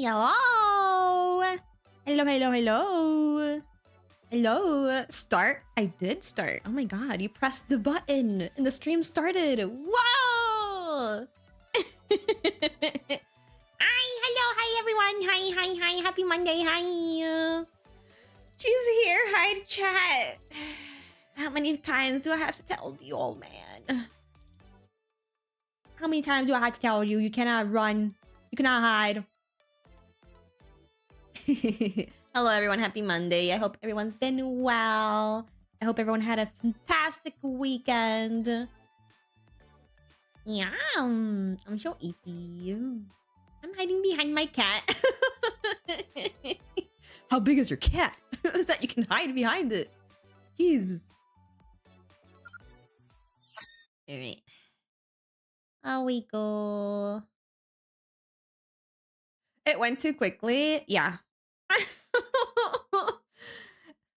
Hello. Hello, hello, hello. Hello. Start? I did start. Oh my god, you pressed the button and the stream started. Whoa! Hi, hello, hi everyone. Hi. Happy Monday, hi. She's here, hi to chat. How many times do I have to tell the old man? How many times do I have to tell you? You cannot run. You cannot hide. Hello everyone, happy Monday. I hope everyone's been well. I hope everyone had a fantastic weekend. Yeah, I'm so easy. I'm hiding behind my cat. How big is your cat that you can hide behind it? Jesus. All right. Here we go. It went too quickly. Yeah.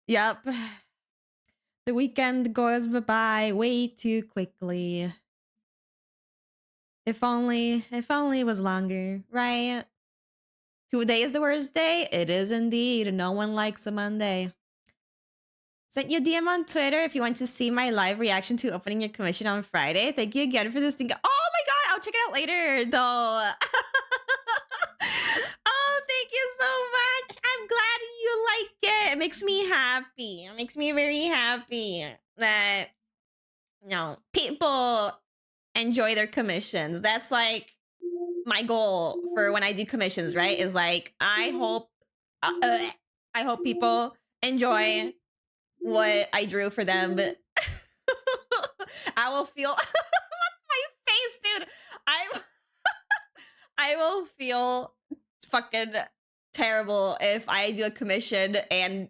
Yep. The weekend goes by way too quickly. If only it was longer, right? Today is the worst day. It is indeed. No one likes a Monday. Sent you a DM on Twitter if you want to see my live reaction to opening your commission on Friday. Thank you again for this thing. Oh my god, I'll check it out later though. Oh, thank you so much. I'm glad you like it. It makes me happy. It makes me very happy that, you know, people enjoy their commissions. That's like my goal for when I do commissions, right? Is like, I hope people enjoy what I drew for them. I will feel what's my face, dude? I will feel fucking terrible if I do a commission and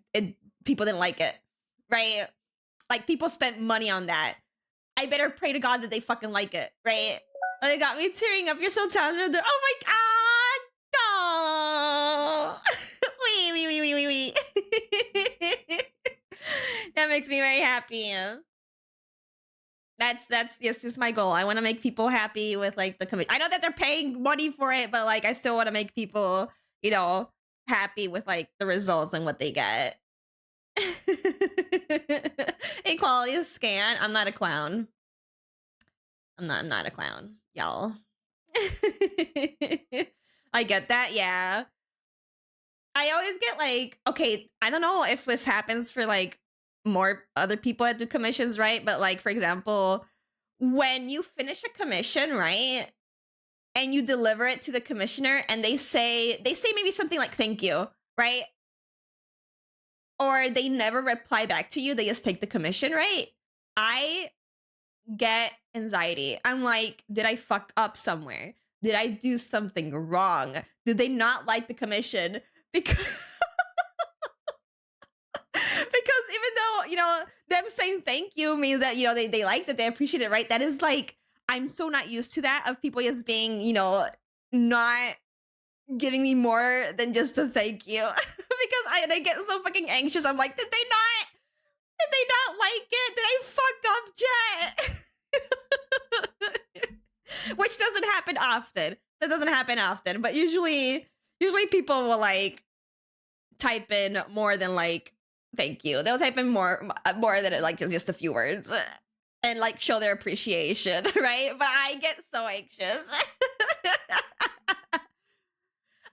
people didn't like it, right? Like, people spent money on that. I better pray to God that they fucking like it, right? They got me tearing up. You're so talented. Oh my god! Oh. Wee. That makes me very happy. That's just my goal. I want to make people happy with like the commission. I know that they're paying money for it, but like I still want to make people, you know, happy with like the results and what they get. Equality is scan. I'm not a clown. I'm not a clown, y'all. I get that, yeah. I always get like, okay, I don't know if this happens for like more other people that do commissions, right? But like, for example, when you finish a commission, right, and you deliver it to the commissioner and they say maybe something like thank you, right? Or they never reply back to you, they just take the commission, right? I get anxiety. I'm like, did I fuck up somewhere? Did I do something wrong? Did they not like the commission? Because because even though, you know, them saying thank you means that, you know, they liked it, they appreciate it, right? That is like, I'm so not used to that, of people just being, you know, not giving me more than just a thank you. Because I get so fucking anxious. I'm like, did they not like it? Did I fuck up, Jet? Which doesn't happen often. That doesn't happen often, but usually people will like type in more than like thank you. They'll type in more than like just a few words and like show their appreciation, right? But I get so anxious.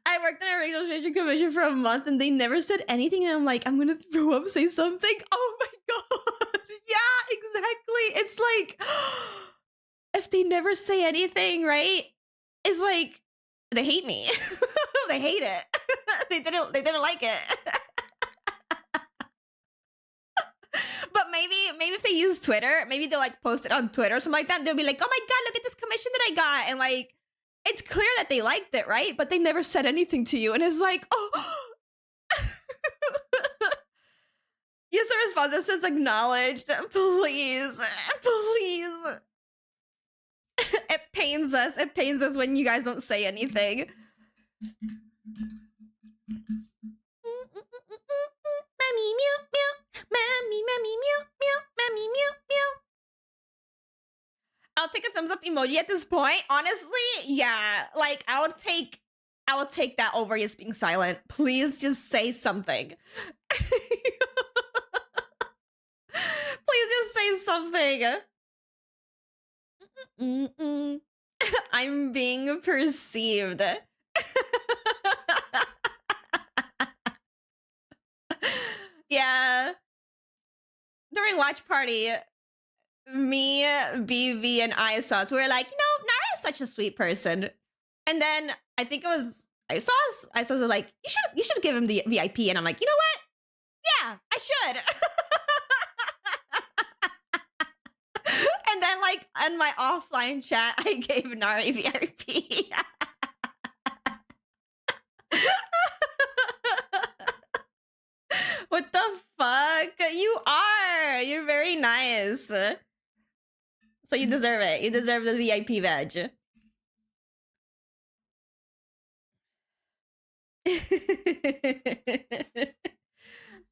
I worked on a registration commission for a month and they never said anything, and I'm like, I'm gonna throw up, say something. Oh my god. Yeah, exactly. It's like, if they never say anything, right? It's like they hate me. They hate it. They didn't like it. But maybe if they use Twitter, maybe they'll like post it on Twitter or something like that. They'll be like, oh my god, look at this commission that I got. And like, it's clear that they liked it, right? But they never said anything to you. And it's like, oh. User response that says acknowledged. Please. It pains us. It pains us when you guys don't say anything. Mommy meow meow. Mommy meow meow. Mommy meow meow. I'll take a thumbs up emoji at this point. Honestly, yeah. Like, I would take I will take that over just being silent. Please just say something. Please just say something. I'm being perceived. Yeah. During watch party, me, BV, and ISOS, we were like, Nara is such a sweet person. And then I think it was ISOS was like, you should give him the VIP. And I'm like, you know what? Yeah, I should. And then like on my offline chat, I gave Nara VIP. What the fuck? You're very nice. So you deserve it. You deserve the VIP badge.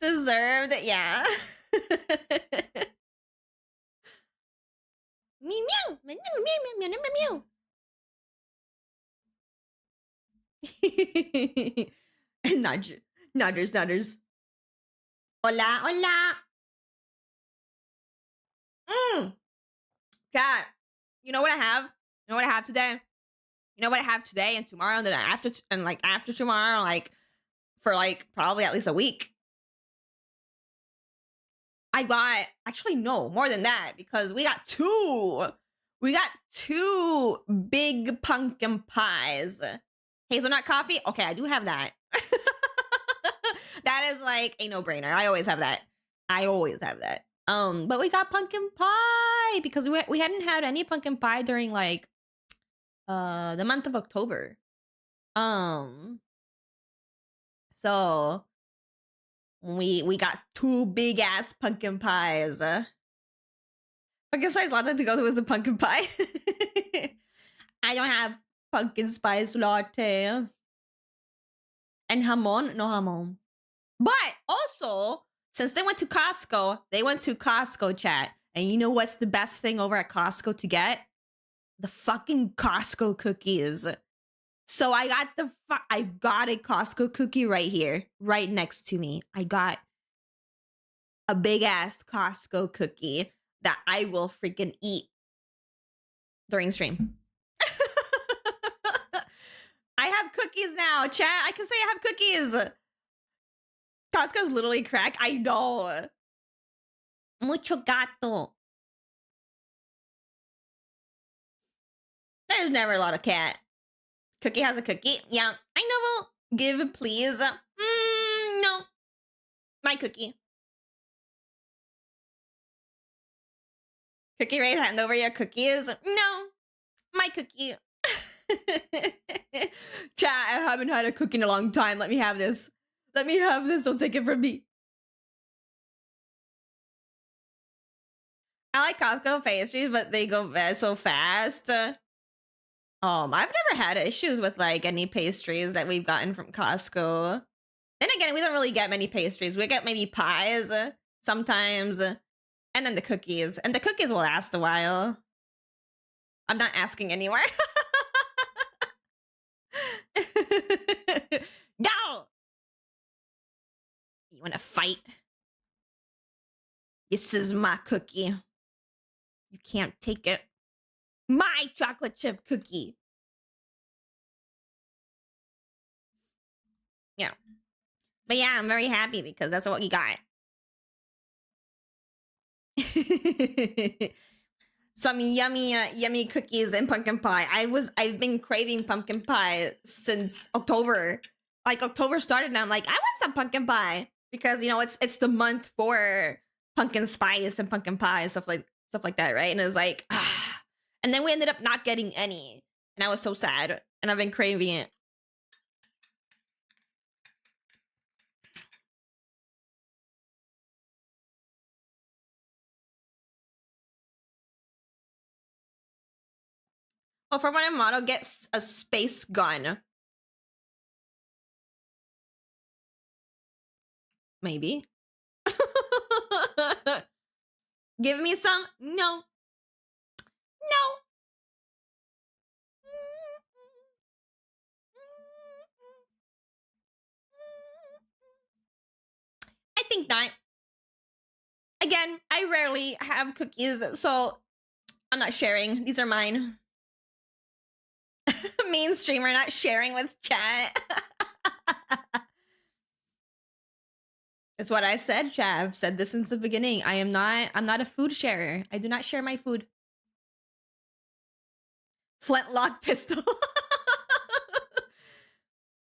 Deserved, yeah. Meow meow meow meow meow meow meow. Nodders. Hola, hola. Cat, you know what I have? You know what I have today? You know what I have today and tomorrow and then after tomorrow, like for like probably at least a week. I got actually no more than that because we got two big pumpkin pies. Hazelnut coffee? Okay, I do have that. That is like a no-brainer. I always have that. But we got pumpkin pie because we hadn't had any pumpkin pie during like the month of October. So we got two big ass pumpkin pies. Pumpkin spice latte to go with the pumpkin pie. I don't have pumpkin spice latte. And jamon? No jamon. But also, since they went to Costco, chat. And you know what's the best thing over at Costco to get? The fucking Costco cookies. So I got a Costco cookie right here, right next to me. I got a big ass Costco cookie that I will freaking eat during stream. I have cookies now, chat. I can say I have cookies. Costco's literally crack. I know. Mucho gato. There's never a lot of cat. Cookie has a cookie. Yeah, I know. Give, please. No. My cookie. Cookie Raid, hand over your cookies. No. My cookie. Chat, I haven't had a cookie in a long time. Let me have this. Don't take it from me. I like Costco pastries, but they go so fast. I've never had issues with like any pastries that we've gotten from Costco. Then again, we don't really get many pastries. We get maybe pies sometimes, and then the cookies. And the cookies will last a while. I'm not asking anywhere. No! You want to fight? This is my cookie. You can't take it. My chocolate chip cookie. Yeah. But yeah, I'm very happy because that's what we got. Some yummy cookies and pumpkin pie. I've been craving pumpkin pie since October. Like October started and I'm like, I want some pumpkin pie because it's the month for pumpkin spice and pumpkin pie and stuff like that, right? And it was like, and then we ended up not getting any, and I was so sad. And I've been craving it. Well, for my motto, get a space gun. Maybe. Give me some? No. No. think not. Again, I rarely have cookies, so I'm not sharing. These are mine. Main streamer not sharing with chat. It's what I said, chat. I've said this since the beginning. I'm not a food sharer. I do not share my food. Flintlock pistol.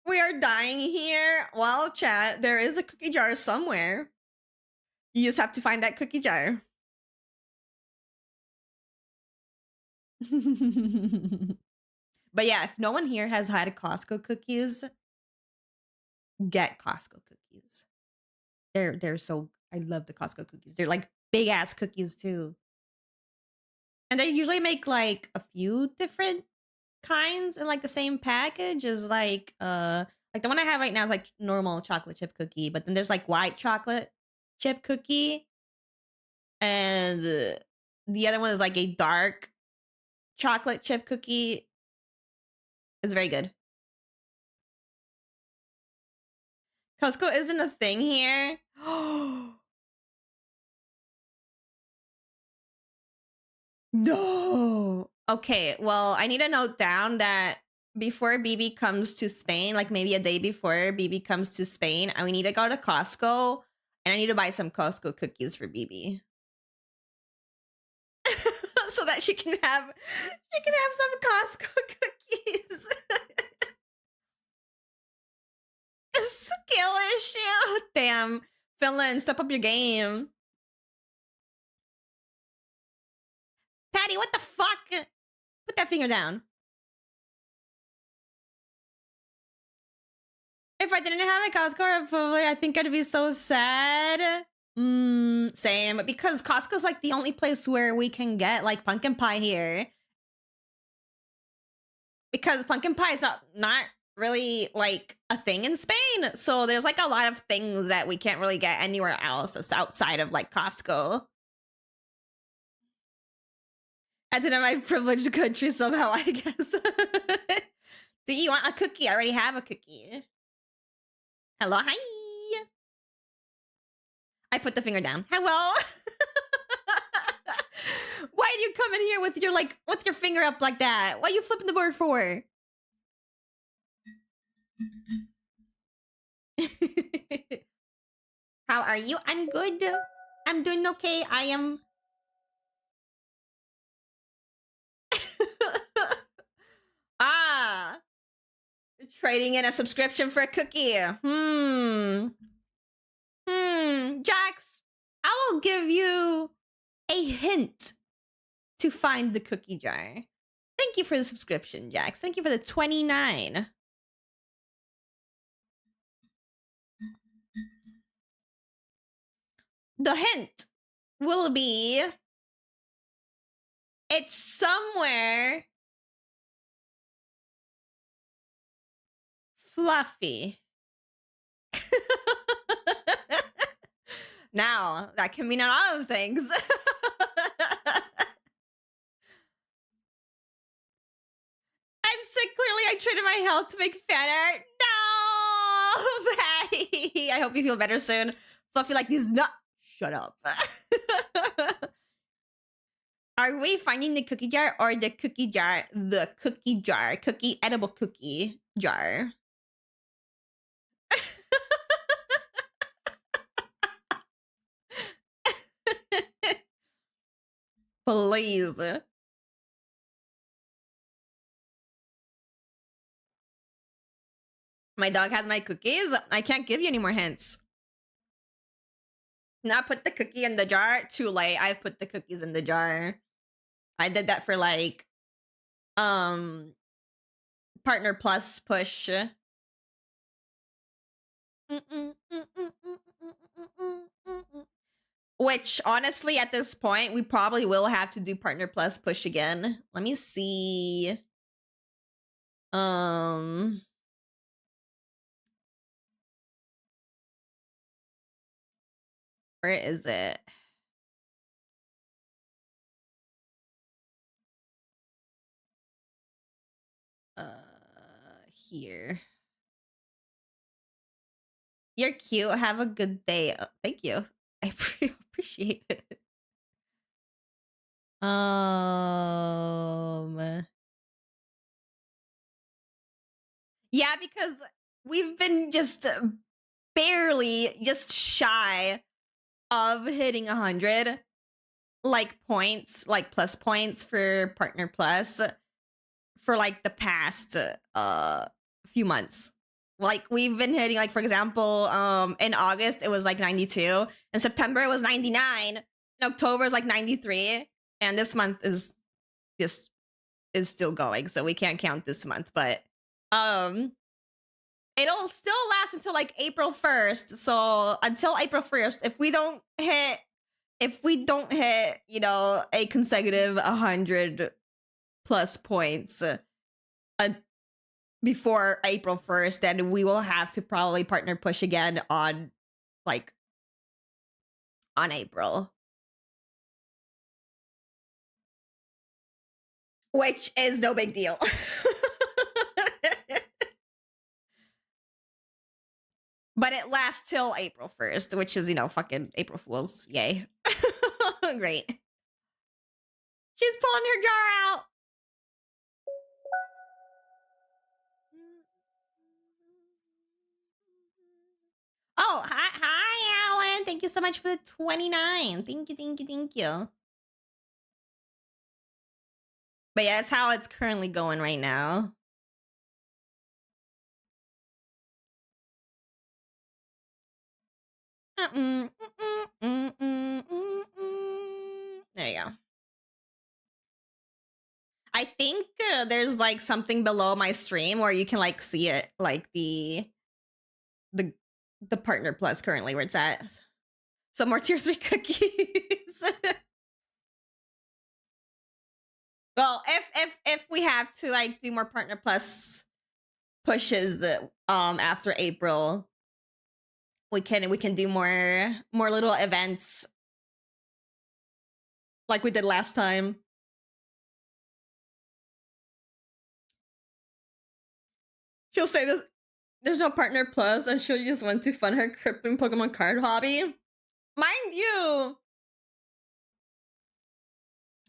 We are dying here. Well, chat, there is a cookie jar somewhere. You just have to find that cookie jar. But yeah, if no one here has had Costco cookies, get Costco cookies. They're so, I love the Costco cookies. They're like big ass cookies too. And they usually make like a few different kinds in like the same package as like the one I have right now is like normal chocolate chip cookie, but then there's like white chocolate chip cookie, and the other one is like a dark chocolate chip cookie. It's very good. Costco isn't a thing here. No. Okay, well, I need to note down that before BB comes to Spain, like maybe a day before BB comes to Spain, I need to go to Costco and I need to buy some Costco cookies for BB. So that she can have some Costco cookies. Skill issue. Damn. Finland, step up your game. Patty, what the fuck? Put that finger down. If I didn't have a Costco, probably I think I'd be so sad. Same. Because Costco's like the only place where we can get like pumpkin pie here. Because pumpkin pie is not really like a thing in Spain. So there's like a lot of things that we can't really get anywhere else that's outside of like Costco. I didn't have my privileged country somehow, I guess. Do you want a cookie? I already have a cookie. Hello, hi. I put the finger down. Hello. Why do you come in here with your finger up like that? What are you flipping the board for? How are you? I'm good. I'm doing okay. I am. Ah. Trading in a subscription for a cookie. Jax, I will give you a hint to find the cookie jar. Thank you for the subscription, Jax. Thank you for the 29. The hint will be it's somewhere fluffy. Now, that can mean a lot of things. I'm sick. Clearly, I traded my health to make fan art. No, Patty. I hope you feel better soon. Fluffy like these nuts. Shut up. Are we finding the cookie jar or the cookie jar? The cookie jar. Cookie, edible cookie jar. Please. My dog has my cookies. I can't give you any more hints. Not put the cookie in the jar. Too late. I've put the cookies in the jar. I did that for like partner plus push. Which honestly at this point we probably will have to do partner plus push again. Let me see. Where is it? Here. You're cute. Have a good day. Thank you. I appreciate it. Yeah, because we've been just barely just shy of hitting 100 like points, like plus points for Partner Plus for like the past few months. Like we've been hitting, like, for example, in August it was like 92, in September it was 99, in October is like 93, and this month is just is still going, so we can't count this month, but um it'll still last until like April 1st. So until April 1st, if we don't hit, you know, a consecutive 100 plus points before April 1st, then we will have to probably partner push again on like on April. Which is no big deal. But it lasts till April 1st, which is, you know, fucking April Fools. Yay. Great. She's pulling her jar out. Oh, hi, Alan. Thank you so much for the 29. Thank you, thank you, thank you. But yeah, that's how it's currently going right now. There you go. I think there's like something below my stream where you can like see it, like the Partner Plus currently where it's at. Some more tier 3 cookies. Well, if we have to like do more Partner Plus pushes after April, we can do more little events like we did last time. She'll say this, there's no Partner Plus, and she'll just want to fund her crippling Pokemon card hobby. Mind you,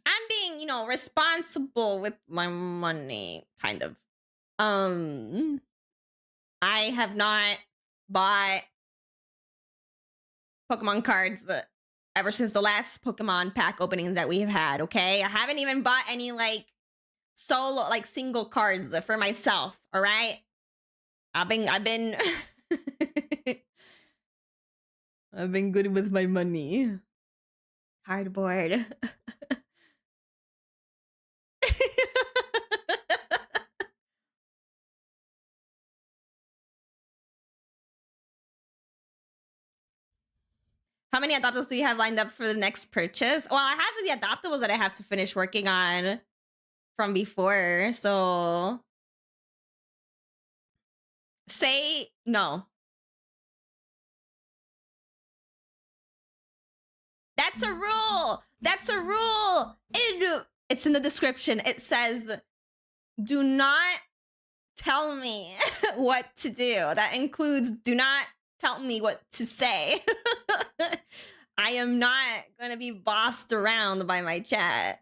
I'm being, you know, responsible with my money, kind of. I have not bought Pokemon cards ever since the last Pokemon pack openings that we've had, okay? I haven't even bought any, like, solo, like, single cards for myself, all right? I've been I've been good with my money. Hardboard. How many adoptables do you have lined up for the next purchase? Well, I have the adoptables that I have to finish working on from before, so say no. That's a rule. That's a rule. It's in the description. It says, do not tell me what to do. That includes do not tell me what to say. I am not going to be bossed around by my chat.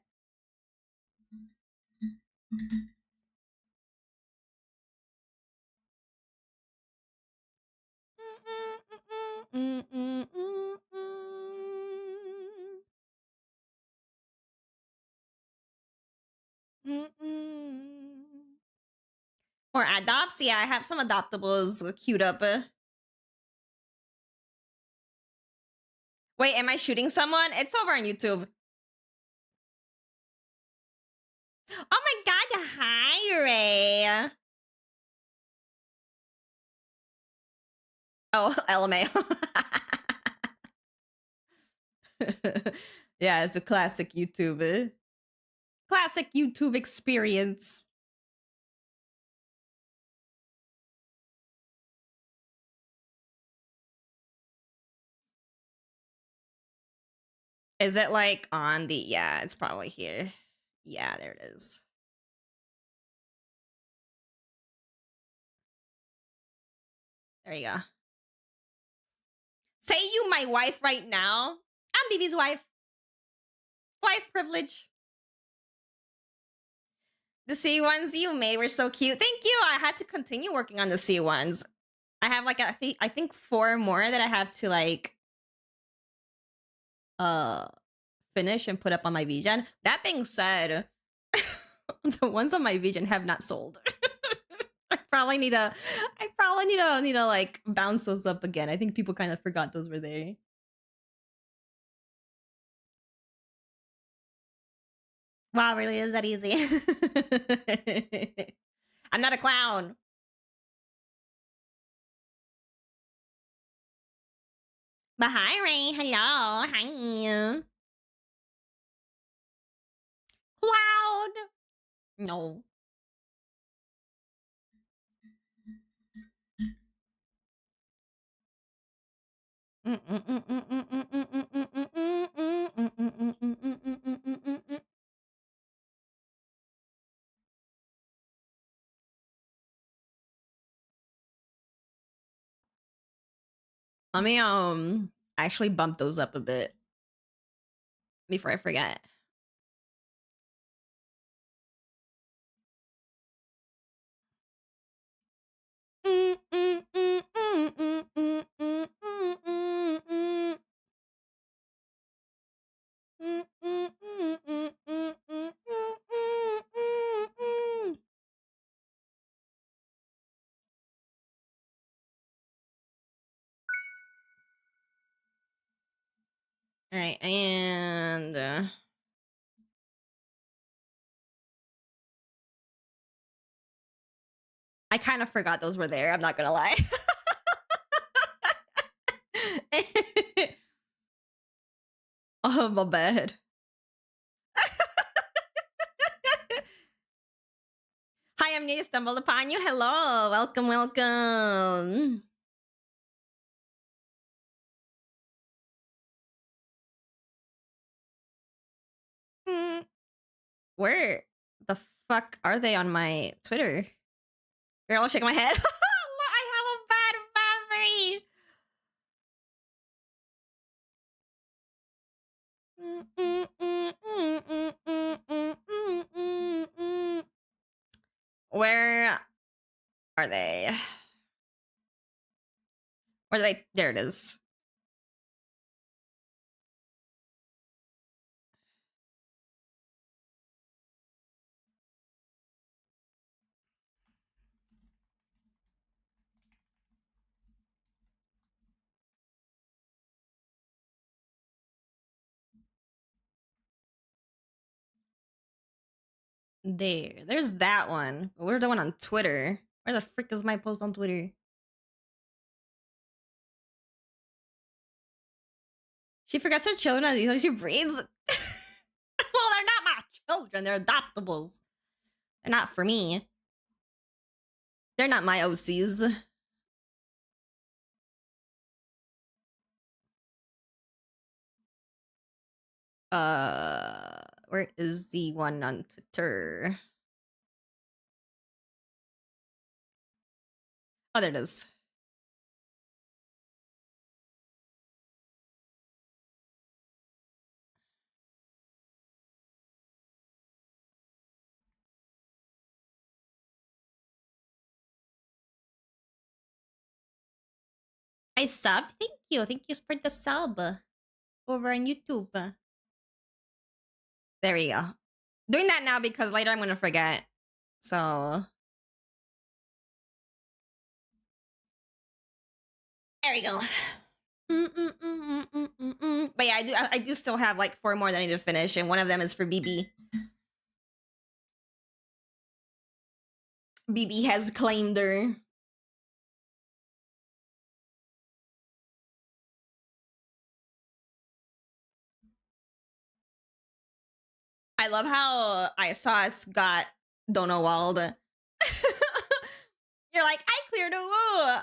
Or adopts. Yeah, I have some adoptables queued up. Wait, am I shooting someone? It's over on YouTube. Oh my god, hi, Ray. Oh, LMAO. Yeah, it's a classic YouTube. Classic YouTube experience. Is it like on the, yeah, it's probably here. Yeah, there it is. There you go. Say you my wife right now. I'm BB's wife. Wife privilege. The C ones you made were so cute. Thank you. I had to continue working on the C ones. I have like I think 4 more that I have to like finish and put up on my VGen. That being said, the ones on my VGen have not sold. I probably need to like bounce those up again. I think people kind of forgot those were there. Wow, really is that easy? I'm not a clown. But hi, Ray. Hello. Hi. Cloud. No. Let me actually bump those up a bit before I forget. All right, and I kind of forgot those were there. I'm not gonna lie. Oh, my bad. Hi, I'm Nita. Stumbled upon you. Hello, welcome, welcome. Where the fuck are they on my Twitter? Girl, I'll shake my head. I have a bad memory. Where are they? Where did I? There it is. There's that one. Where's the one on Twitter? Where the frick is my post on Twitter? She forgets her children at least she breeds. Well, they're not my children. They're adoptables. They're not for me. They're not my OCs. Where is the one on Twitter? Oh, there it is. I subbed. Thank you. Thank you for the sub over on YouTube. There we go. Doing that now because later I'm gonna forget. So there we go. But yeah, I do still have like 4 more that I need to finish, and one of them is for BB. BB has claimed her. I love how ISOS got Donowald. You're like, I cleared a woo.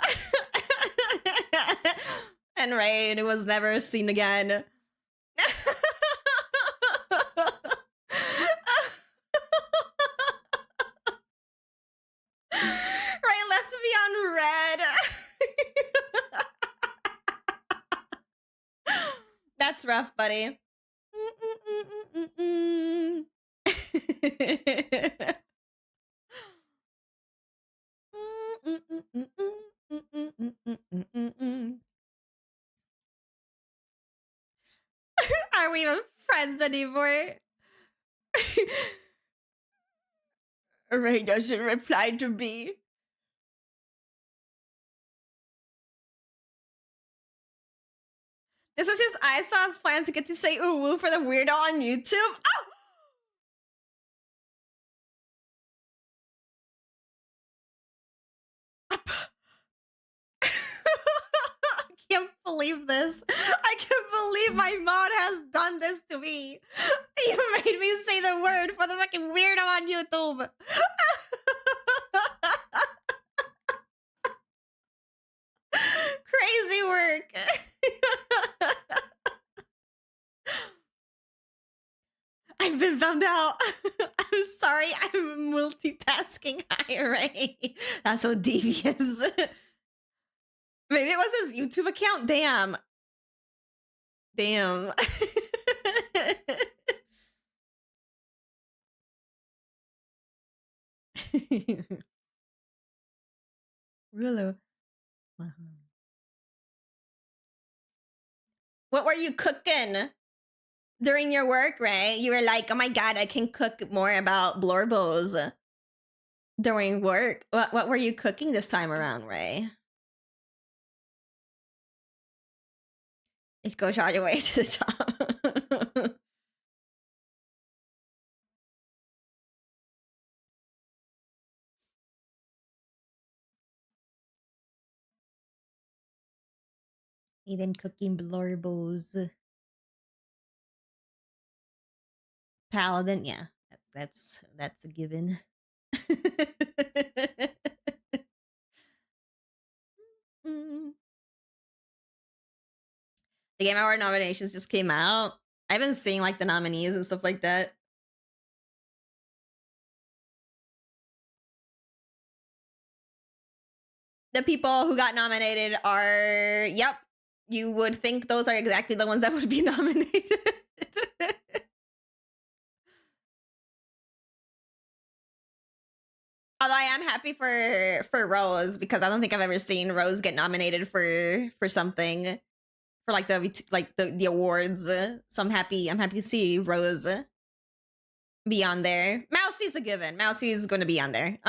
And Rain was never seen again. Ray left me on red. That's rough, buddy. Are we even friends anymore? Ray doesn't reply to me. This was his I saw his plan to get to say ooh woo for the weirdo on YouTube. Oh! I can't believe this. I can't believe my mod has done this to me. You made me say the word for the fucking weirdo on YouTube. Crazy work. I've been found out. I'm sorry. I'm multitasking. Hi, Ray. That's so devious. Maybe it was his YouTube account. Damn. Damn. Really? What were you cooking during your work, Ray? You were like, oh my god, I can cook more about blorbos during work. What were you cooking this time around, Ray? It goes all the way to the top. Even cooking blorbos. Paladin, yeah. That's a given. The Game Award nominations just came out. I've been seeing like the nominees and stuff like that. The people who got nominated are, yep, you would think those are exactly the ones that would be nominated. Although I am happy for Rose, because I don't think I've ever seen Rose get nominated for something, for like the awards. So I'm happy to see Rose be on there. Mousie's a given. Mousie's going to be on there.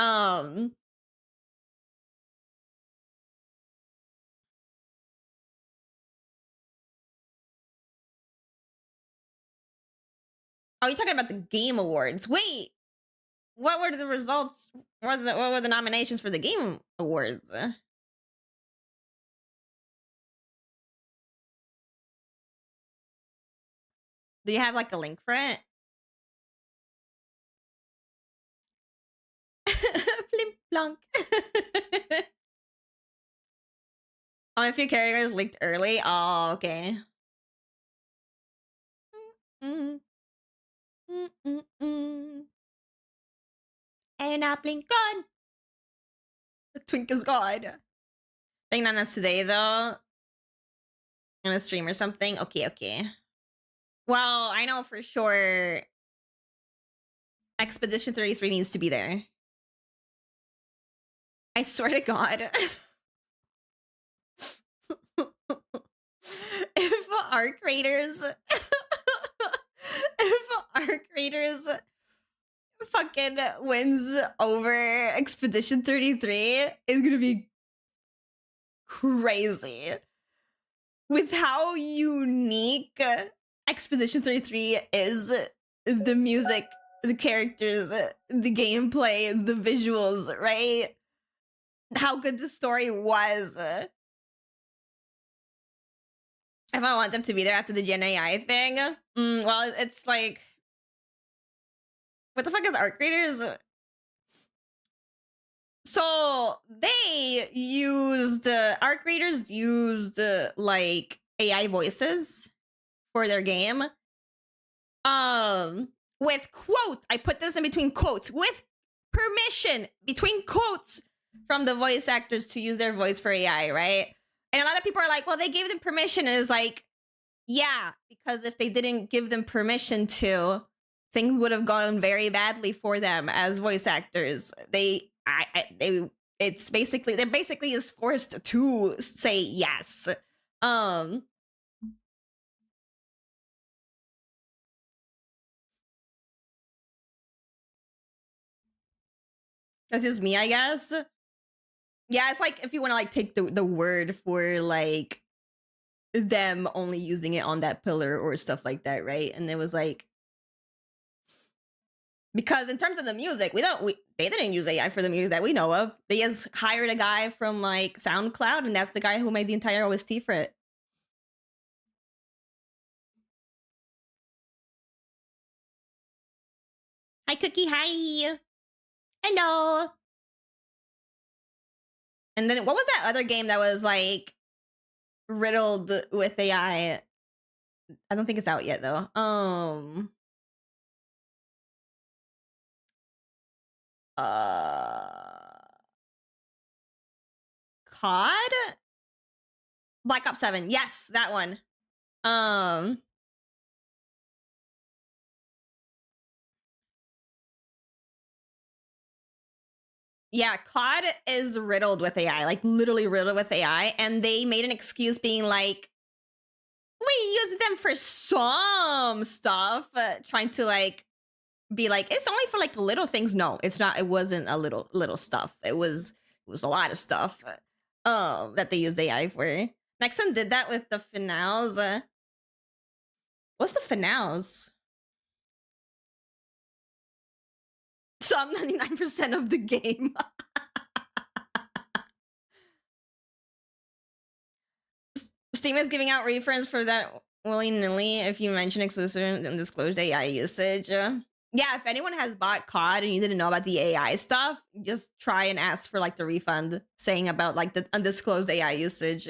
Oh, you're talking about the Game Awards. Wait, what were the results? What were the nominations for the Game Awards? Do you have like a link for it? Plimp plonk. Oh, a few characters leaked early. Oh, okay. And I blink gone. The twink is gone. Being on us today though. On a stream or something. Okay. Well, I know for sure Expedition 33 needs to be there. I swear to God. If Arc Raiders fucking wins over Expedition 33, it's gonna be crazy. With how unique Expedition 33 is, the music, the characters, the gameplay, the visuals, right? How good the story was. If I want them to be there after the Gen AI thing, well, it's like, what the fuck is Arc Raiders? So they used Arc Raiders used like AI voices for their game. With quote, I put this in between quotes, with permission between quotes from the voice actors to use their voice for AI, right? And a lot of people are like, well, they gave them permission, and it's like, Yeah, because if they didn't give them permission to, things would have gone very badly for them as voice actors. They it's basically they're basically is forced to say yes. Um that's just me, I guess. Yeah, it's like if you want to like take the word for like them only using it on that pillar or stuff like that, right? And it was like because in terms of the music, they didn't use AI for the music that we know of. They just hired a guy from like SoundCloud, and that's the guy who made the entire OST for it. Hi, Cookie. Hi. Hello. And then what was that other game that was like riddled with AI? I don't think it's out yet though. Uh, COD, Black Ops 7. Yes, that one. Um, yeah, COD is riddled with AI, like literally riddled with AI, and they made an excuse being like, we use them for some stuff, trying to like be like it's only for like little things. No, it's not. It wasn't a little stuff. It was a lot of stuff. That they used AI for. Nexon did that with the finales. What's the finales? Some 99% of the game. Steam is giving out refunds for that willy-nilly if you mention exclusive and undisclosed AI usage. Yeah, if anyone has bought COD and you didn't know about the AI stuff, just try and ask for like the refund saying about like the undisclosed AI usage.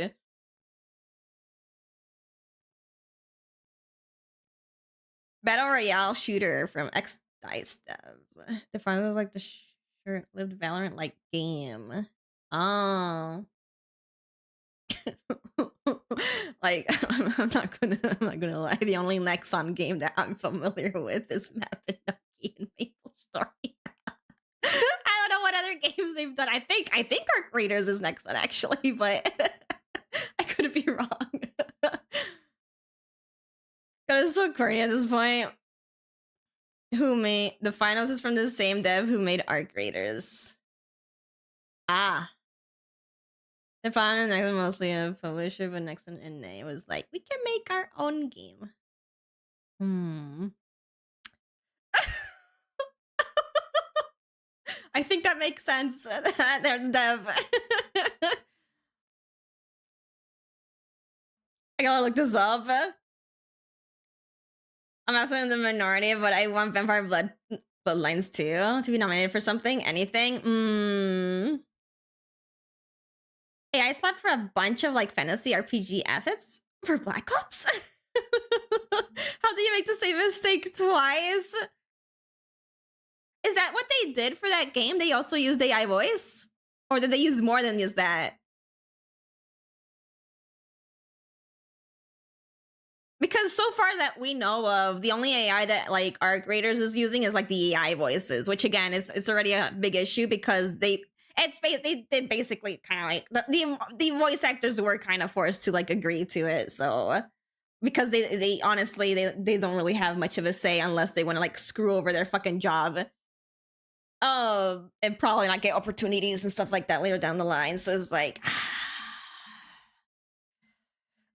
Battle Royale shooter from X Dice devs. The final was like the short-lived Valorant like game. Oh. Like I'm not gonna lie. The only Nexon game that I'm familiar with is Mapinoki and Maple Story. I don't know what other games they've done. I think Arc Raiders is Nexon actually, but I could be wrong. God, it's so corny at this point. Who made the finals is from the same dev who made Arc Raiders. Ah. The final Nexon mostly a publisher, but Nexon and Nay was like, we can make our own game. I think that makes sense. They're dev. I gotta look this up. I'm also in the minority, but I want Vampire Bloodlines too to be nominated for something, anything. Hey, I slept for a bunch of like fantasy RPG assets for Black Ops. How do you make the same mistake twice? Is that what they did for that game? They also used AI voice? Or did they use more than just that? Because so far that we know of, the only AI that like Arc Raiders is using is like the AI voices, which again is it's already a big issue because they basically kind of like the voice actors were kind of forced to like agree to it. So because they honestly they don't really have much of a say unless they want to like screw over their fucking job. And probably not get opportunities and stuff like that later down the line. So it's like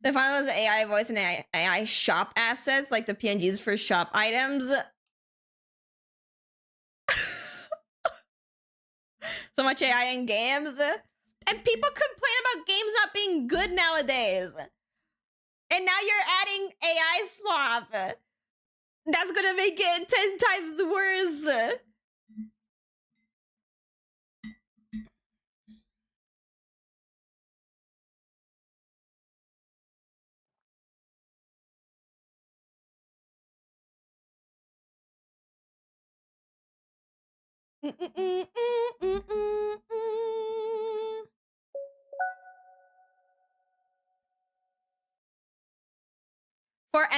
the final was AI voice and AI shop assets, like the PNGs for shop items. So much AI in games. And people complain about games not being good nowadays. And now you're adding AI slop. That's gonna make it 10 times worse.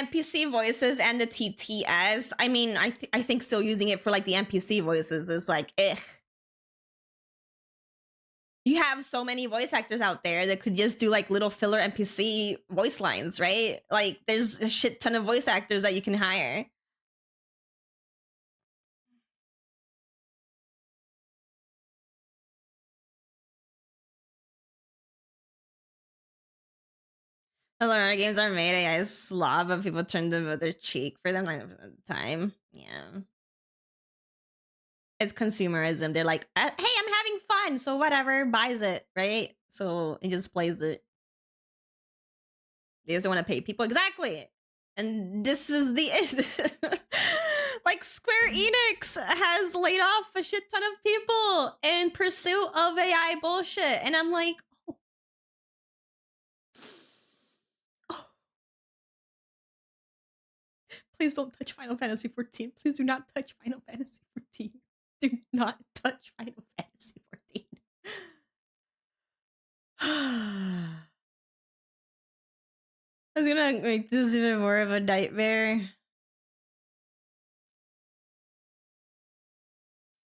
NPC voices and the TTS. I mean, I think still using it for like the NPC voices is like, ugh. You have so many voice actors out there that could just do like little filler NPC voice lines, right? Like there's a shit ton of voice actors that you can hire. The learner games are made AI slob, but people turn the other cheek for them 9% of the time. Yeah. It's consumerism. They're like, hey, I'm having fun, so whatever, buys it, right? So it just plays it. They doesn't want to pay people. Exactly. And this is the like Square Enix has laid off a shit ton of people in pursuit of AI bullshit. And I'm like, oh. Please don't touch Final Fantasy 14. Please do not touch Final Fantasy 14. Do not touch Final Fantasy 14. I was gonna make this even more of a nightmare.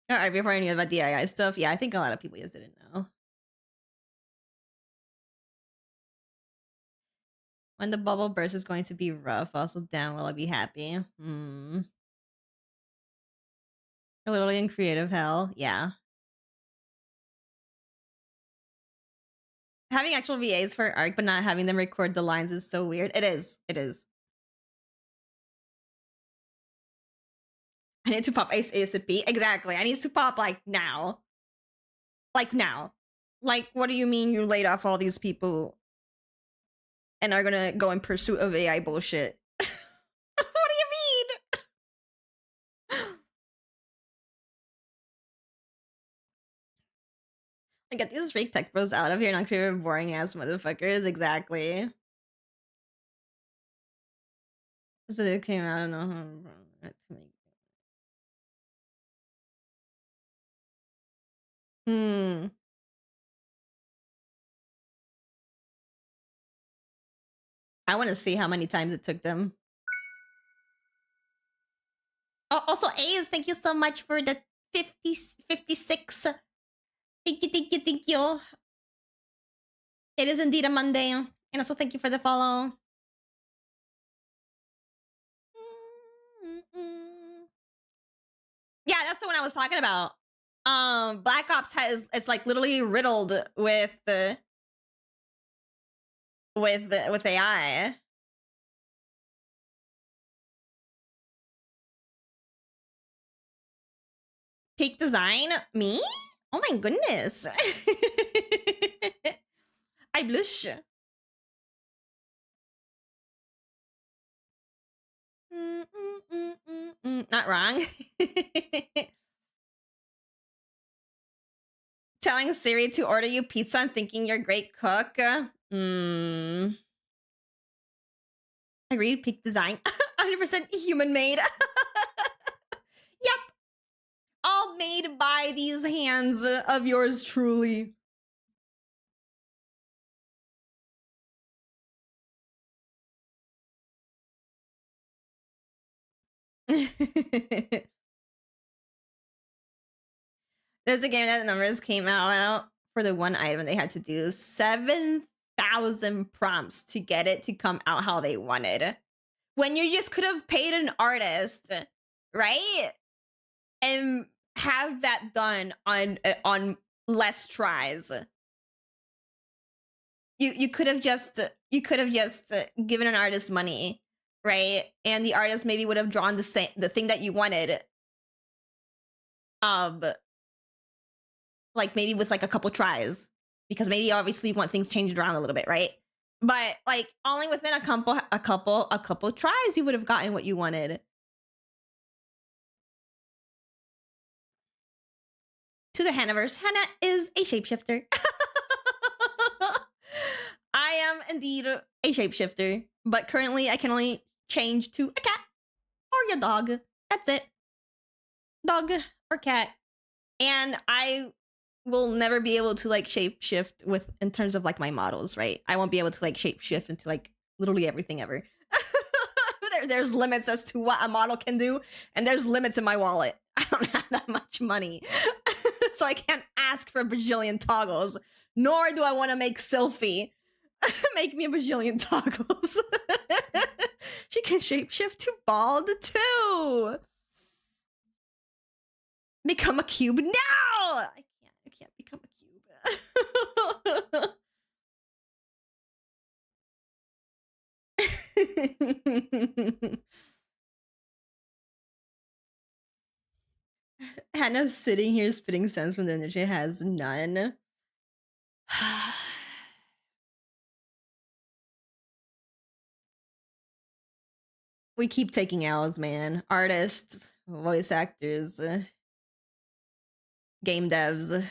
Alright, before I knew about the AI stuff, yeah, I think a lot of people just didn't know. When the bubble burst is going to be rough, also damn will I be happy. We're literally in creative hell, yeah. Having actual VAs for ARC but not having them record the lines is so weird. It is. I need to pop ASAP. Exactly. I need to pop like now. Like now. Like, what do you mean you laid off all these people and are gonna go in pursuit of AI bullshit? What do you mean? I get these fake tech bros out of here, not creative boring ass motherfuckers. Exactly. So it came out, I don't know how to make. I want to see how many times it took them. Oh, also, A's, thank you so much for the 56. Thank you. It is indeed a Monday. And also, thank you for the follow. Yeah, that's the one I was talking about. Black Ops it's like literally riddled with AI. Peak design? Me? Oh my goodness. I blush. Not wrong. Telling Siri to order you pizza and thinking you're a great cook. Agreed, peak design. 100% human made. Yep. All made by these hands of yours truly. There's a game that the numbers came out for the one item they had to do 7,000 prompts to get it to come out how they wanted. When you just could have paid an artist, right? And have that done on less tries. You could have just given an artist money, right? And the artist maybe would have drawn the thing that you wanted. Like maybe with like a couple tries, because maybe obviously you want things changed around a little bit, right? But like only within a couple tries you would have gotten what you wanted. To the Hanaverse, Hana is a shapeshifter. I am indeed a shapeshifter, but currently I can only change to a cat or your dog. That's it. Dog or cat. And I will never be able to like shapeshift with in terms of like my models, right? I won't be able to like shapeshift into like literally everything ever. there's limits as to what a model can do, and there's limits in my wallet. I don't have that much money. So I can't ask for a bajillion toggles, nor do I want to make Sylphie make me a bajillion toggles. She can shapeshift to bald too. Become a cube? No! I can't become a cube. Hannah's sitting here spitting sense from the energy has none. We keep taking L's, man. Artists, voice actors, game devs.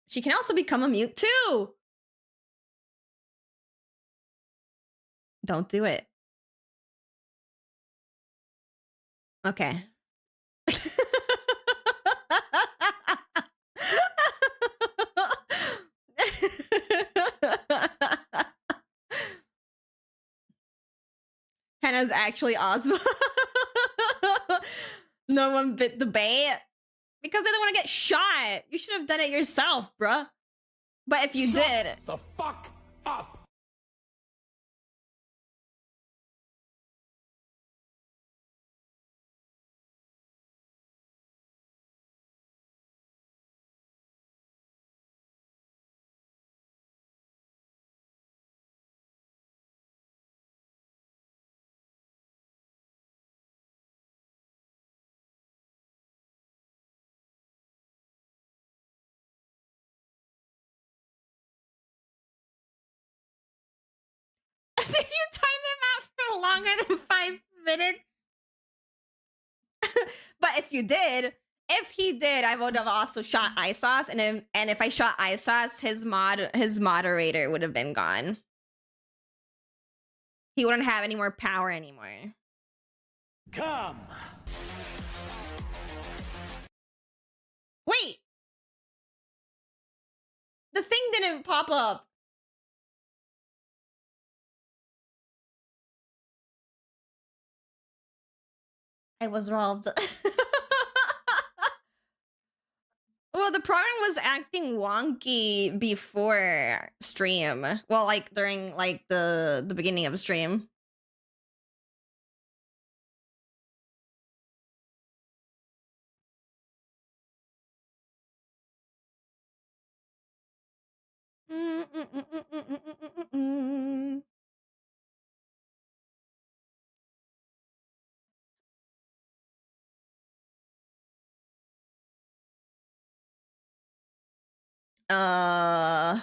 She can also become a mute too. Don't do it. Okay. Hannah's actually Ozma. No one bit the bait because they don't want to get shot. You should have done it yourself, bruh. But if you did, the fuck up. did you time them out for longer than 5 minutes? But if he did, I would have also shot Isos, and if I shot Isos, his moderator would have been gone. He wouldn't have any more power anymore. Come. Wait. The thing didn't pop up. I was robbed. Well, the program was acting wonky before stream. Well, like during like the beginning of stream. I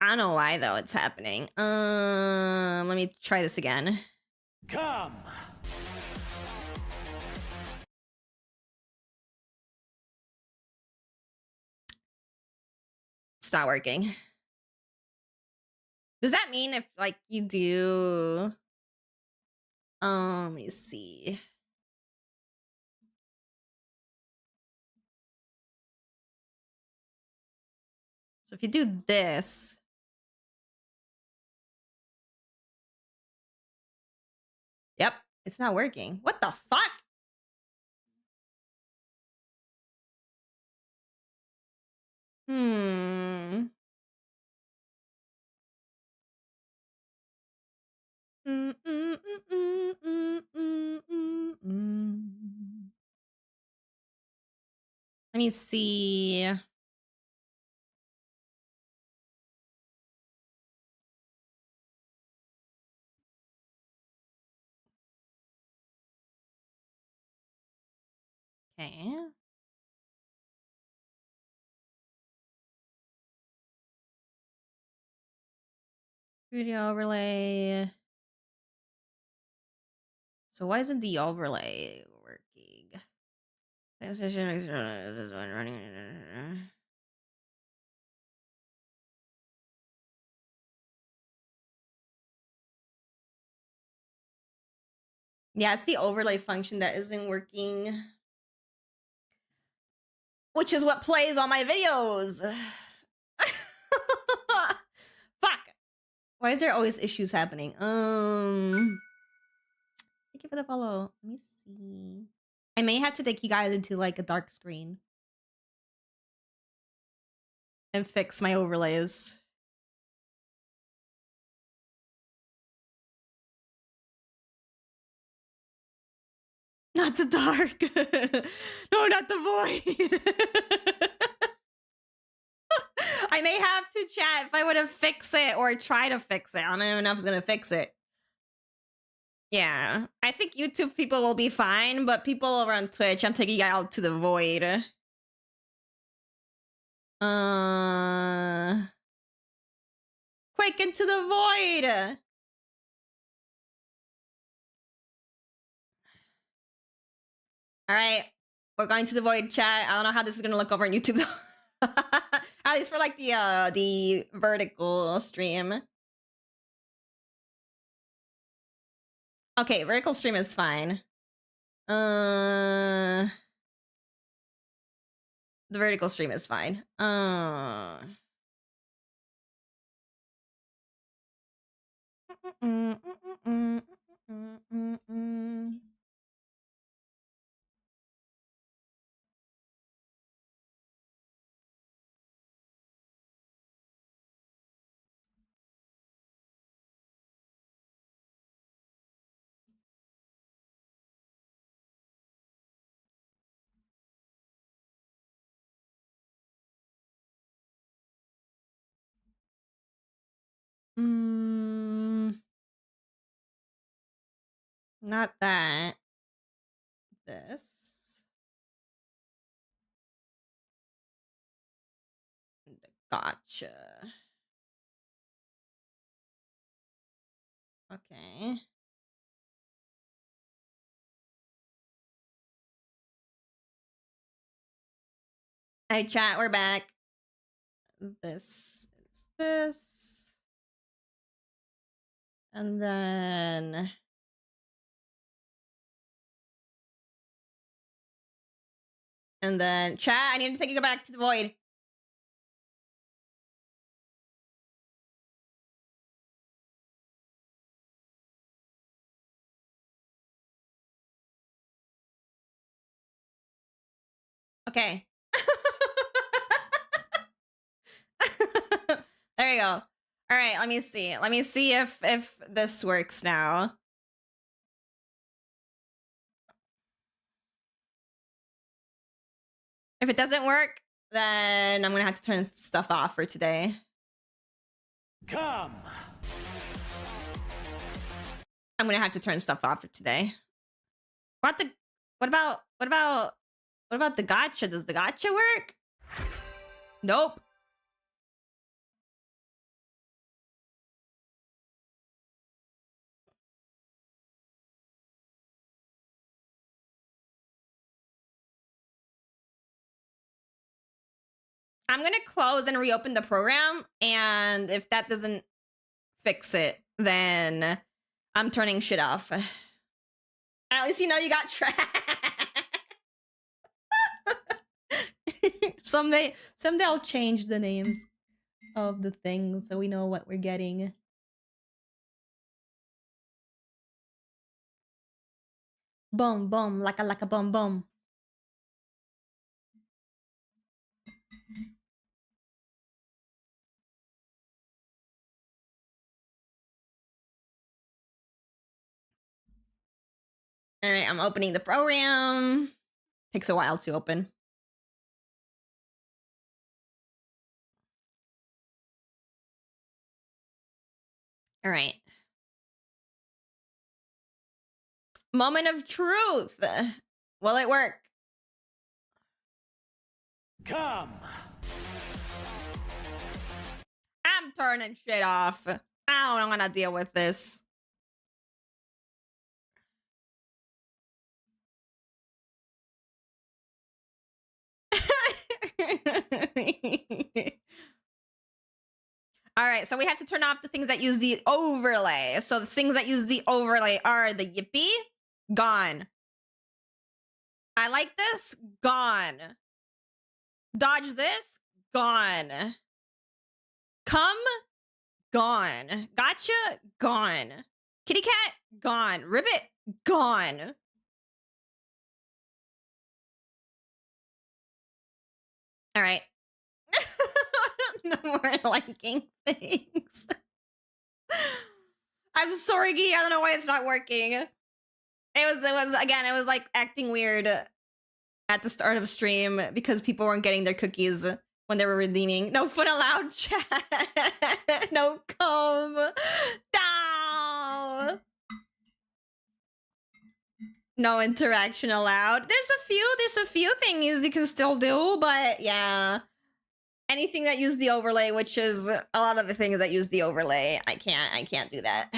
don't know why though it's happening. Let me try this again. Come. It's not working. Does that mean if like you do let me see. So if you do this, yep, it's not working. What the fuck? Let me see. Okay. Video overlay. So why isn't the overlay working? Yeah, it's the overlay function that isn't working. Which is what plays on my videos. Fuck. Why is there always issues happening? Thank you for the follow. Let me see. I may have to take you guys into like a dark screen and fix my overlays. Not the dark. No, not the void. I may have to chat if I want to fix it or try to fix it. I don't even know if it's gonna fix it. Yeah, I think YouTube people will be fine, but people over on Twitch, I'm taking you out to the void. Quick, into the void! Alright, we're going to the void, chat. I don't know how this is gonna look over on YouTube, though. At least for, like, the vertical stream. Okay, vertical stream is fine. The vertical stream is fine. Not that. This. Gotcha. Okay. Hey, chat, we're back. This is this. And then... And then, chat, I need to take you back to the void. Okay. There you go. All right, let me see. Let me see if this works now. If it doesn't work, then I'm gonna have to turn stuff off for today. Come. I'm gonna have to turn stuff off for today. What about the gotcha? Does the gotcha work? Nope. I'm gonna close and reopen the program, and if that doesn't fix it, then I'm turning shit off. At least you know you got tracked. Someday I'll change the names of the things so we know what we're getting. Boom, boom, like a boom, boom. All right, I'm opening the program. Takes a while to open. All right. Moment of truth. Will it work? Come. I'm turning shit off. I don't want to deal with this. All right, so we have to turn off the things that use the overlay. So the things that use the overlay are the Yippee, Gone. I like this. Gone. Dodge this. Gone. Come. Gone. Gotcha. Gone. Kitty cat. Gone. Ribbit. Gone. All right. No more liking things. I'm sorry, Gee. I don't know why it's not working. It was like acting weird at the start of stream because people weren't getting their cookies when they were redeeming. No foot allowed, chat. No comb. No. No interaction allowed. There's a few things you can still do, but yeah. Anything that use the overlay, which is a lot of the things that use the overlay, I can't do that.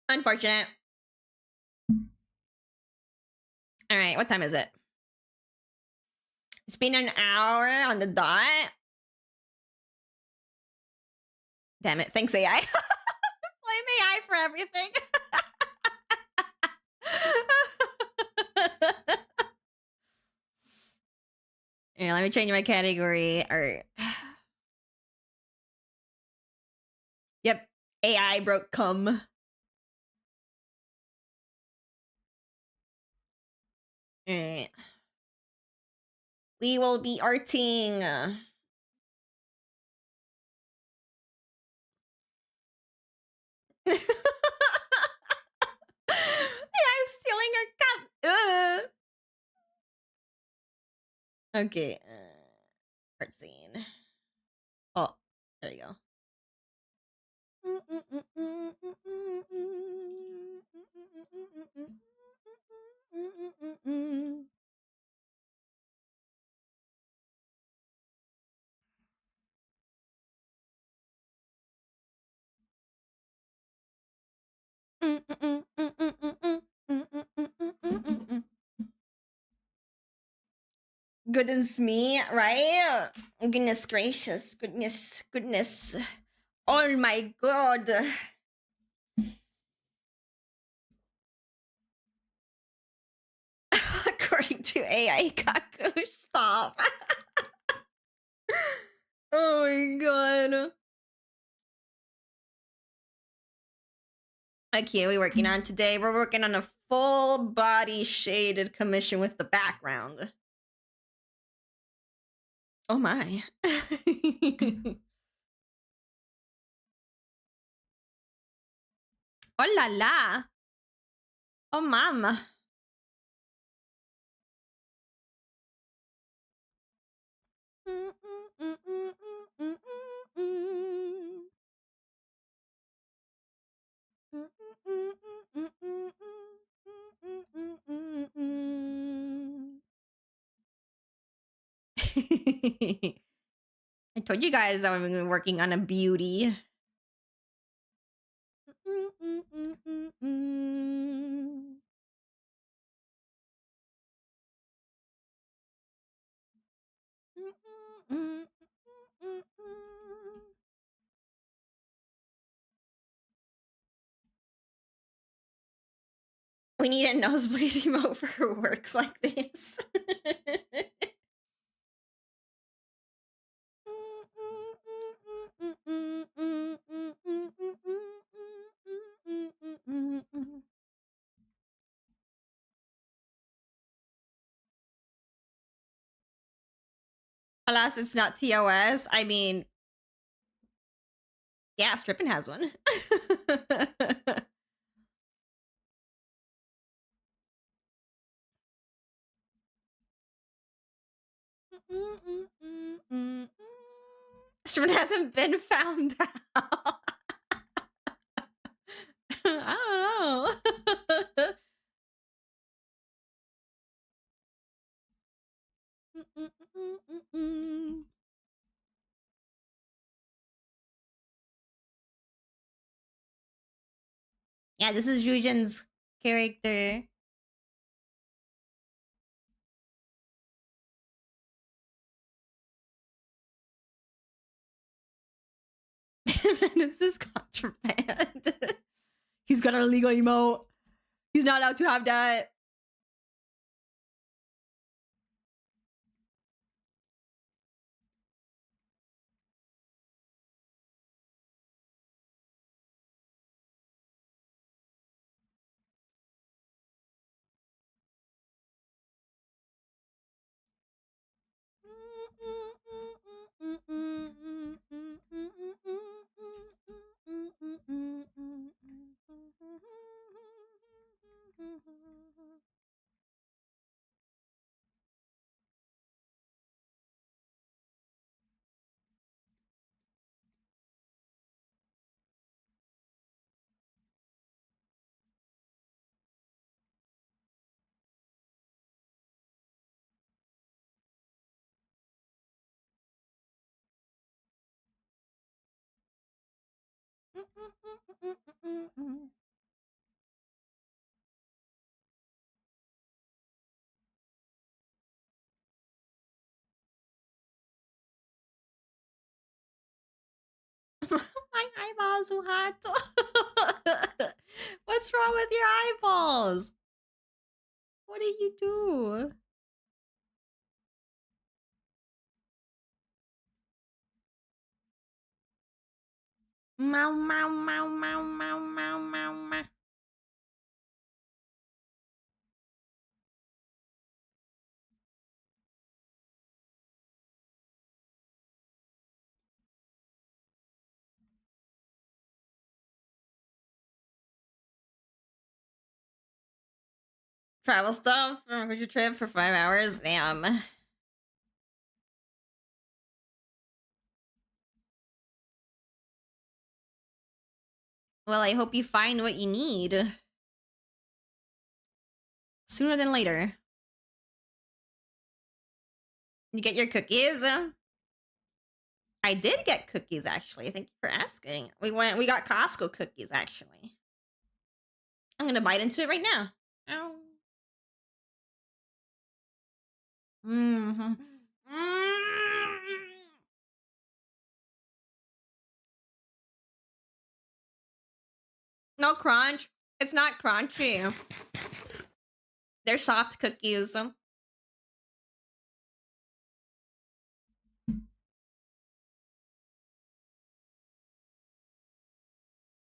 Unfortunate. All right, what time is it? It's been an hour on the dot. Damn it. Thanks, AI. Blame AI for everything. Yeah, let me change my category. Or yep, AI broke cum. Alright. We will be arting. Yeah, I'm stealing her cup. Okay. Art scene. Oh, there you go. Goodness me, right? Goodness gracious. Goodness. Oh my god. According to AI Kaku, stop. Oh my god. Okay, we're working on today. We're working on a full body shaded commission with the background. Oh my. Oh la la. Oh mama. I told you guys I was working on a beauty. We need a nosebleed emote for works like this. Alas, it's not TOS. I mean, yeah, Strippin has one. Strippin hasn't been found out. I don't know. Yeah, this is Yujin's character. This is contraband. He's got an illegal emote. He's not allowed to have that. My eyeballs so hot. What's wrong with your eyeballs? What did you do? Meow meow meow meow meow meow meow meow. Travel stuff for a trip for 5 hours. Damn. Well, I hope you find what you need sooner than later. You get your cookies? I did get cookies, actually. Thank you for asking. We got Costco cookies, actually. I'm gonna bite into it right now. Ow. Mm-hmm. No crunch. It's not crunchy. They're soft cookies.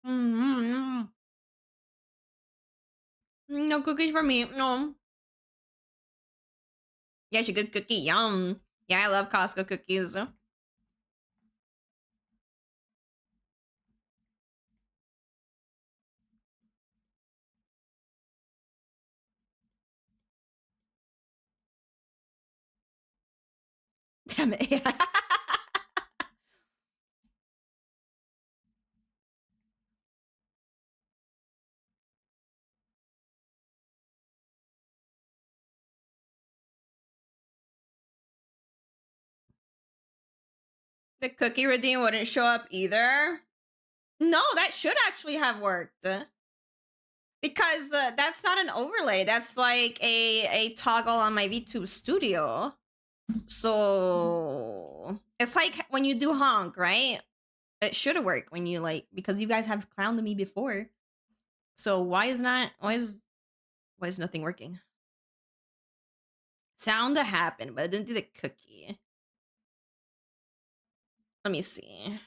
Mm-hmm. No cookies for me. No. Yeah, it's a good cookie. Yum. Yeah, I love Costco cookies. Damn it. The cookie redeem wouldn't show up either. No, that should actually have worked. Because that's not an overlay. That's like a toggle on my VTube Studio. So it's like when you do honk, right? It should have worked when you like, because you guys have clowned me before. So why is nothing working? Sound happened, but it didn't do the cookie. Let me see.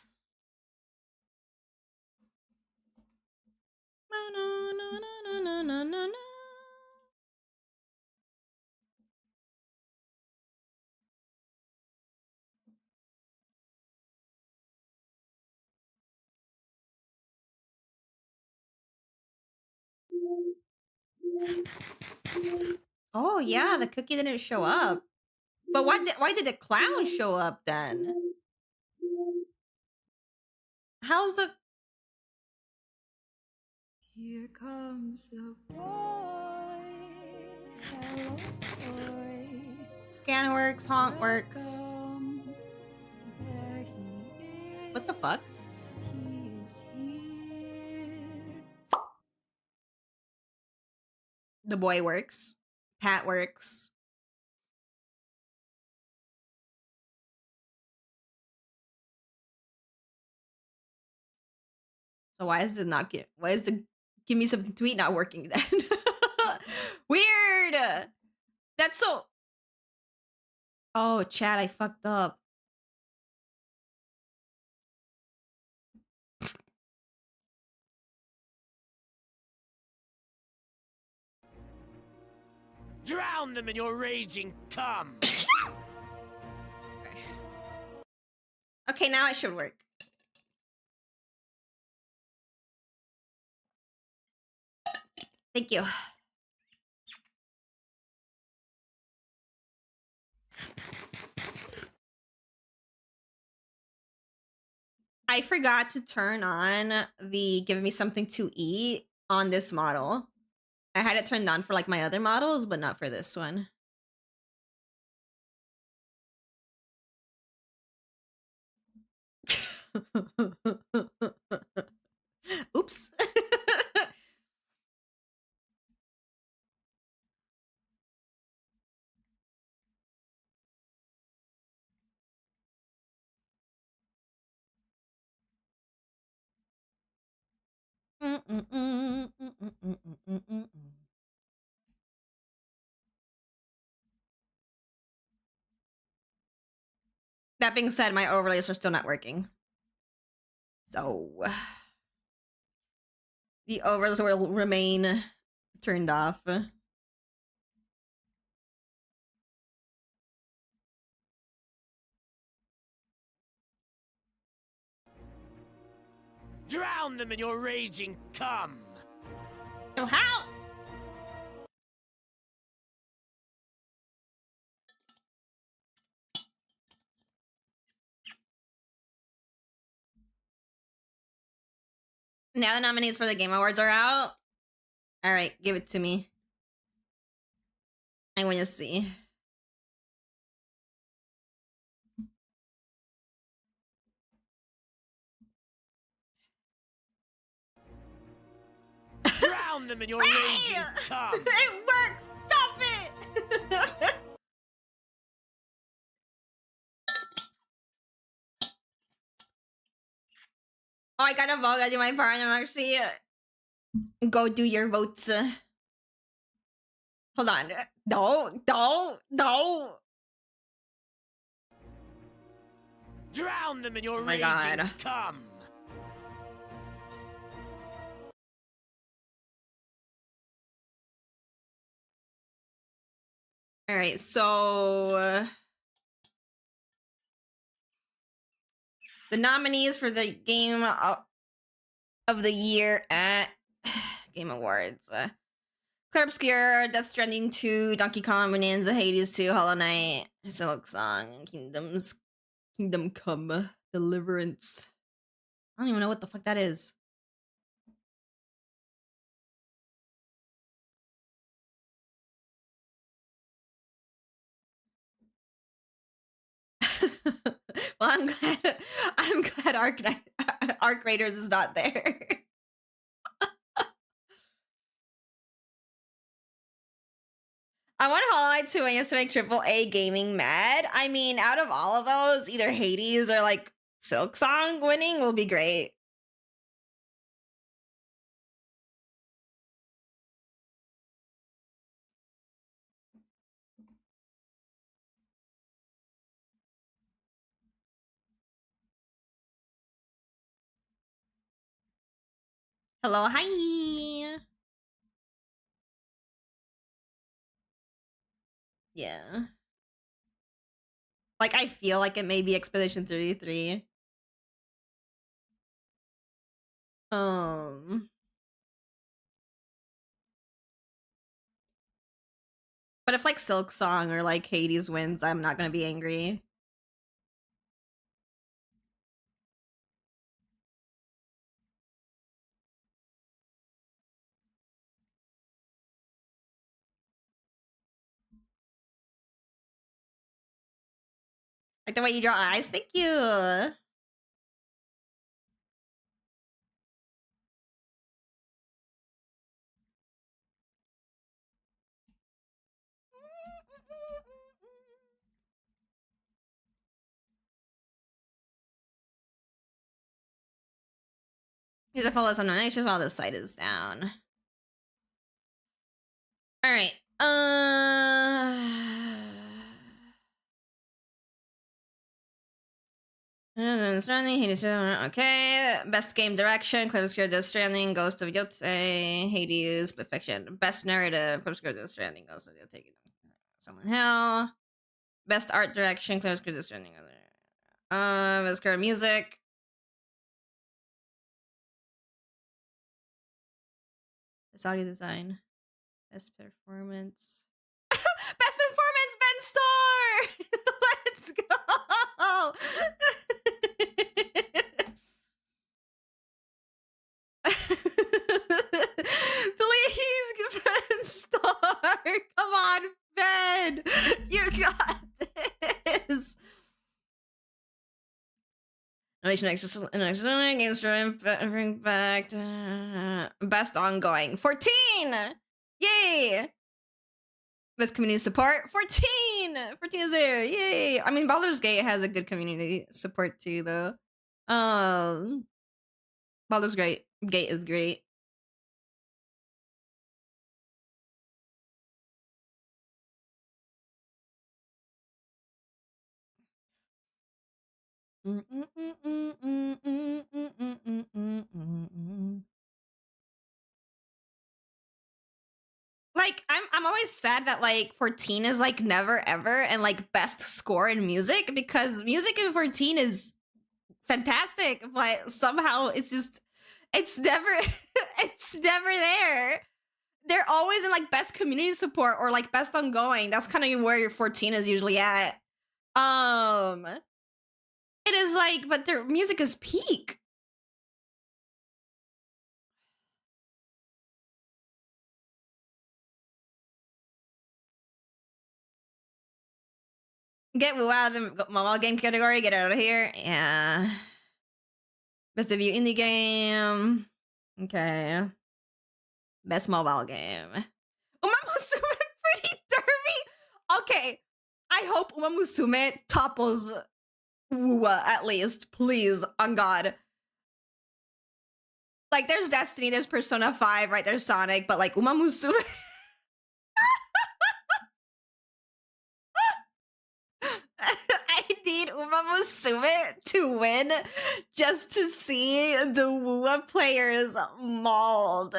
Oh yeah, the cookie didn't show up. But why did the clown show up then? How's the Here comes the boy. Hello, boy. Scan works, honk works. There he is. What the fuck? He is here. The boy works. Pat works. So why is it not get? Why is the give me something to eat not working then? Weird. That's so. Oh, chat, I fucked up. Drown them in your raging cum! Okay, now it should work. Thank you. I forgot to turn on the give me something to eat on this model. I had it turned on for like my other models, but not for this one. Oops. That being said, my overlays are still not working. So the overlays will remain turned off. Drown them in your raging cum! So how? Now the nominees for the Game Awards are out. All right, give it to me. I want to see. Drown them in your raging cum! It works! Stop it! Oh, I gotta vote. I do my part. I'm actually go do your votes. Hold on. No. Drown them in your my raging God. cum! All right, so the nominees for the Game of the Year at Game Awards. Clear Obscure, Death Stranding 2, Donkey Kong, Bonanza, Hades 2, Hollow Knight, Silk Song, Kingdom Come, Deliverance. I don't even know what the fuck that is. Well, I'm glad Arc Raiders is not there. I want Hollow Knight 2 and to make AAA gaming mad. I mean, out of all of those, either Hades or like Silk Song winning will be great. Hello, hi. Yeah. Like, I feel like it may be Expedition 33. But if like Silk Song or like Hades wins, I'm not gonna be angry. Like the way you draw eyes, thank you. He's a follow some donations while the site is down. All right. Okay. Best game direction: Cliff Scared Death Stranding, Ghost of Yotze, Hades, Split Fiction. Best narrative: Cliff Scared Death Stranding, Ghost of Yotze, Someone Hell. Best art direction: Cliff Scared Death Stranding. Best current music. Best audio design. Best performance. Best performance, Ben Star! Let's go! Please, Ben Star! Come on, Ben! You got this! Innovation games bring back best ongoing 14. Yay! Best community support 14. 14 is there. Yay! I mean, Baldur's Gate has a good community support too, though. Baldur's Gate is great. Like, I'm always sad that like 14 is like never ever and like best score in music, because music in 14 is fantastic, but somehow it's never it's never there. They're always in like best community support or like best ongoing. That's kind of where your 14 is usually at. It is like, but their music is peak. Get Woo out of the mobile game category. Get out of here. Yeah. Best debut indie game. Okay. Best mobile game. Uma Musume Pretty Derby. Okay. I hope Uma Musume topples Wua at least. Please. On God. Like, there's Destiny, there's Persona 5, right? There's Sonic, but like Uma Musume. I need Uma Musume to win just to see the Wua players mauled.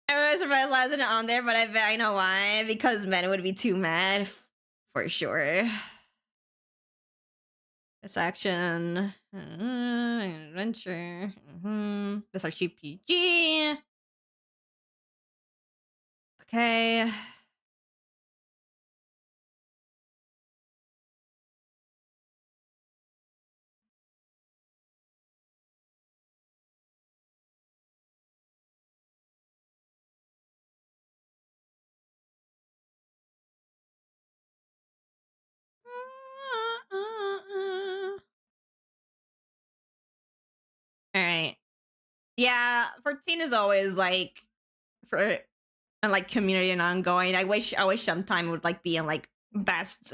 I was surprised Laz isn't on there, but I bet I know why. Because men would be too mad, for sure. This action, adventure, this RPG. Okay. All right. Yeah, 14 is always like for and like community and ongoing. I wish sometime it would like be in like best,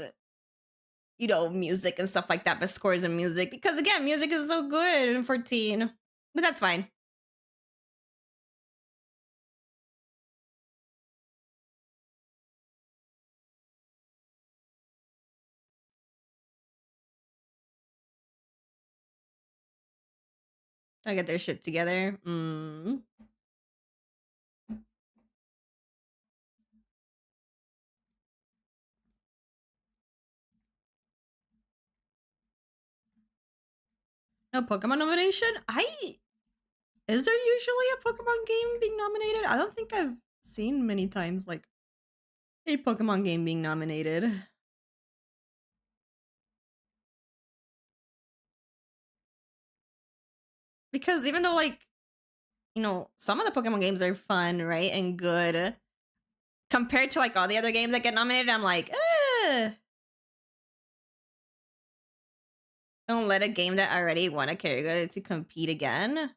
you know, music and stuff like that, best scores in music, because again, music is so good in 14. But that's fine. I get their shit together. No Pokemon nomination? Is there usually a Pokemon game being nominated? I don't think I've seen many times like a Pokemon game being nominated. Because even though like, you know, some of the Pokemon games are fun, right, and good, compared to like all the other games that get nominated, I'm like, don't let a game that already won a category to compete again.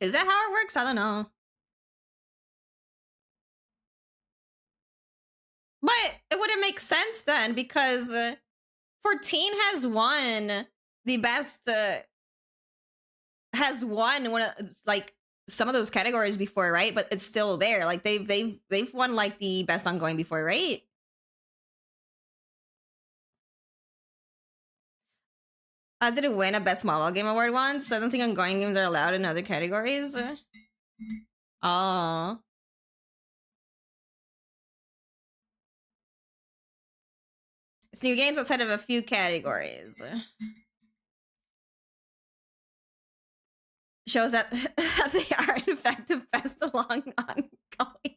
Is that how it works? I don't know. But it wouldn't make sense then because 14 has won the best has won one of like some of those categories before, right? But it's still there. Like they've won like the best ongoing before, right? Did it win a best mobile game award once? So I don't think ongoing games are allowed in other categories. Oh. It's new games outside of a few categories. Shows that they are in fact the best along ongoing.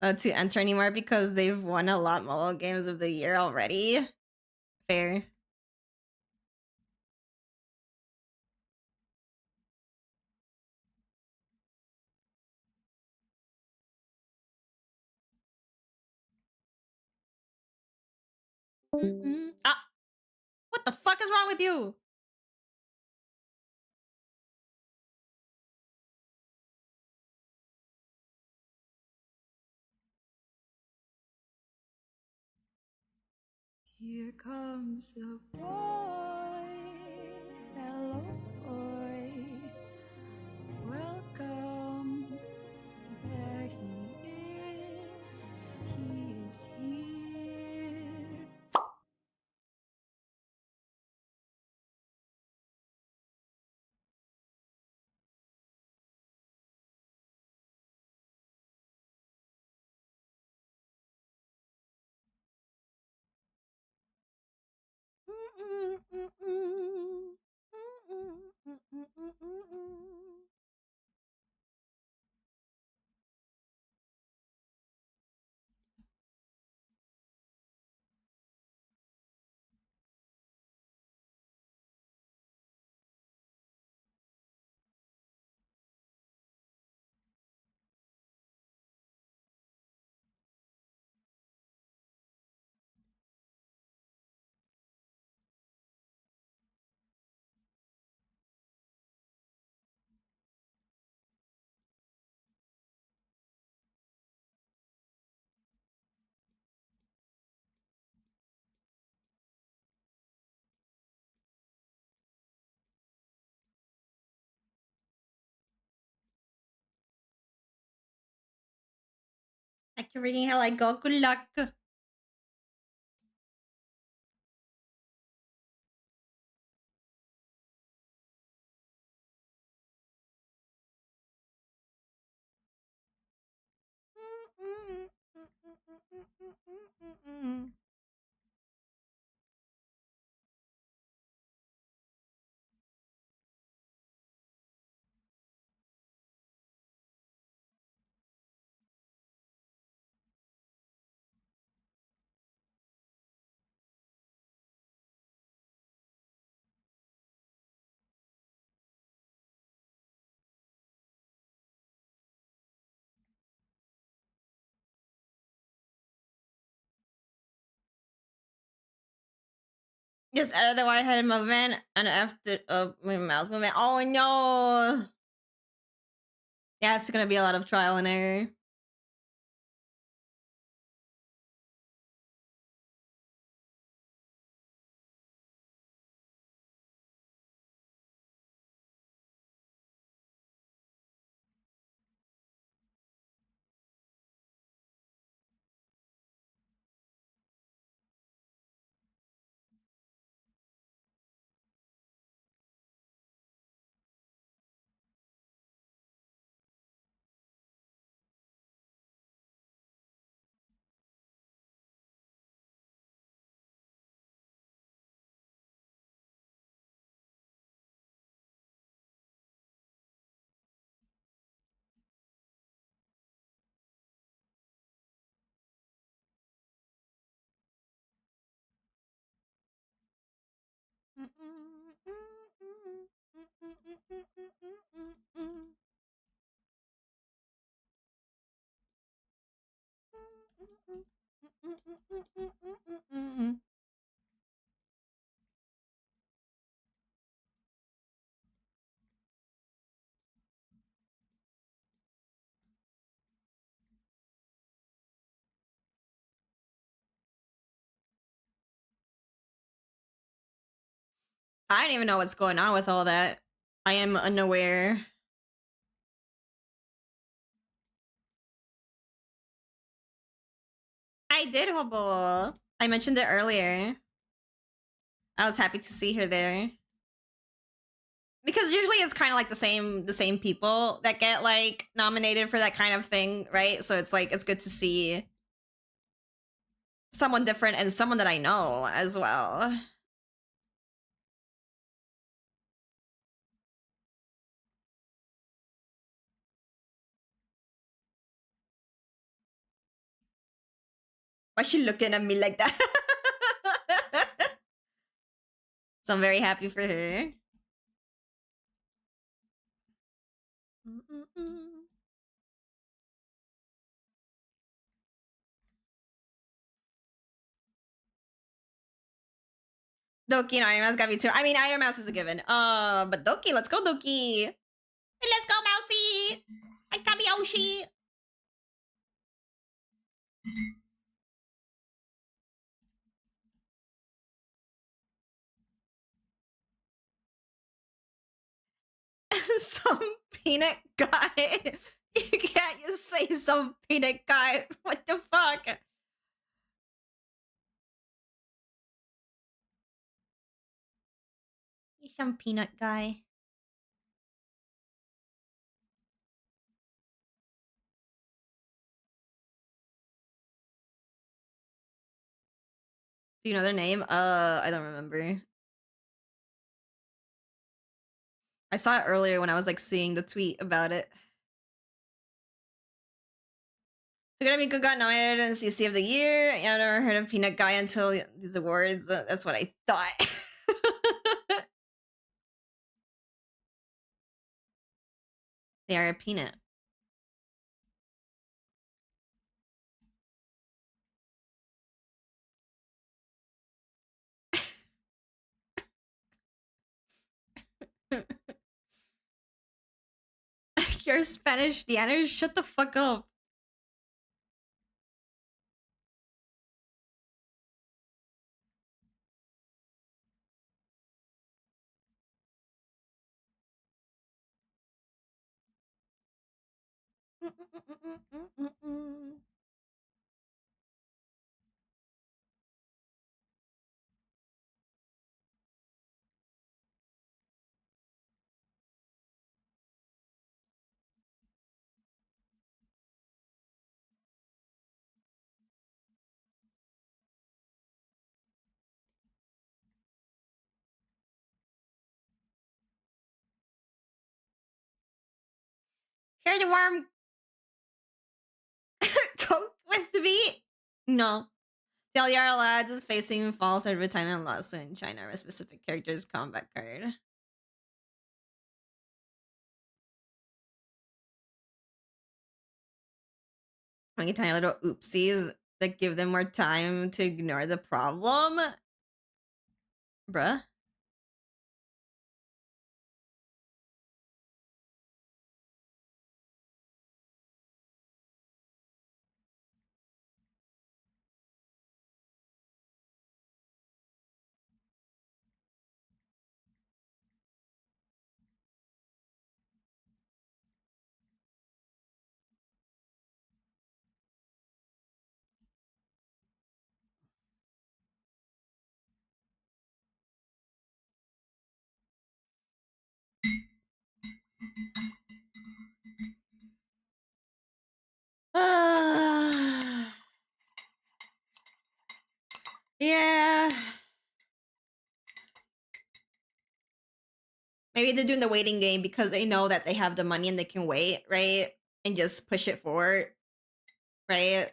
To enter anymore because they've won a lot mobile games of the year already. Fair. Ah, what the fuck is wrong with you? Here comes the boy, hello boy, welcome. There he is here. Like you're reading how I go. Good luck. Just out of the white headed movement and after my mouse movement. Oh no. Yeah, it's gonna be a lot of trial and error. I don't even know what's going on with all that. I am unaware. I did, Hobo. I mentioned it earlier. I was happy to see her there. Because usually it's kind of like the same people that get like nominated for that kind of thing, right? So it's like it's good to see someone different and someone that I know as well. Why is she looking at me like that? So I'm very happy for her. Doki and Iron Mouse got me too. I mean, Iron Mouse is a given. But Doki, let's go, Doki. Let's go, Mousy. I got me Yoshi. Some peanut guy. You can't just say some peanut guy. What the fuck? He's some peanut guy. Do you know their name? I don't remember. I saw it earlier when I was like seeing the tweet about it. Miko got nominated in CC of the Year. I never heard of Peanut Guy until these awards. That's what I thought. They are a peanut. You're Spanish, Deanna. Shut the fuck up. Here's a worm. Coke with the beat? No. Deliara Lads is facing false advertisement lawsuit in China with specific characters combat card. Making tiny little oopsies that give them more time to ignore the problem. Bruh. Yeah. Maybe they're doing the waiting game because they know that they have the money and they can wait, right? And just push it forward, right?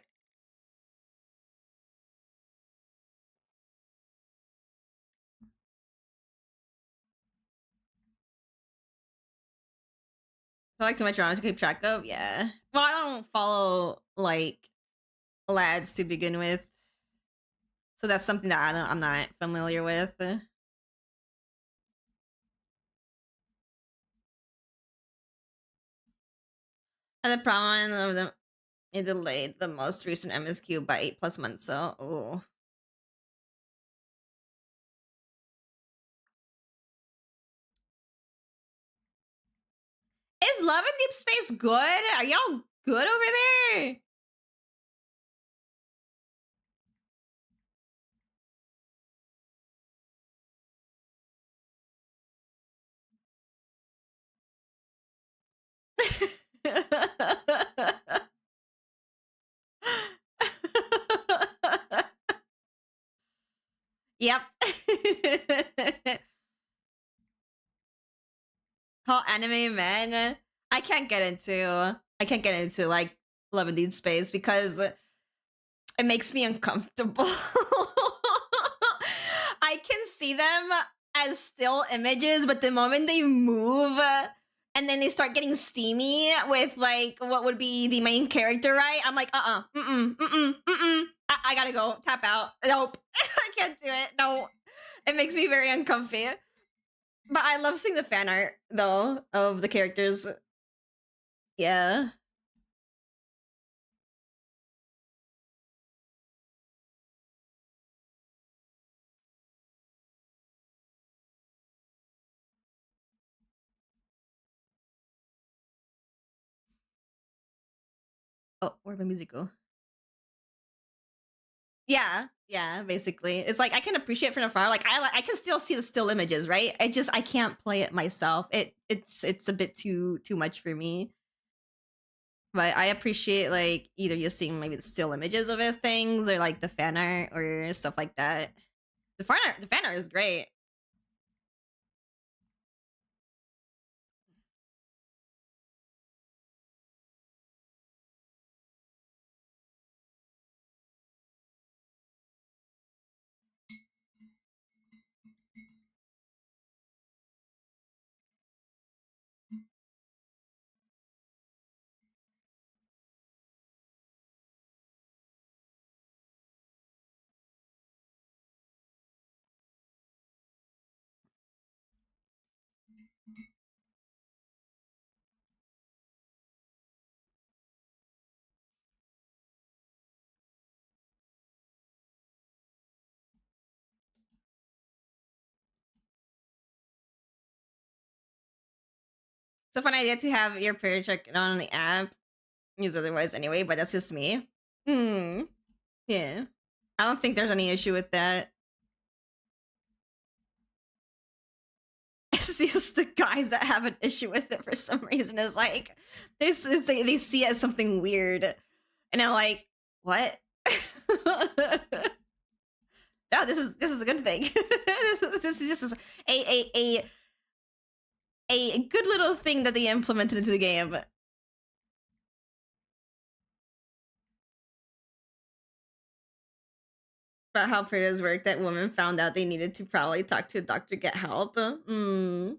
I like too much drama to keep track of. Yeah. Well, I don't follow like lads to begin with, so that's something that I'm not familiar with. And the problem of them, it delayed the most recent MSQ by 8+ months. So, oh. Is Love in Deep Space good? Are y'all good over there? Yep. How anime man. I can't get into like Love in Deep Space because it makes me uncomfortable. I can see them as still images, but the moment they move and then they start getting steamy with like what would be the main character, right? I'm like, I gotta go, tap out. Nope, I can't do it. No, it makes me very uncomfy. But I love seeing the fan art though of the characters. Yeah. Oh, where'd my music go? Yeah, yeah, basically. It's like I can appreciate from afar. Like I can still see the still images, right? I can't play it myself. It's a bit too much for me. But I appreciate like either just seeing maybe the still images of it things or like the fan art or stuff like that. The fan art is great. It's a fun idea to have your prayer check on the app. Use otherwise anyway, but that's just me. Hmm. Yeah. I don't think there's any issue with that. It's just the guys that have an issue with it for some reason is like they see it as something weird, and I'm like, what? No, this is a good thing. This is just a good little thing that they implemented into the game. About how prayers work, that woman found out they needed to probably talk to a doctor, get help. Mm.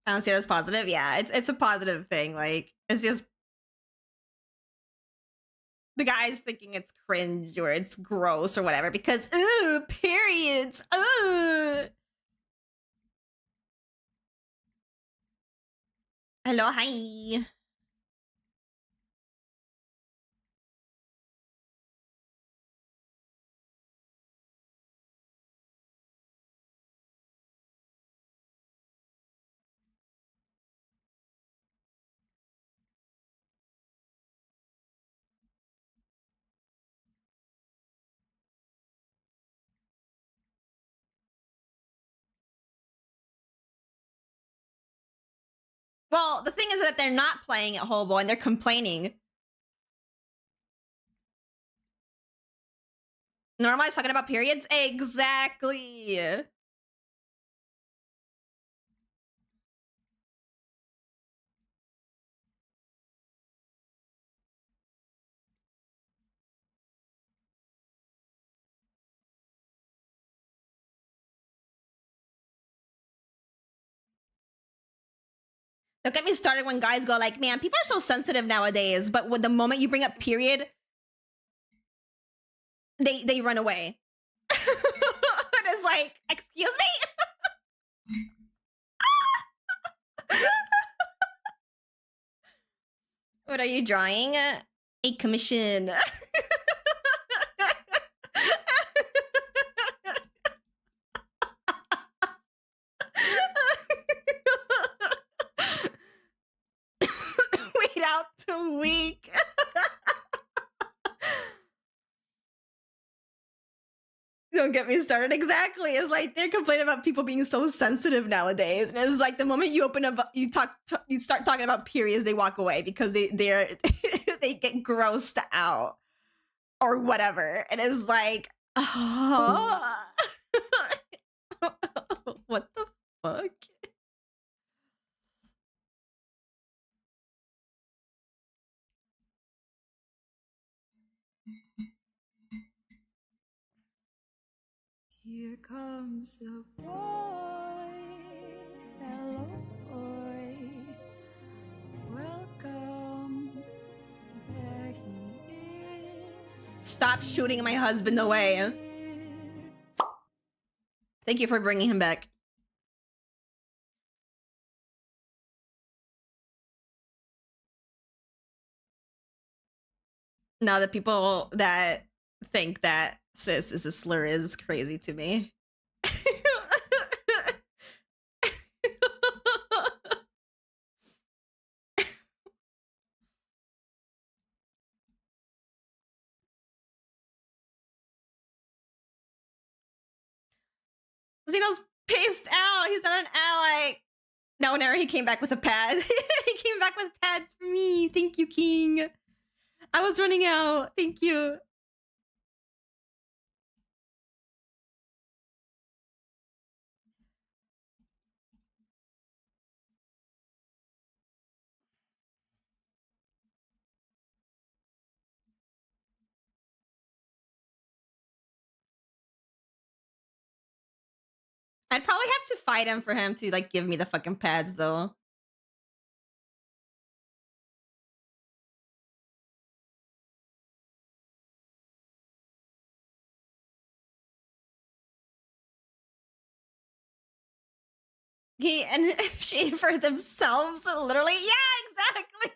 I don't see it as positive. Yeah, it's a positive thing. Like it's just the guy's thinking it's cringe or it's gross or whatever because ooh, periods. Ooh. Hello, hi. Well, the thing is that they're not playing at Hobo and they're complaining. Normalize talking about periods? Exactly. Don't get me started when guys go like, man, people are so sensitive nowadays, but when the moment you bring up period, they run away. And it's like, excuse me? What are you drawing? A commission. Wait out the week. Don't get me started. Exactly. It's like they're complaining about people being so sensitive nowadays, and it's like the moment you open up, you start talking about periods, they walk away because they're they get grossed out or whatever, and it's like, oh. What the fuck? Here comes the boy. Hello, boy. Welcome. There he is. Stop shooting my husband away. Thank you for bringing him back. Now the people that think that cis is a slur is crazy to me. Zeno's pissed out. He's not an ally. No, never. He came back with a pad. He came back with pads for me. Thank you, King. I was running out. Thank you. I'd probably have to fight him for him to like give me the fucking pads though. He and she for themselves, literally. Yeah, exactly.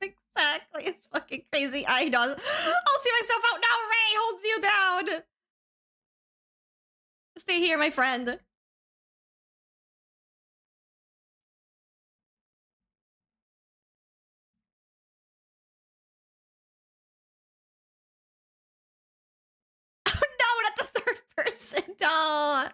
Exactly. It's fucking crazy. I know. I'll see myself out now. Ray holds you down. Stay here, my friend. Oh no, not the third person. No.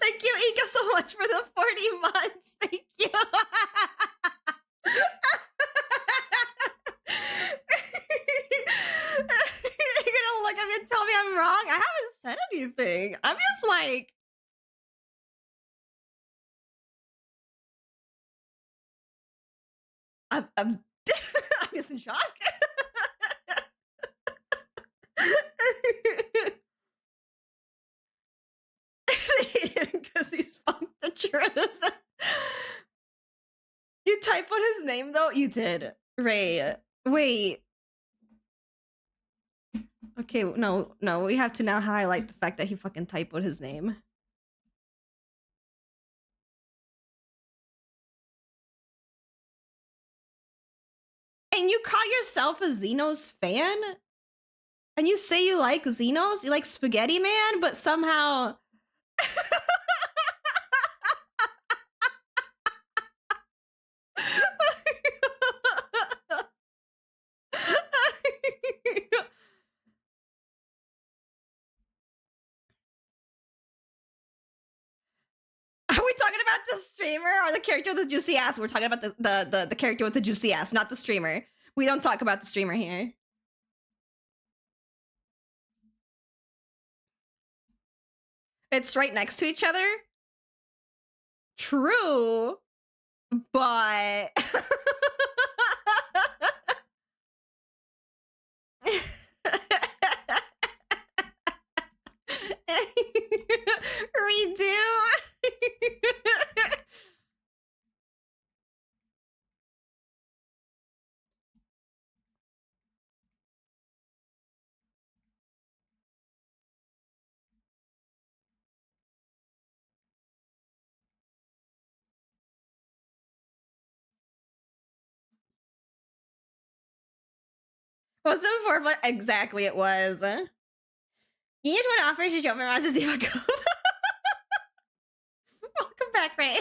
Thank you, Ika, so much for the 40 months. Thank you. You're gonna look at me and tell me I'm wrong? I haven't said anything. I'm just like... I'm I'm just in shock. They hate him because he's fucked the truth. You typoed his name though? You did. Ray. Wait. Okay, no, we have to now highlight the fact that he fucking typoed his name. And you call yourself a Xenos fan? And you say you like Xenos? You like Spaghetti Man? But somehow... about the streamer or the character with the juicy ass. We're talking about the character with the juicy ass, not the streamer. We don't talk about the streamer here. It's right next to each other. True, but redo. Was it for what exactly it was? Each one offers you jump around to see what goes. Welcome back, Ray.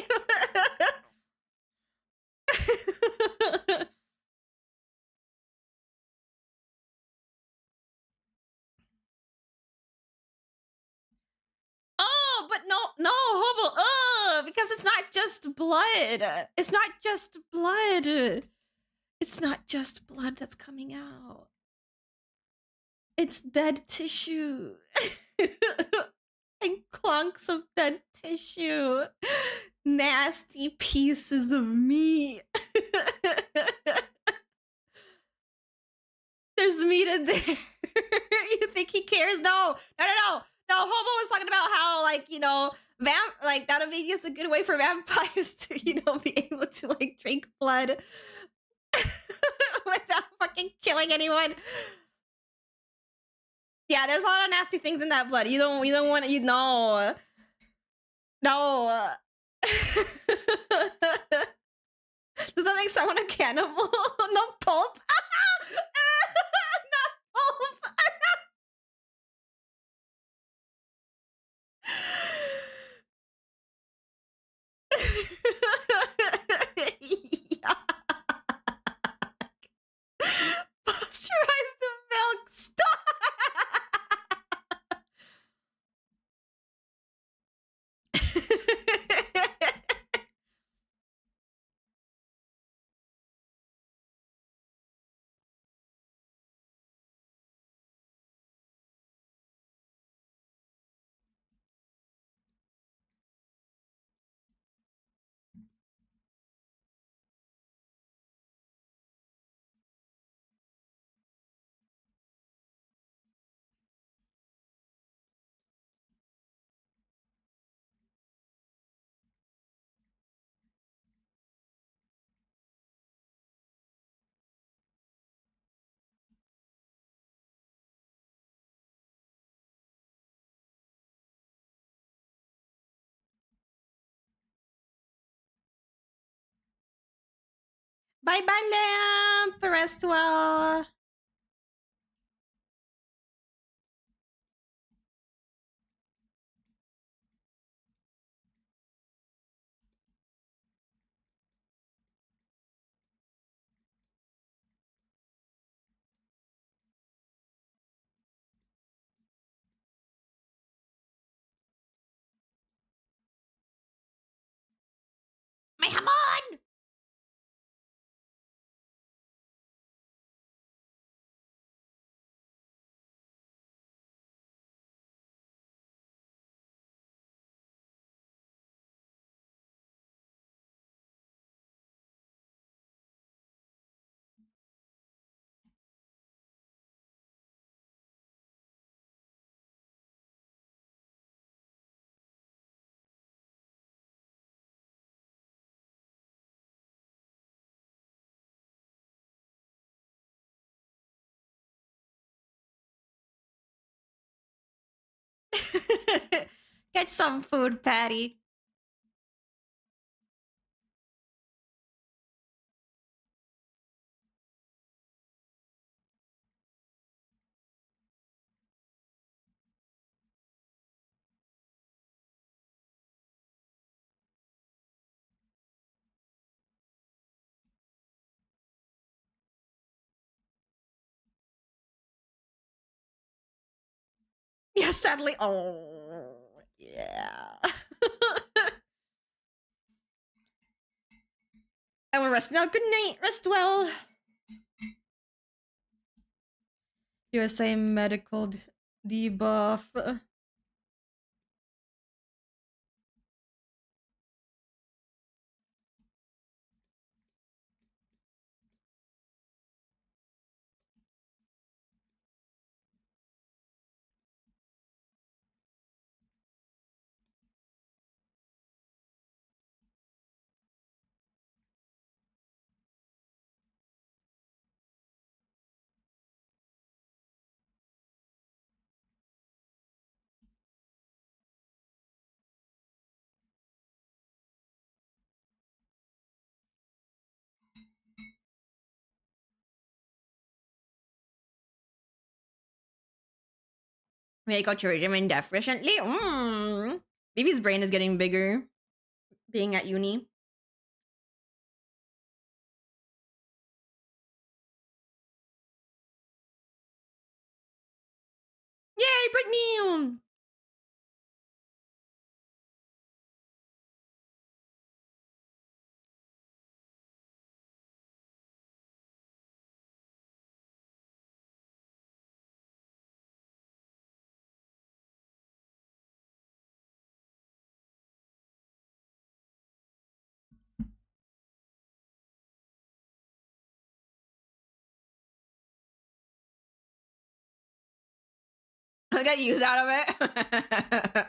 Oh, but no, Hobo, because it's not just blood. It's not just blood. It's not just blood that's coming out. It's dead tissue. And clunks of dead tissue. Nasty pieces of meat. There's meat in there. You think he cares? No. Hobo was talking about how, like, you know, like that'll be just a good way for vampires to, you know, be able to like drink blood without fucking killing anyone. Yeah, there's a lot of nasty things in that blood. You don't want to, you know. No. Does that make someone a cannibal? No pulp? Not pulp. Pasteurized milk. Stop. Bye bye, lamp. Rest well. My hamon! Get some food, Patty. Yeah, sadly. Oh, yeah. rest now. Good night. Rest well. USA medical debuff. Medical deaf recently. Baby's brain is getting bigger. Being at uni. Yay, Brittany! I got use out of it.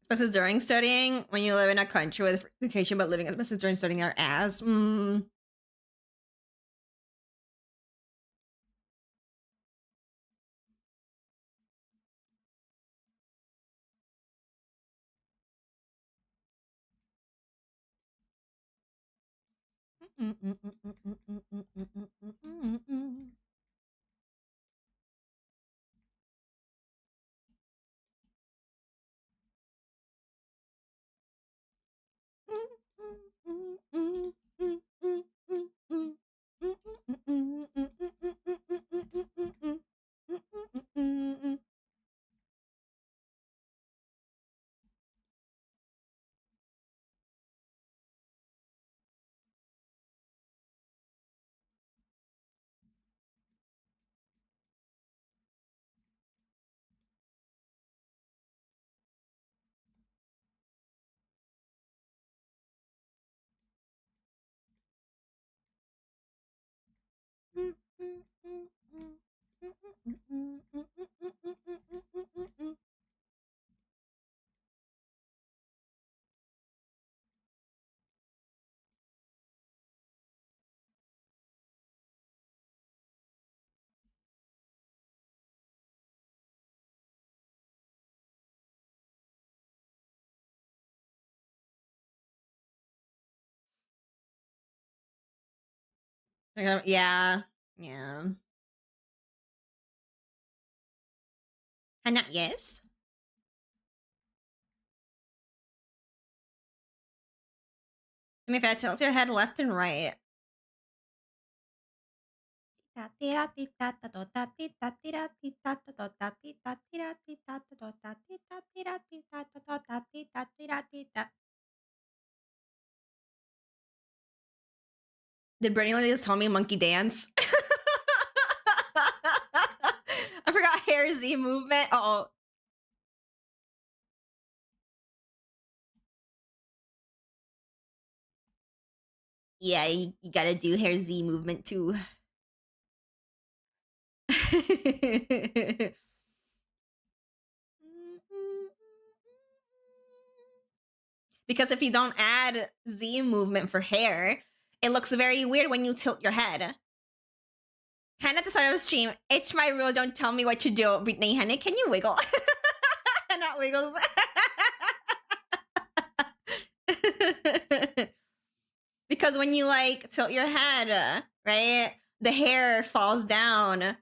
Especially during studying, when you live in a country with education, but living especially during studying are ass. Yeah. Yeah. Hannah, yes? I mean, if I tilt your head left and right. Did Brittany just tell me monkey dance? I forgot hair Z movement. Oh. Yeah, you gotta do hair Z movement too. Because if you don't add Z movement for hair, it looks very weird when you tilt your head. Hannah at the start of the stream, it's my rule, don't tell me what to do. Brittany, Hannah, can you wiggle? Not wiggles. Because when you like tilt your head, right, the hair falls down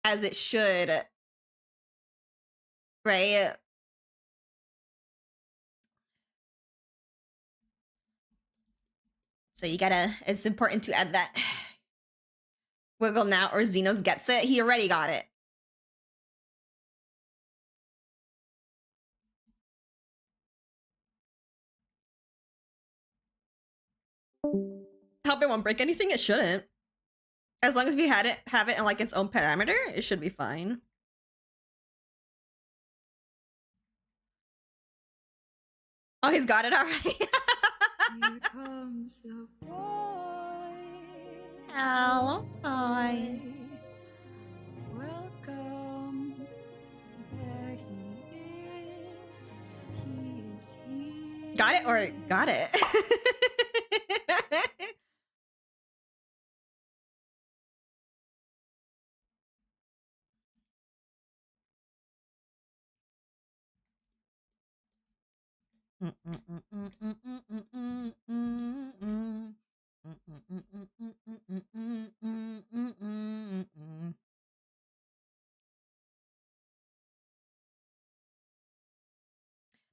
as it should, right? So you gotta, it's important to add that wiggle now or Xenos gets it. He already got it. Hope it won't break anything. It shouldn't. As long as we have it in like its own parameter, it should be fine. Oh, he's got it already. Here comes the boy. Hello, boy. Welcome. There he is. He is here. Got it or got it?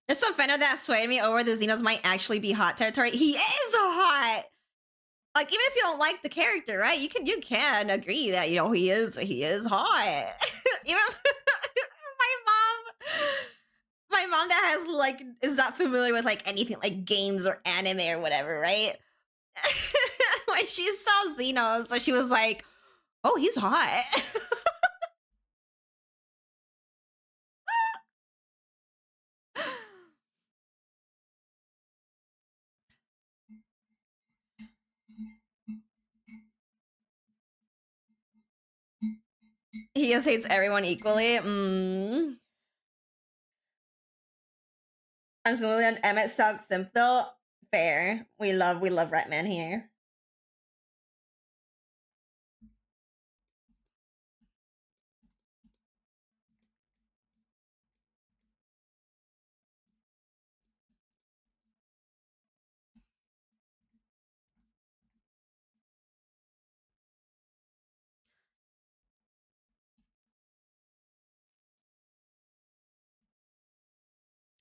There's some fandom that swayed me over the Xenos might actually be hot territory. He is hot. Like even if you don't like the character, right? You can agree that he is hot. Even my mom that has like is not familiar with like anything like games or anime or whatever, right? When she saw Xenos, so she was like, "Oh, he's hot." He just hates everyone equally. I'm similarly an Emmett Suck simp though. Fair. We love Ratman here.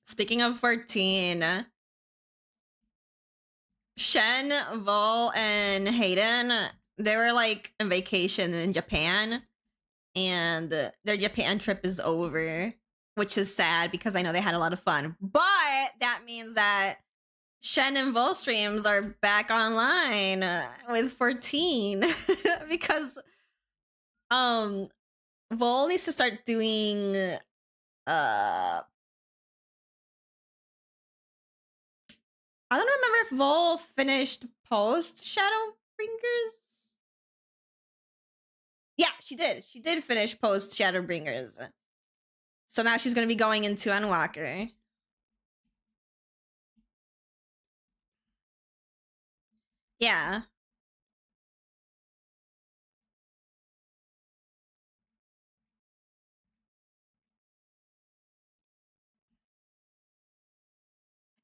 Speaking of 14, Shen, Vol, and Hayden, they were like on vacation in Japan, and their Japan trip is over, which is sad because I know they had a lot of fun. But that means that Shen and Vol streams are back online with 14 because Vol needs to start doing I don't remember if Vol finished post Shadowbringers. Yeah, she did. She did finish post Shadowbringers. So now she's going to be going into Unwalker. Yeah.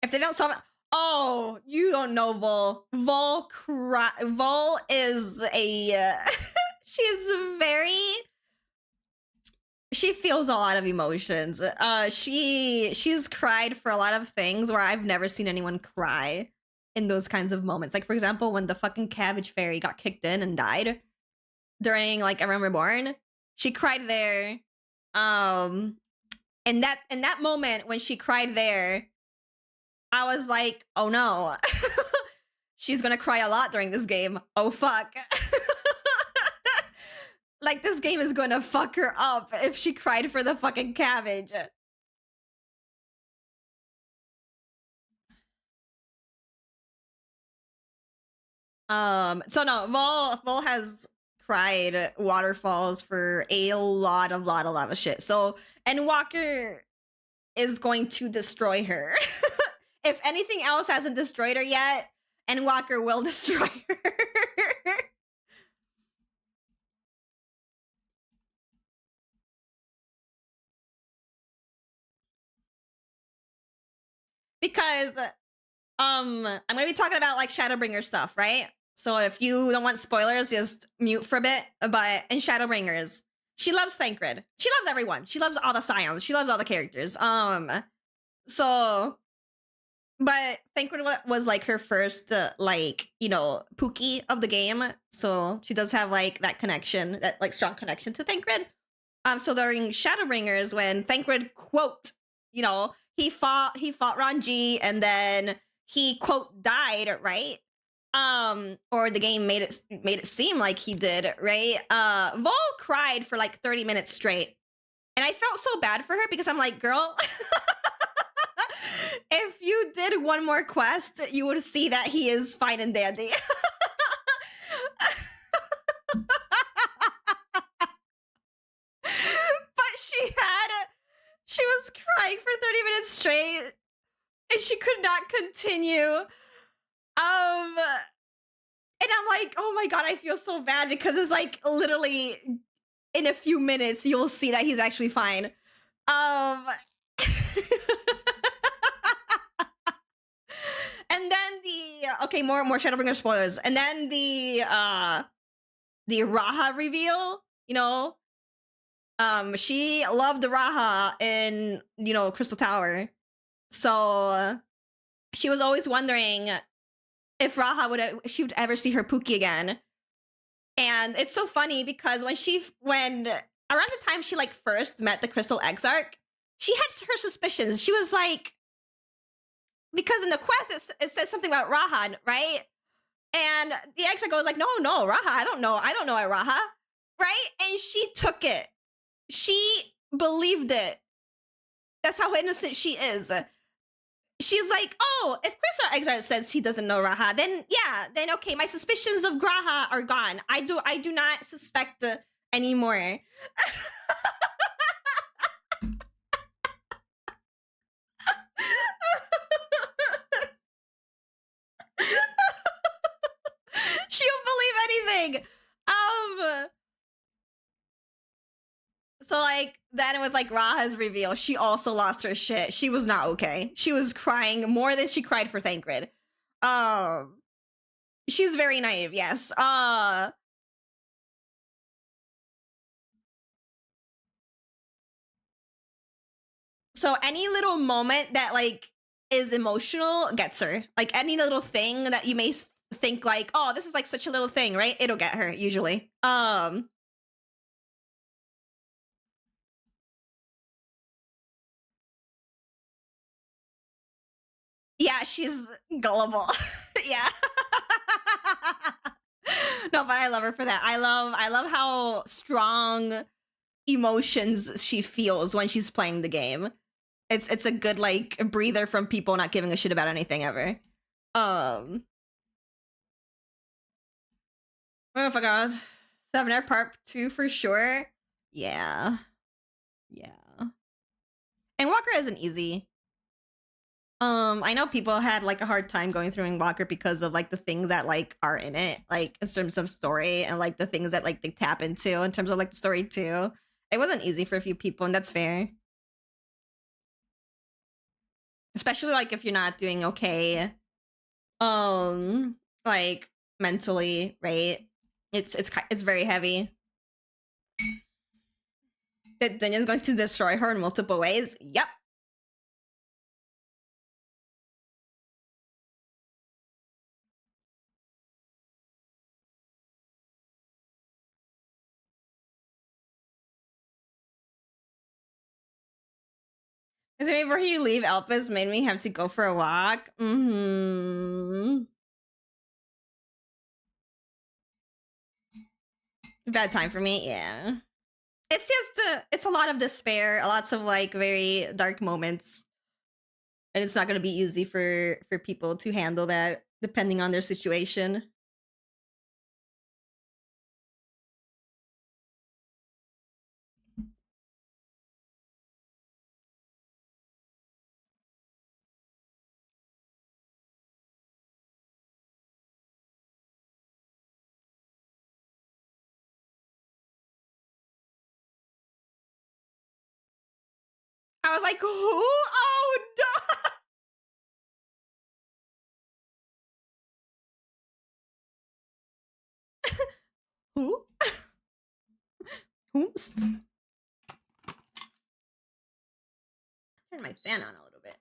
If they don't solve it, oh, you don't know Vol. Vol is a she's very she feels a lot of emotions. She's cried for a lot of things where I've never seen anyone cry in those kinds of moments. Like for example, when the fucking cabbage fairy got kicked in and died. during like A Realm Reborn. She cried there. And that moment when she cried there, I was like, oh no. She's gonna cry a lot during this game. Oh fuck. Like this game is gonna fuck her up if she cried for the fucking cabbage. So no, Vol has cried waterfalls for a lot of shit. So, and Walker is going to destroy her. If anything else hasn't destroyed her yet, and Walker will destroy her. Because I'm gonna be talking about like Shadowbringer stuff, right? So if you don't want spoilers, just mute for a bit. But in Shadowbringers, she loves Thancred. She loves everyone. She loves all the scions. She loves all the characters. So, but Thancred was like her first, like, you know, Pookie of the game. So she does have like that connection, that like strong connection to Thancred. So during Shadowbringers, when Thancred quote, you know, he fought Ranji and then he quote died, right? Or the game made it seem like he did, right? Vol cried for like 30 minutes straight. And I felt so bad for her because I'm like, girl, if you did one more quest, you would see that he is fine and dandy. She was crying for 30 minutes straight and she could not continue. And I'm like, oh my god, I feel so bad because it's like literally in a few minutes you'll see that he's actually fine. And then more Shadowbringer spoilers. And then the Raha reveal, you know. She loved Raha in, you know, Crystal Tower. So she was always wondering if Raha would ever see her Pookie again. And it's so funny because when around the time she like first met the Crystal Exarch, she had her suspicions. She was like, because in the quest it says something about Raha, right? And the Exarch goes like, no, Raha, I don't know a Raha, right? And she took it. She believed it. That's how innocent she is. She's like, oh, if Crystal Exarch says he doesn't know Raha, then okay, my suspicions of Graha are gone. I do not suspect anymore. She'll believe anything. So like then with like Raha's reveal, she also lost her shit. She was not okay. She was crying more than she cried for Thancred. She's very naive, yes. So any little moment that like is emotional gets her. Like any little thing that you may think like, oh, this is like such a little thing, right? It'll get her usually. Yeah, she's gullible. Yeah. No, but I love her for that. I love how strong emotions she feels when she's playing the game. It's a good like breather from people not giving a shit about anything ever. Oh my god. 7 Part 2 for sure. Yeah. And Walker isn't easy. I know people had like a hard time going through Walker because of like the things that like are in it, like in terms of story and like the things that like they tap into in terms of like the story too. It wasn't easy for a few people, and that's fair. Especially like if you're not doing okay, like mentally, right? It's very heavy. That Dunya's going to destroy her in multiple ways. Yep. Is it before you leave, Elpis made me have to go for a walk? Bad time for me, yeah. It's just, it's a lot of despair, lots of like very dark moments. And it's not gonna be easy for people to handle that, depending on their situation. I was like, who? Oh no! Who? Whomst? Turn my fan on a little bit.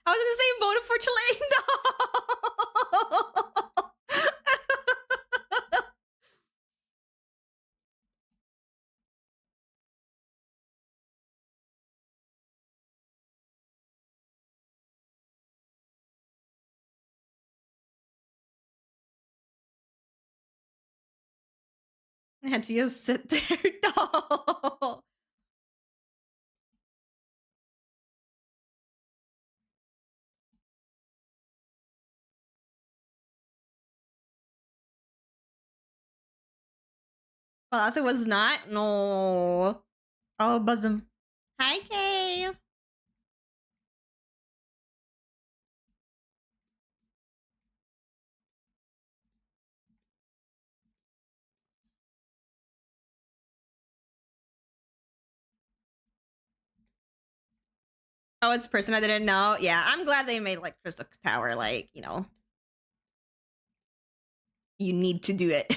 I was in the same boat, unfortunately. No. I had to just sit there. No. Well, also was not. No. Oh, buzz him. Hi, Kay. Oh, it's a person I didn't know. Yeah, I'm glad they made like Crystal Tower. Like, you know, you need to do it.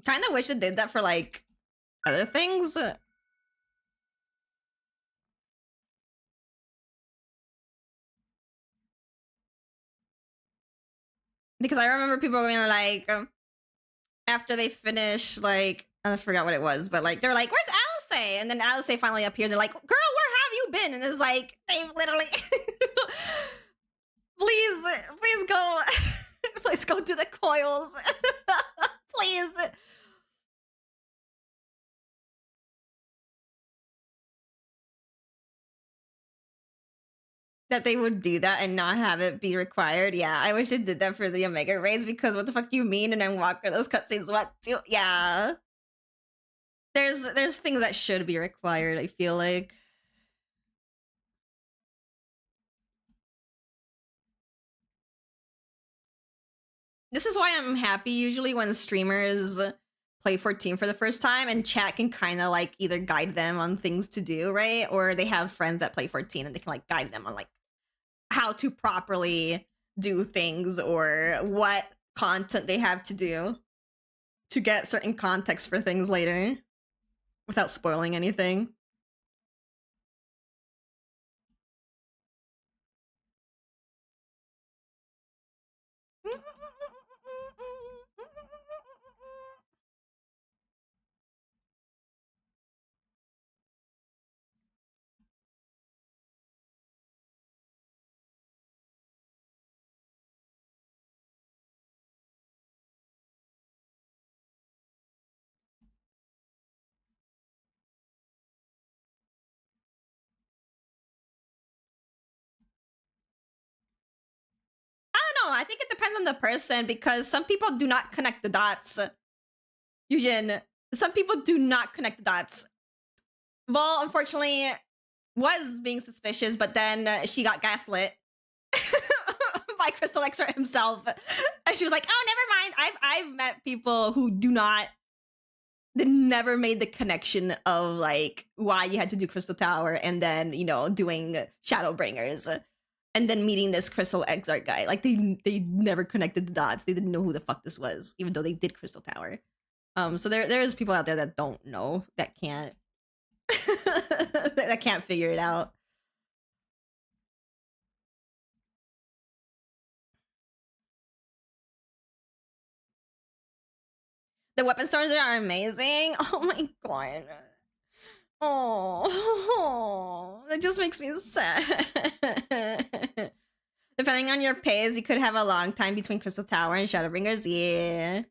Kind of wish it did that for like other things. Because I remember people being like, after they finish, like, I forgot what it was, but like, they're like, where's Alice? And then Alice finally appears and like, girl, where have you been? And it's like, they've literally, please go, please go do the coils. Please. That they would do that and not have it be required. Yeah, I wish they did that for the Omega raids, because what the fuck do you mean? And then Walker, those cutscenes, what do? Yeah. There's things that should be required, I feel like. This is why I'm happy usually when streamers play 14 for the first time and chat can kind of like either guide them on things to do, right? Or they have friends that play 14 and they can like guide them on like how to properly do things or what content they have to do to get certain context for things later without spoiling anything. I think it depends on the person, because some people do not connect the dots. Eugen, some people do not connect the dots. Vol, unfortunately, was being suspicious, but then she got gaslit by Crystal Extra himself. And she was like, oh, never mind. I've met people who they never made the connection of like why you had to do Crystal Tower and then, you know, doing Shadowbringers. And then meeting this Crystal Exarch guy. Like, they never connected the dots. They didn't know who the fuck this was, even though they did Crystal Tower. So there is people out there that don't know, that can't that can't figure it out. The weapon stores are amazing. Oh my god. Oh, that just makes me sad. Depending on your pace, you could have a long time between Crystal Tower and Shadowbringers. Yeah.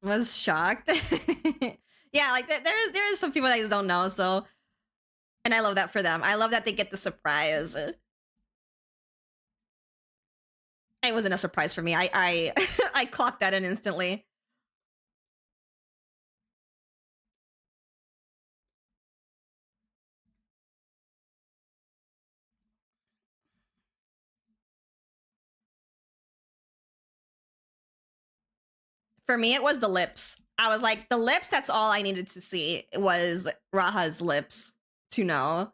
Was shocked. Yeah, like there is some people that just don't know, so, and I love that for them. I love that they get the surprise. It wasn't a surprise for me. I I clocked that in instantly. For me, it was the lips. I was like, the lips, that's all I needed to see. It was Raha's lips to know.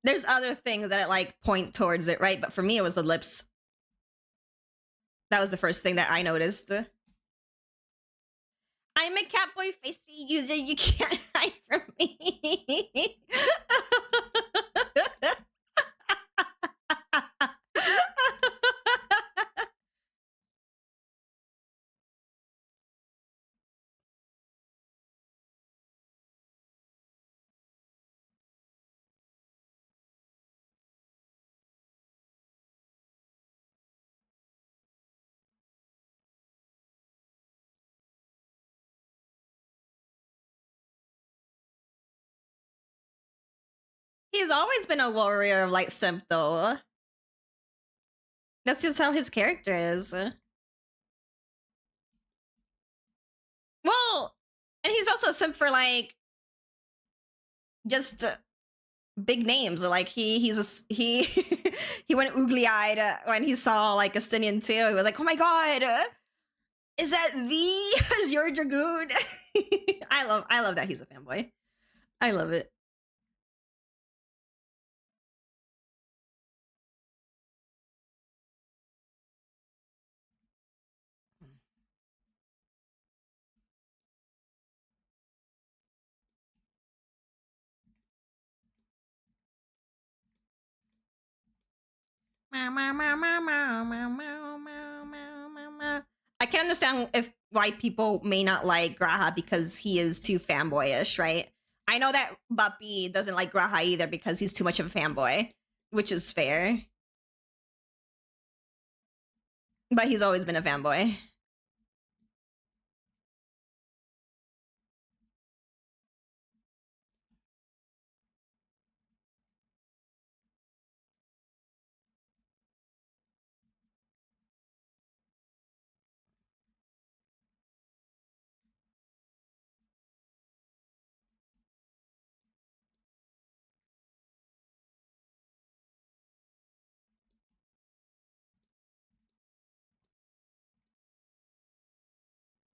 There's other things that like point towards it, right? But for me, it was the lips. That was the first thing that I noticed. I'm a Catboy face user. You can't hide from me. He's always been a warrior of light simp, though. That's just how his character is. Well, and he's also a simp for like just big names. Like he he went oogly eyed when he saw like Estinian too. He was like, "Oh my god, is that the your dragoon?" I love that he's a fanboy. I love it. I can understand if why people may not like Graha because he is too fanboyish, right? I know that Buppy doesn't like Graha either because he's too much of a fanboy, which is fair. But he's always been a fanboy.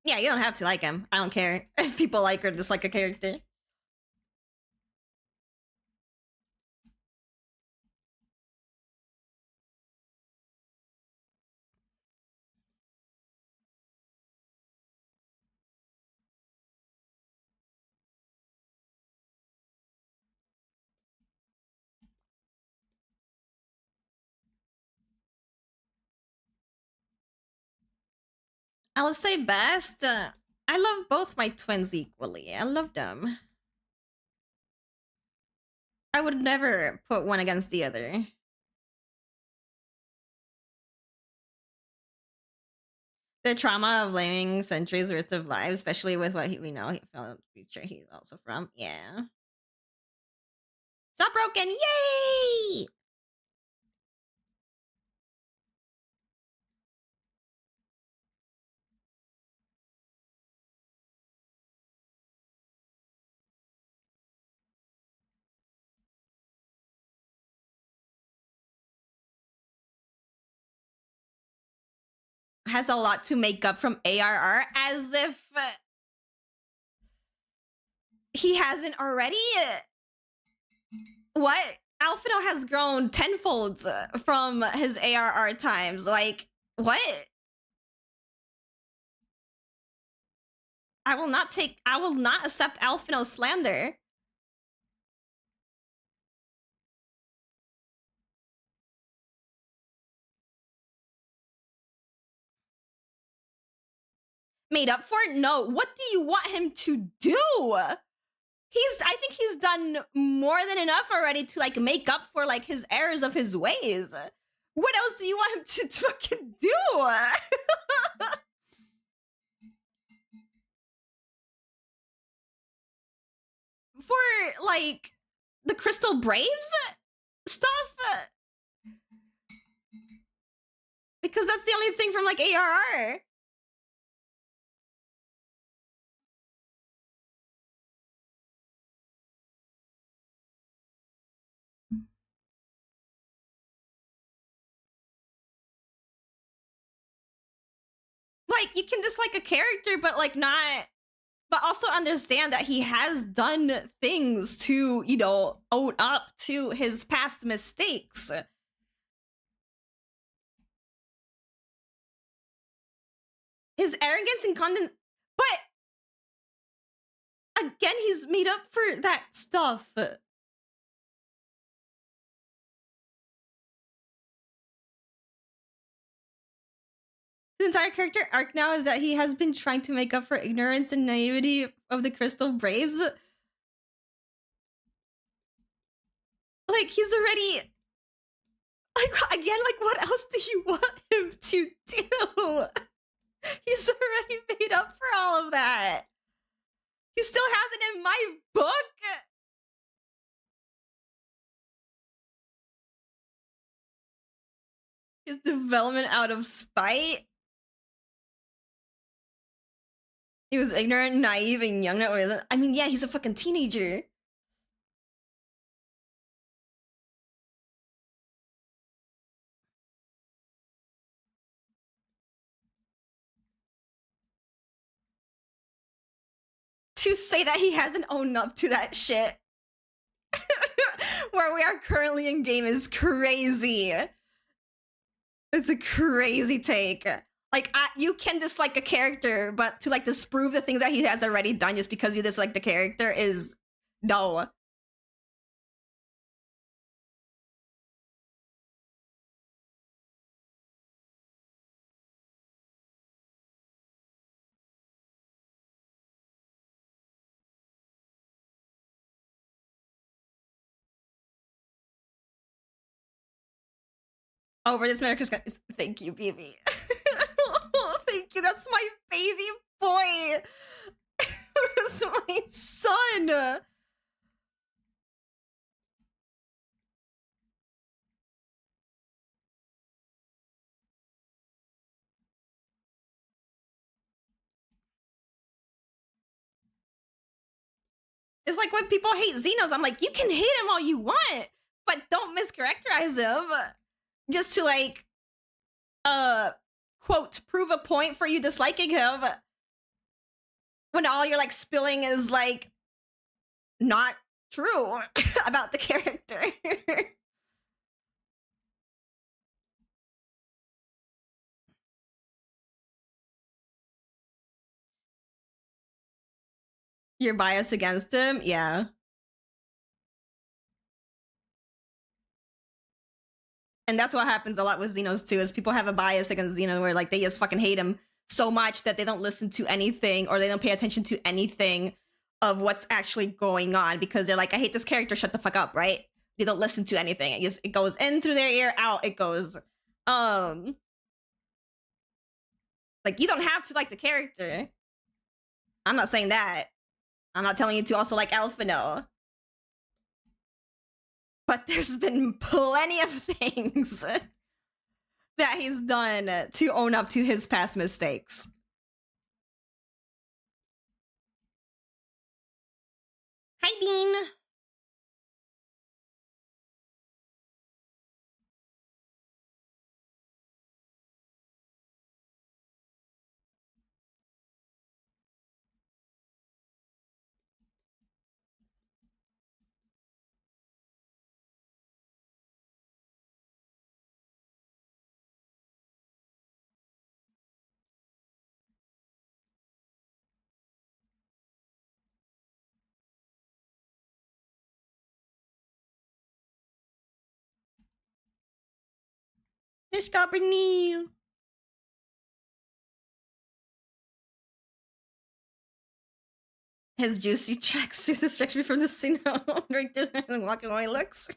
Yeah, you don't have to like him. I don't care if people like or dislike a character. I'll say best. I love both my twins equally. I love them. I would never put one against the other. The trauma of living centuries worth of lives, especially with what we know he felt future he's also from. Yeah. It's not broken. Yay! has a lot to make up from ARR, as if he hasn't already. What? Alphino has grown tenfold from his ARR times. Like, what? I will not accept Alphino slander. Made up for it? No. What do you want him to do? I think he's done more than enough already to like make up for like his errors of his ways. What else do you want him to fucking do? For like the Crystal Braves stuff? Because that's the only thing from like ARR. Like, you can dislike a character, but like not, but also understand that he has done things to, you know, own up to his past mistakes. His arrogance and but again, he's made up for that stuff. His entire character arc now is that he has been trying to make up for ignorance and naivety of the Crystal Braves. Like, he's already, like, again, like, what else do you want him to do? He's already made up for all of that. He still has it in my book. His development out of spite. He was ignorant, naive, and young. I mean, yeah, he's a fucking teenager. To say that he hasn't owned up to that shit where we are currently in game is crazy. It's a crazy take. Like, you can dislike a character, but to like disprove the things that he has already done just because you dislike the character is no. Over this America's thank you, baby. Oh, thank you. That's my baby boy. That's my son. It's like when people hate Xenos, I'm like, you can hate him all you want, but don't mischaracterize him just to like, quote, prove a point for you disliking him when all you're like spilling is like not true about the character. You're biased against him? Yeah. And that's what happens a lot with Xenos too, is people have a bias against Xeno where like they just fucking hate him so much that they don't listen to anything or they don't pay attention to anything of what's actually going on because they're like, I hate this character, shut the fuck up, right? They don't listen to anything. It goes in through their ear, out it goes. Like, you don't have to like the character. I'm not saying that. I'm not telling you to also like Alphino. But there's been plenty of things that he's done to own up to his past mistakes. Hi, Bean. Fish company. His juicy tracksuit distracts me from the scene. Right there and walking away looks.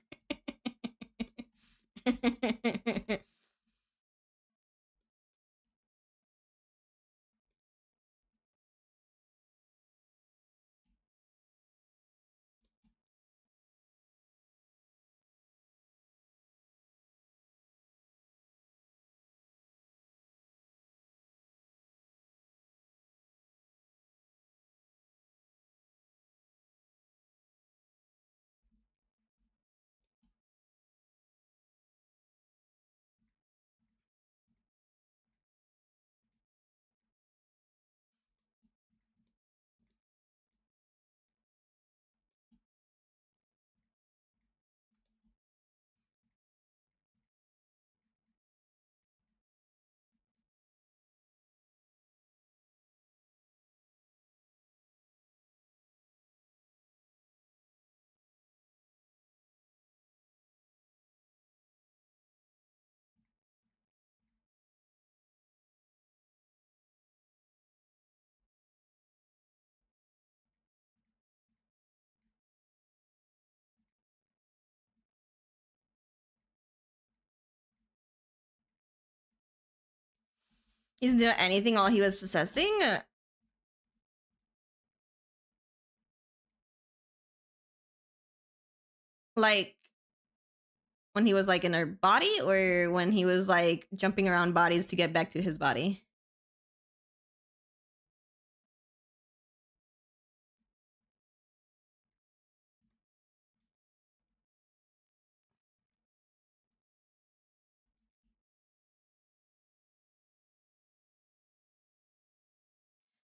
He didn't do anything while he was possessing? Like, when he was like in her body, or when he was like jumping around bodies to get back to his body?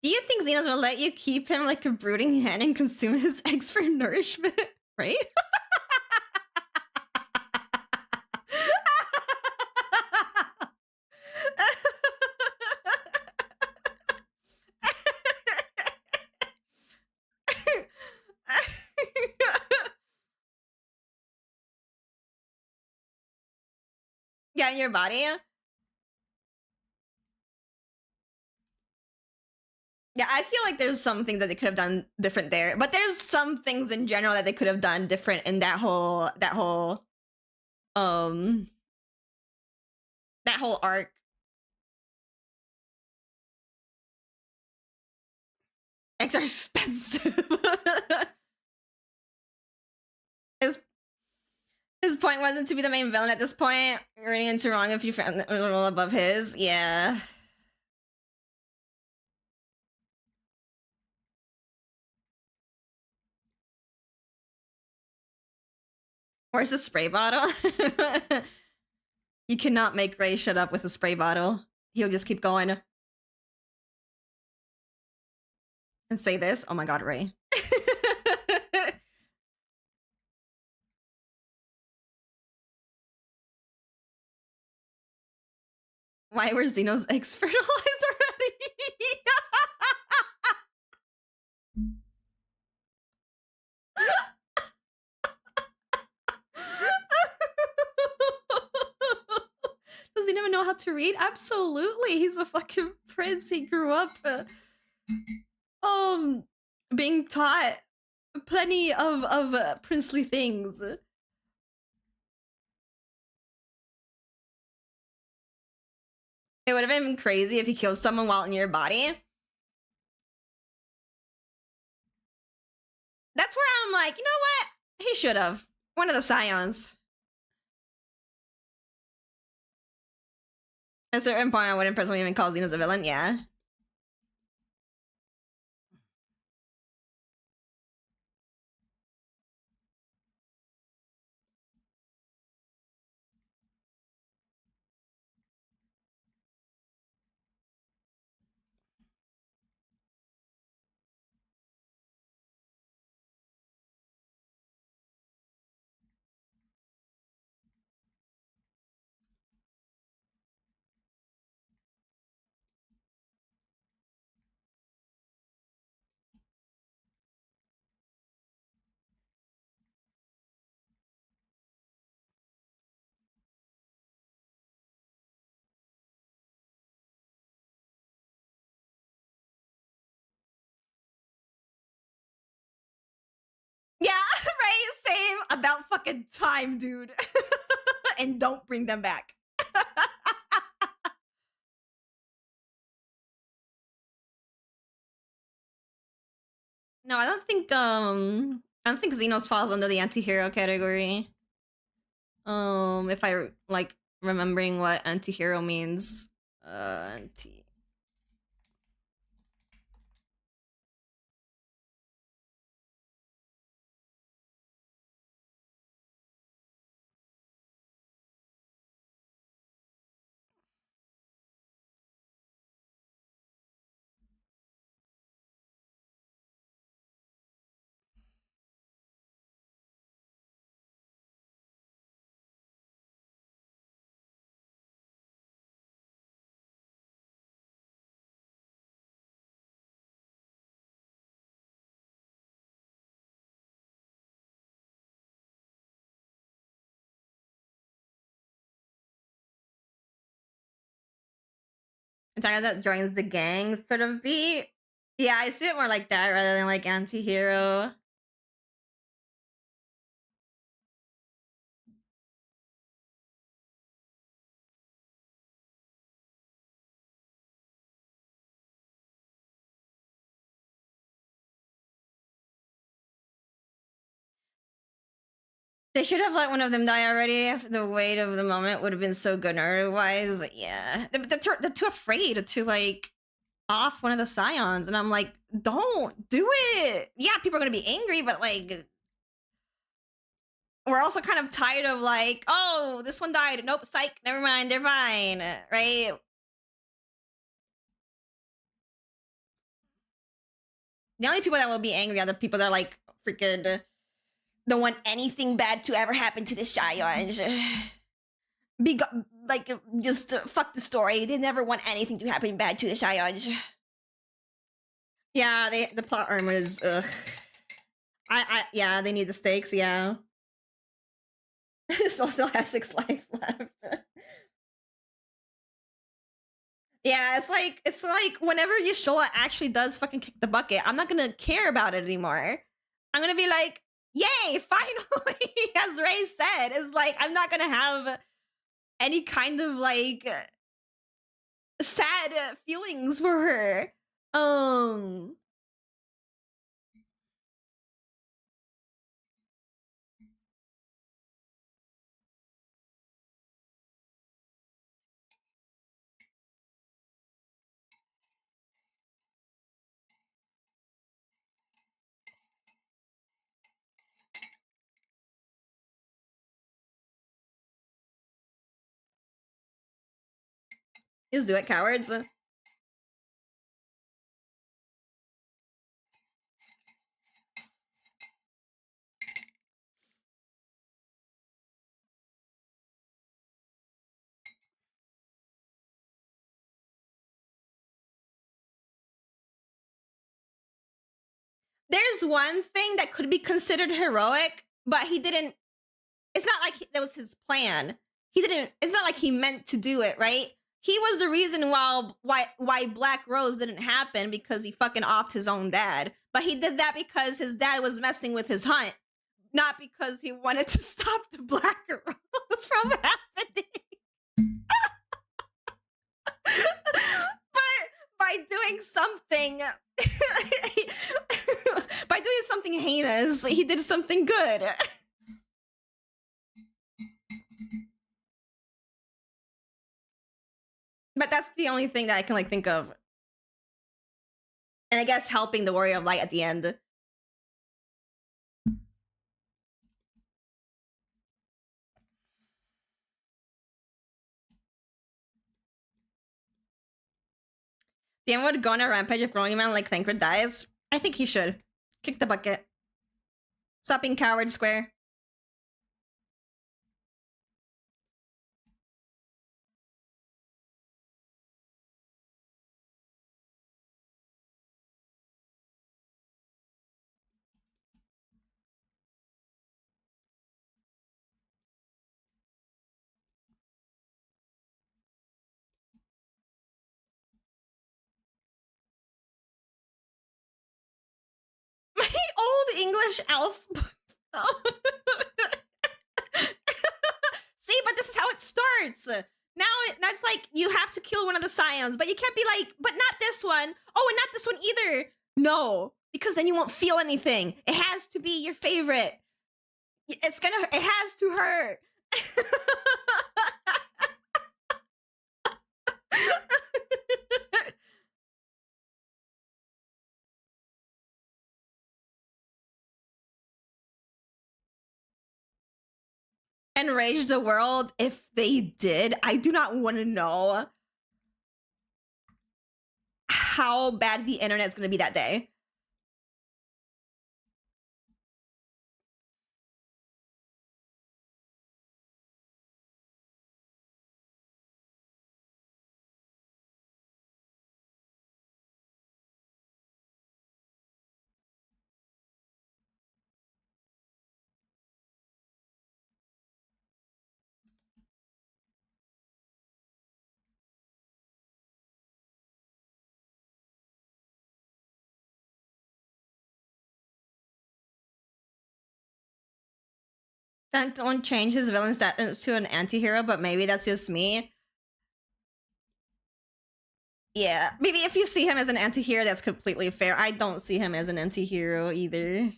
Do you think Xenos will let you keep him like a brooding hen and consume his eggs for nourishment? Right? Yeah, in your body. Yeah, I feel like there's something that they could have done different there, but there's some things in general that they could have done different in um that whole arc. Eggs are expensive. his his point wasn't to be the main villain at this point. You're running into wrong if you found a little above his. Yeah. Where's the spray bottle? You cannot make Ray shut up with a spray bottle. He'll just keep going. And say this. Oh my god, Ray. Why were Xeno's eggs fertilized already? Does he never know how to read? Absolutely. He's a fucking prince. He grew up being taught plenty of princely things. It would have been crazy if he killed someone while in your body. That's where I'm like, you know what? He should have. One of the scions. At a certain point, I wouldn't personally even call Xenos a villain, yeah. About fucking time, dude. And don't bring them back. No, I don't think Xenos falls under the anti-hero category. If I like remembering what anti-hero means. Anti. Talking that joins the gang sort of beat. Yeah, I see it more like that rather than like anti-hero. They should have let one of them die already. The weight of the moment would have been so good narrative-wise. Yeah, they're too afraid to like off one of the scions, and I'm like, don't do it. Yeah, people are gonna be angry, but like, we're also kind of tired of like, oh, this one died. Nope, psych. Never mind. They're fine, right? The only people that will be angry are the people that are like freaking don't want anything bad to ever happen to the Scions. Like, just fuck the story. They never want anything to happen bad to the Scions. Yeah, the plot armor is ugh. Yeah, they need the stakes. Yeah, this also has 6 lives left. Yeah, it's like whenever Yashola actually does fucking kick the bucket, I'm not gonna care about it anymore. I'm gonna be like, yay, finally, as Ray said. It's like, I'm not gonna have any kind of like sad feelings for her. Just do it, cowards. There's one thing that could be considered heroic, but he didn't. It's not like that was his plan. He didn't. It's not like he meant to do it, right? He was the reason why Black Rose didn't happen, because he fucking offed his own dad. But he did that because his dad was messing with his hunt, not because he wanted to stop the Black Rose from happening. But by doing something, by doing something heinous, he did something good. But that's the only thing that I can like think of. And I guess helping the Warrior of Light at the end. Dan would go on a rampage if Growing Man like Thancred dies. I think he should. Kick the bucket. Stop being coward, Square. My old English elf. See, but this is how it starts. Now it's like you have to kill one of the scions, but you can't be like, but not this one. Oh, and not this one either. No, because then you won't feel anything. It has to be your favorite. It has to hurt. Enrage the world. If they did, I do not want to know how bad the internet is going to be that day. Don't change his villain status to an anti-hero, but maybe that's just me. Yeah, maybe if you see him as an anti-hero, that's completely fair. I don't see him as an anti-hero either.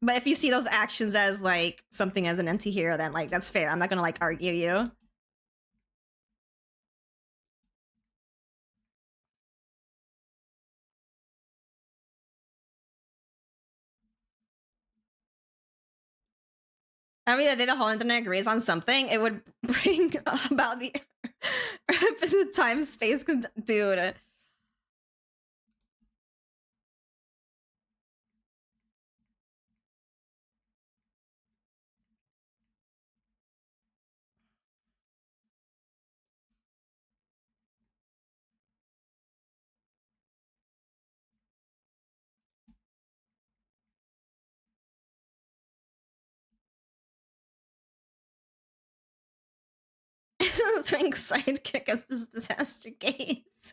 But if you see those actions as like something as an anti-hero, then like that's fair. I'm not gonna like argue you. I mean, if the whole internet agrees on something, it would bring about the time space. Dude. Twink sidekick as this disaster case.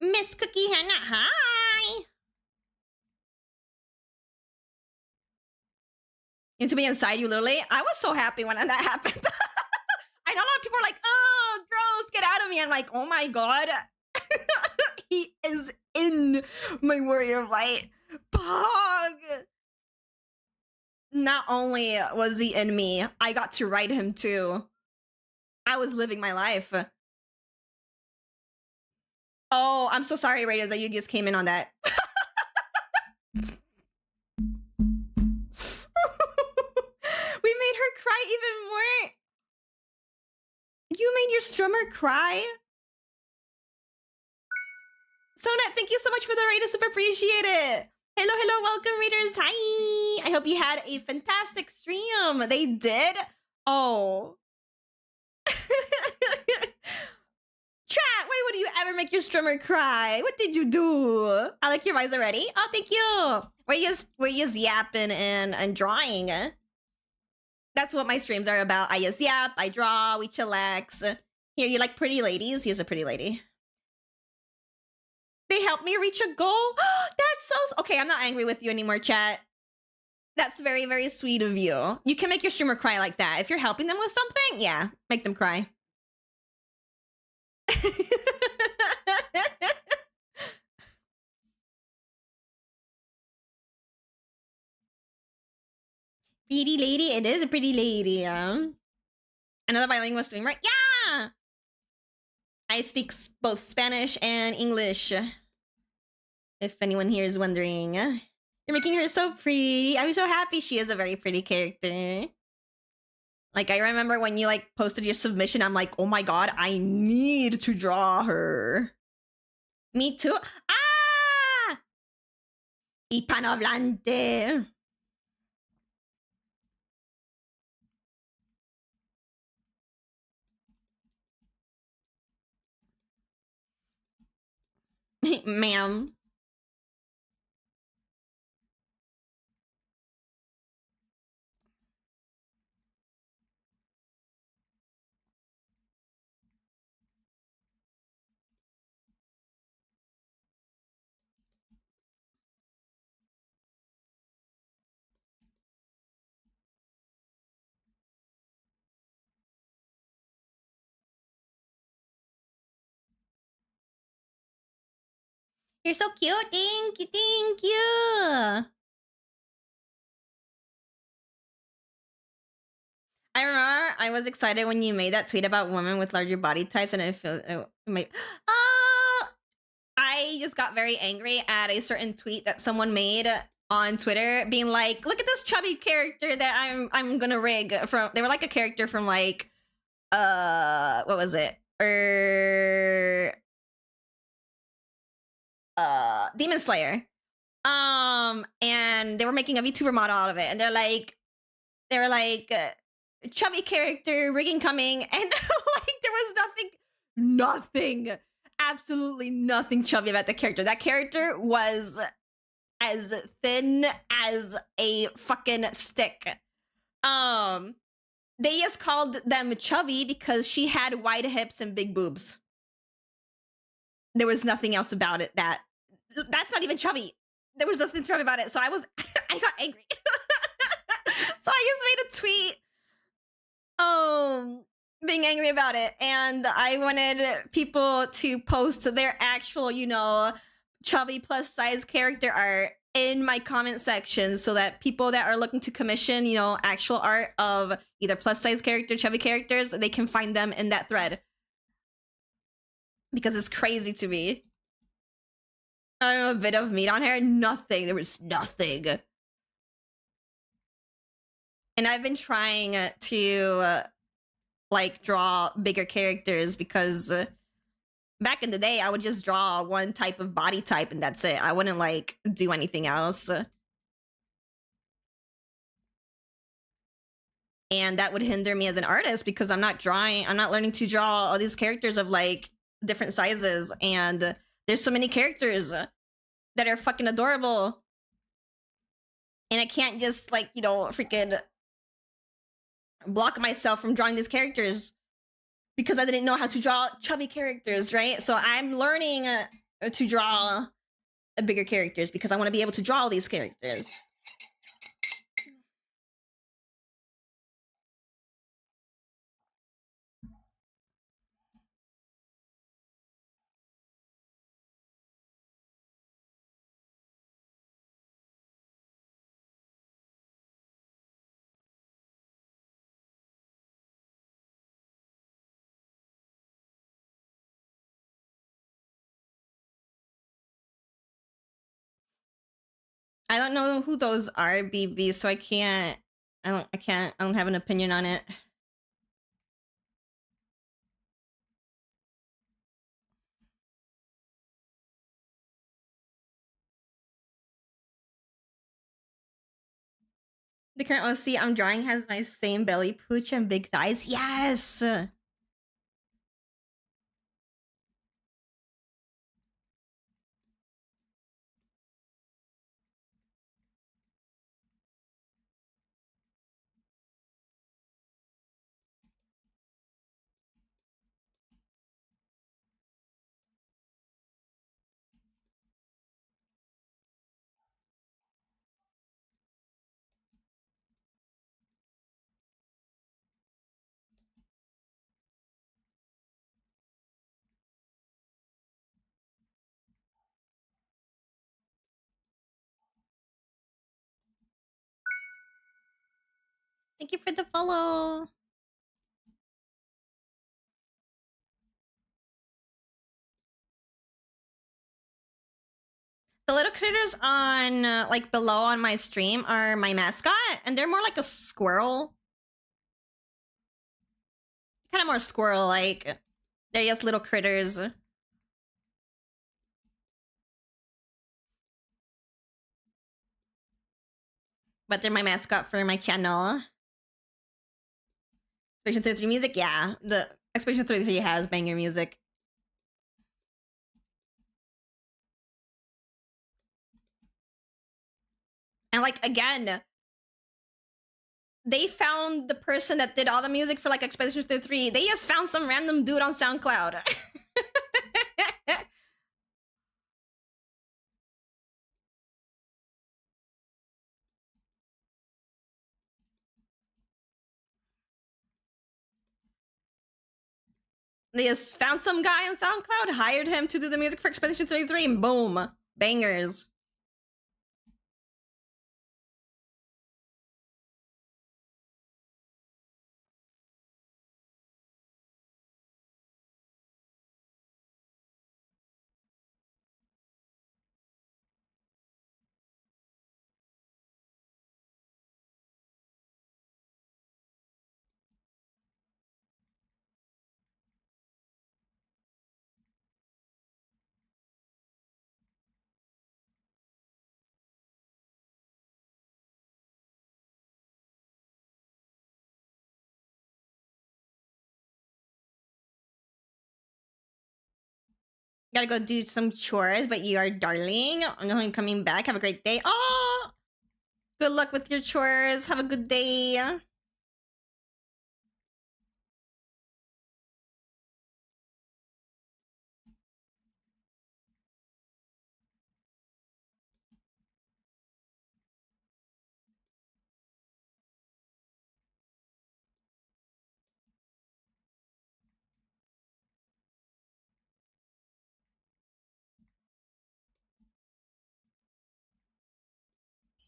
Miss Cookiehana, hi! And to be inside you, literally, I was so happy when that happened. I know a lot of people are like, oh, gross, get out of me. I'm like, oh my god. He is in my Warrior of Light. Pog! Not only was he in me, I got to write him too. I was living my life. Oh, I'm so sorry, Raiders, that you just came in on that. We made her cry even more. You made your strummer cry? Sonat, thank you so much for the raid. I super appreciate it. Hello, welcome, readers. Hi. I hope you had a fantastic stream. They did? Oh. Chat, why would you ever make your streamer cry? What did you do? I like your voice already. Oh, thank you. We're just yapping and drawing. That's what my streams are about. I just yap, I draw, we chillax. Here, you like pretty ladies? Here's a pretty lady. They helped me reach a goal? That's so... Okay, I'm not angry with you anymore, chat. That's very, very sweet of you. You can make your streamer cry like that. If you're helping them with something, yeah, make them cry. Pretty lady, it is a pretty lady. Another bilingual streamer? Yeah! I speak both Spanish and English. If anyone here is wondering. You're making her so pretty. I'm so happy she is a very pretty character. Like, I remember when you, like, posted your submission, I'm like, oh my god, I need to draw her. Me too. Ah! Hispanohablante. Ma'am. You're so cute. Thank you. Thank you. I remember I was excited when you made that tweet about women with larger body types, and it might. I just got very angry at a certain tweet that someone made on Twitter, being like, "Look at this chubby character that I'm gonna rig from." They were like a character from like, what was it? Demon Slayer. And they were making a VTuber model out of it, and they were like, chubby character rigging coming, and like there was nothing, absolutely nothing chubby about the character. That character was as thin as a fucking stick. They just called them chubby because she had wide hips and big boobs. There was nothing else about it that's not even chubby. There was nothing chubby about it. So I got angry. So I just made a tweet being angry about it, and I wanted people to post their actual, chubby plus size character art in my comment section, so that people that are looking to commission, actual art of either plus size character, chubby characters, they can find them in that thread. Because it's crazy to me. I don't know, a bit of meat on her. Nothing. There was nothing. And I've been trying to like draw bigger characters, because back in the day I would just draw one type of body type and that's it. I wouldn't like do anything else. And that would hinder me as an artist, because I'm not learning to draw all these characters of like different sizes, and there's so many characters that are fucking adorable, and I can't just like, freaking block myself from drawing these characters because I didn't know how to draw chubby characters, right? So I'm learning to draw bigger characters because I want to be able to draw all these characters. I don't know who those are, BB, so I don't have an opinion on it. The current OC I'm drawing has my same belly pooch and big thighs. Yes! Thank you for the follow. The little critters on, like, below on my stream are my mascot, and they're more like a squirrel. Kind of more squirrel-like. They're just little critters. But they're my mascot for my channel. Expedition 33 music? Yeah, the Expedition 33 has banger music. And like, again, they found the person that did all the music for like Expedition 33. They just found some random dude on SoundCloud. They just found some guy on SoundCloud, hired him to do the music for Expedition 33, and boom, bangers. Gotta go do some chores, but you are darling. I'm coming back. Have a great day. Oh, good luck with your chores. Have a good day.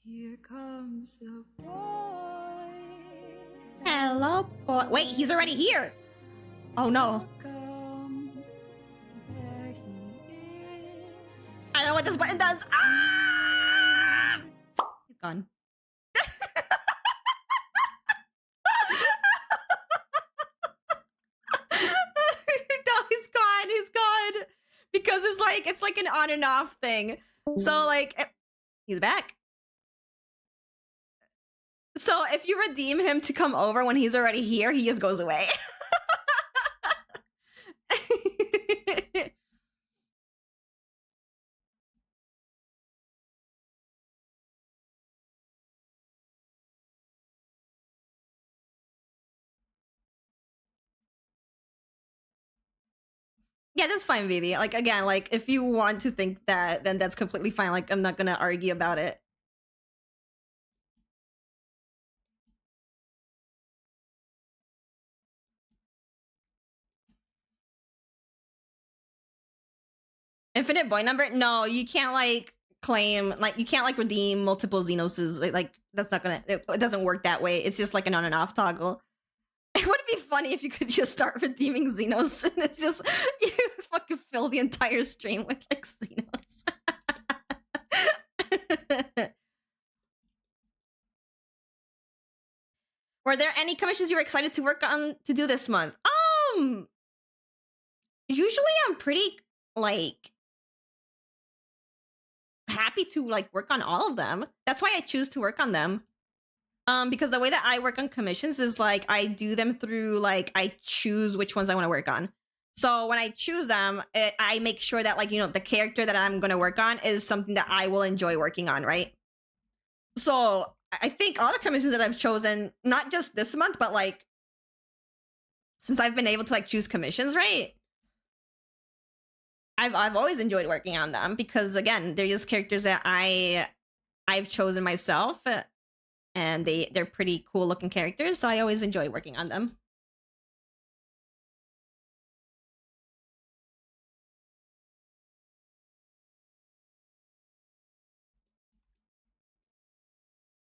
Here comes the boy. Hello, boy. Wait, he's already here. Oh no. Welcome. There he is. I don't know what this button does. Ah! He's gone. No, he's gone. He's gone. Because it's like an on and off thing. So like he's back. So if you redeem him to come over when he's already here, he just goes away. Yeah, that's fine, baby. Like, again, like, if you want to think that, then that's completely fine. Like, I'm not gonna argue about it. Infinite boy number? No, you can't, like, claim, like, you can't, like, redeem multiple Xenoses. Like that's not gonna, it doesn't work that way. It's just, like, an on and off toggle. It would be funny if you could just start redeeming Xenos and it's just, you fucking fill the entire stream with, like, Xenos. Were there any commissions you were excited to work on to do this month? Usually I'm pretty, like, happy to, like, work on all of them. That's why I choose to work on them. Because the way that I work on commissions is, like, I do them through, like, I choose which ones I want to work on. So when I choose them, I make sure that, like, you know, the character that I'm going to work on is something that I will enjoy working on, right? So I think all the commissions that I've chosen, not just this month, but, like, since I've been able to, like, choose commissions, right? I've always enjoyed working on them because, again, they're just characters that I've chosen myself, and they're pretty cool looking characters, so I always enjoy working on them.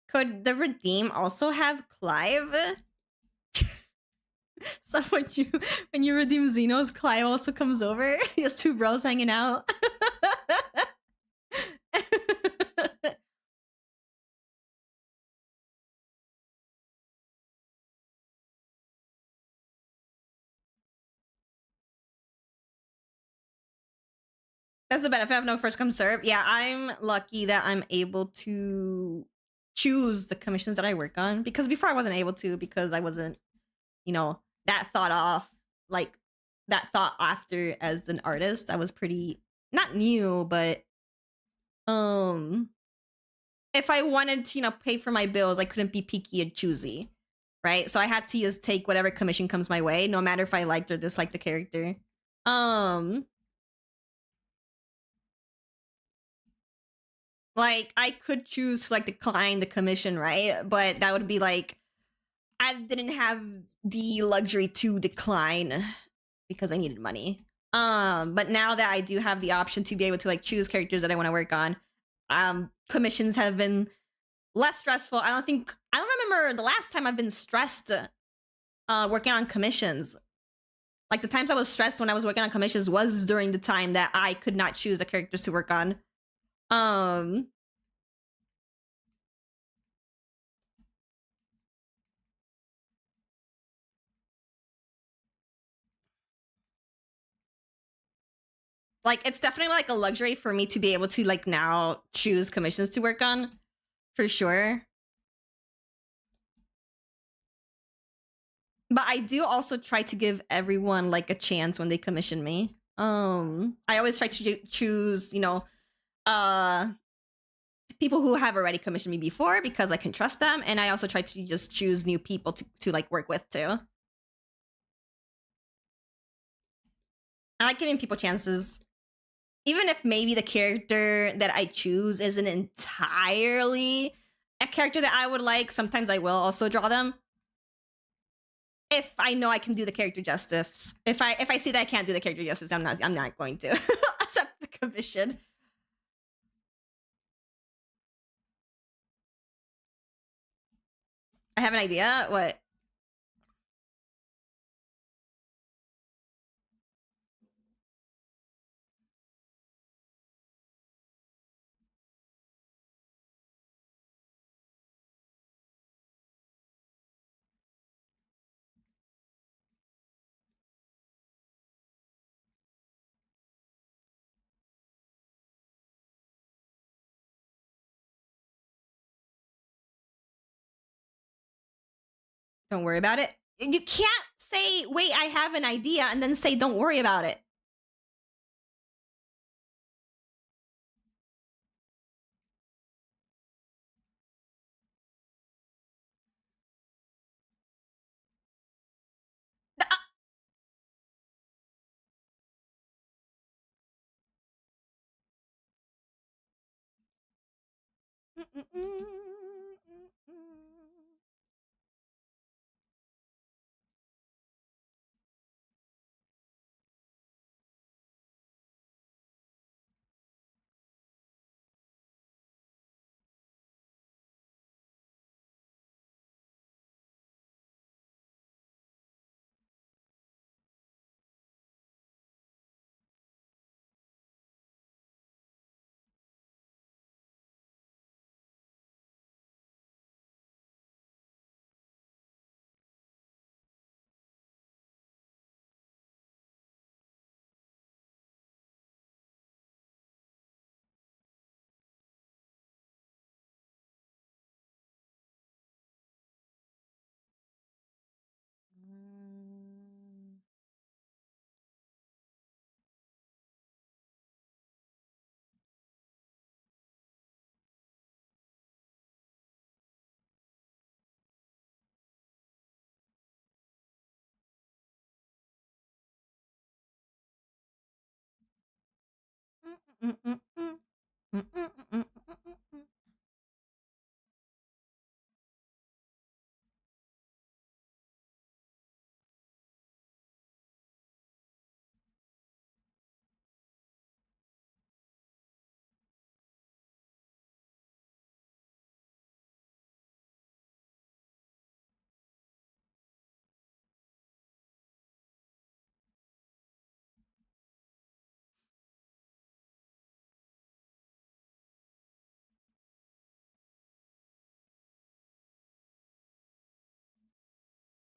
Could the redeem also have Clive? So when you redeem Xenos, Clive also comes over. Just two bros hanging out. That's the benefit of no first come serve. Yeah, I'm lucky that I'm able to choose the commissions that I work on, because before I wasn't able to, because I wasn't, you know, that thought off, like that thought after as an artist. I was pretty not new, but if I wanted to, you know, pay for my bills, I couldn't be picky and choosy, right? So I had to just take whatever commission comes my way, no matter if I liked or disliked the character. Like, I could choose to, like, decline the commission, right? But that would be, like, I didn't have the luxury to decline because I needed money. But now that I do have the option to be able to like choose characters that I want to work on, commissions have been less stressful. I don't remember the last time I've been stressed working on commissions. Like the times I was stressed when I was working on commissions was during the time that I could not choose the characters to work on. Like it's definitely like a luxury for me to be able to like now choose commissions to work on, for sure. But I do also try to give everyone like a chance when they commission me. I always try to choose, you know, people who have already commissioned me before because I can trust them, and I also try to just choose new people to like work with too. I like giving people chances. Even if maybe the character that I choose isn't entirely a character that I would like, sometimes I will also draw them. If I know I can do the character justice. If I see that I can't do the character justice, I'm not going to accept the commission. I have an idea. What? Don't worry about it. You can't say, wait, I have an idea, and then say, don't worry about it.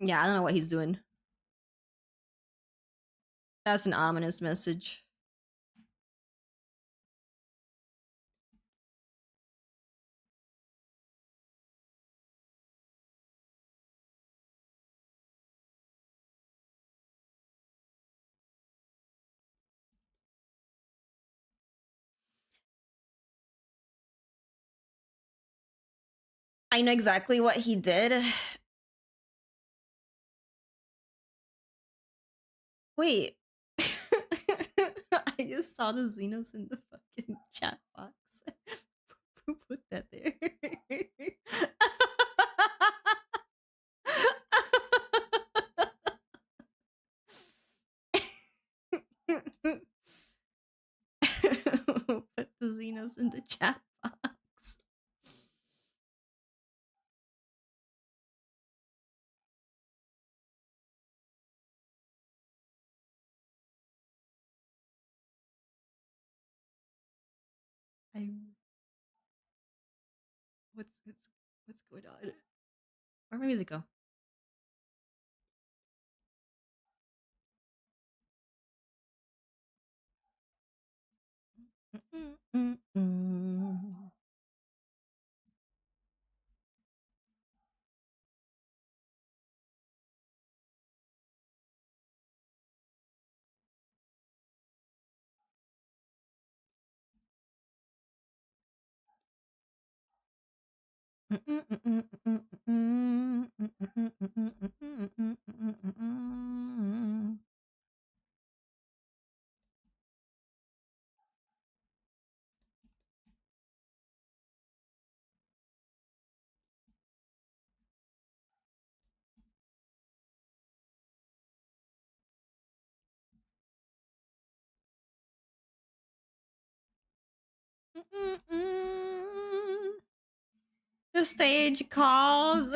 Yeah, I don't know what he's doing. That's an ominous message. I know exactly what he did. Wait. I just saw the Xenos in the fucking chat box. Who put that there? calls in the chat box. What's going on? Where'd my music go? The stage calls.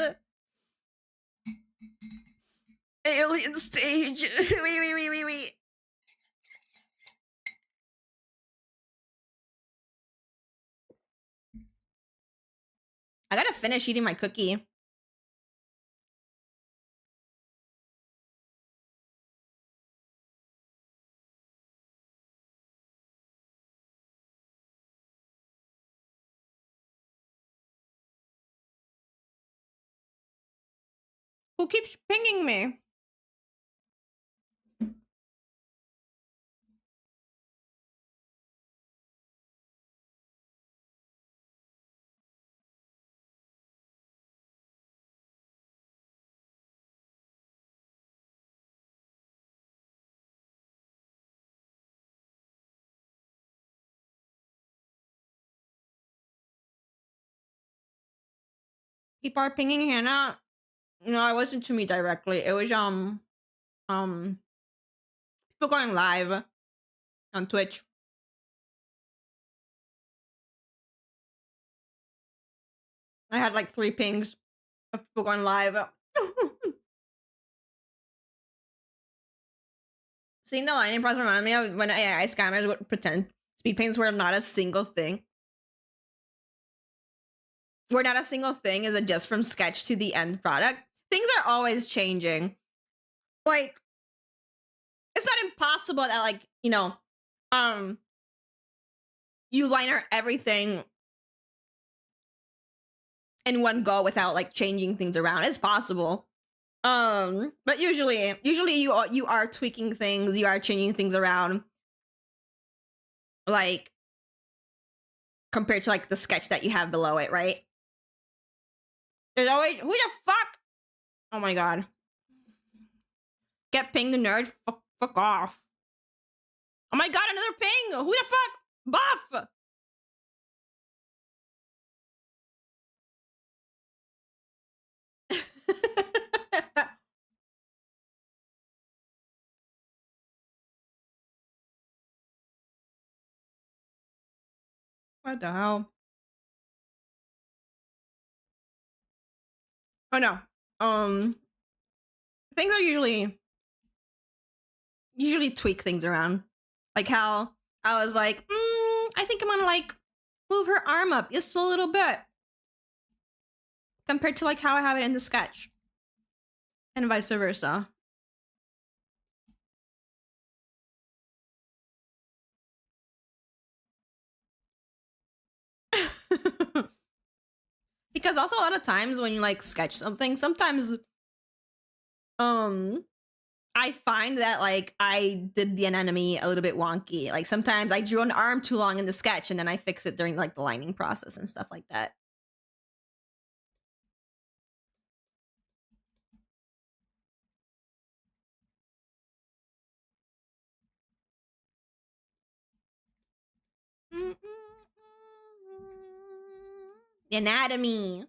Alien stage. Wait. I gotta finish eating my cookie. Who keeps pinging me? People are pinging Hannah. No, it wasn't to me directly. It was people going live on Twitch. I had like 3 pings of people going live. Seeing the lightning process reminded me of when AI scammers would pretend speed paints were not a single thing. Were not a single thing is a just from sketch to the end product. Things are always changing. Like, it's not impossible that, like, you know, you liner everything in one go without like changing things around. It's possible. But usually you are tweaking things, you are changing things around, like compared to like the sketch that you have below it, right? There's always who the fuck? Oh my god. Get pinged, nerd. Fuck off. Oh my god, another ping! Who the fuck? Buff! What the hell? Oh no. Things are usually tweak things around. Like how I was like, I think I'm gonna like move her arm up just a little bit. Compared to like how I have it in the sketch. And vice versa. Because also a lot of times when you like sketch something, sometimes I find that like I did the anemone a little bit wonky. Like sometimes I drew an arm too long in the sketch and then I fix it during like the lining process and stuff like that. The anatomy.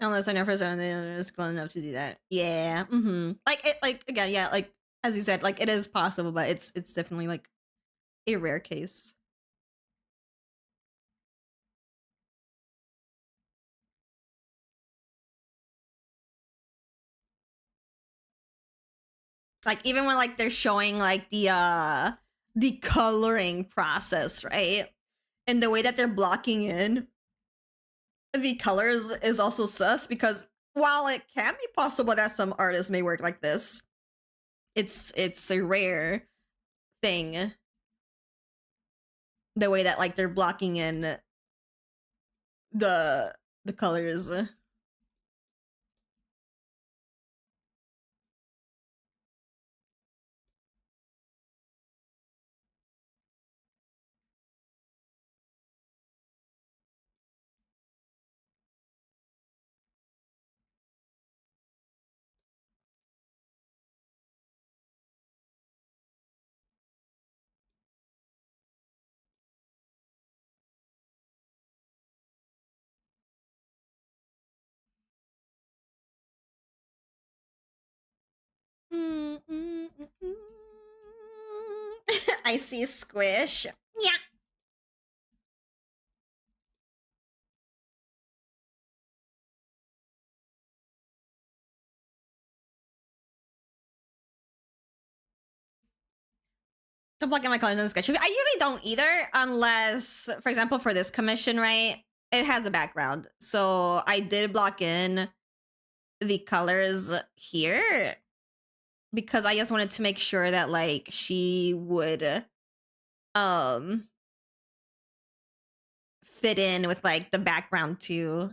Unless I know for certain they're close enough to do that. Yeah. Like it. Like again. Yeah. Like as you said. Like it is possible, but it's definitely like a rare case. Like even when like they're showing like the coloring process, right? And the way that they're blocking in the colors is also sus because while it can be possible that some artists may work like this, it's a rare thing. The way that like they're blocking in the colors. I see squish. Yeah. To plug in my colors in the sketch. I usually don't either, unless, for example, for this commission, right? It has a background. So I did block in the colors here because I just wanted to make sure that like she would um fit in with like the background too.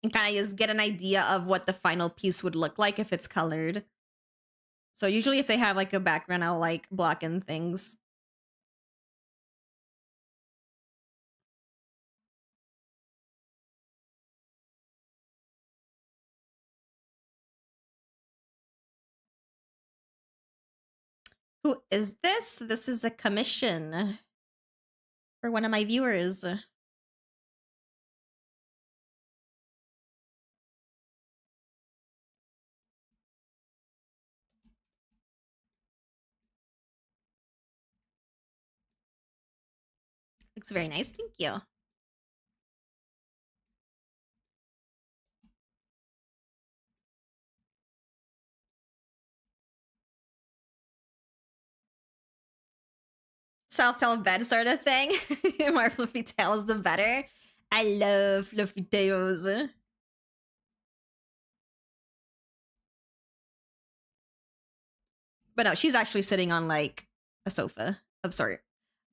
And kind of just get an idea of what the final piece would look like if it's colored. So usually if they have like a background, I'll like block in things. Who is this? This is a commission for one of my viewers. Looks very nice. Thank you. Self-tell bed sort of thing. More fluffy tails, the better. I love fluffy tails. But no, she's actually sitting on like a sofa of sort.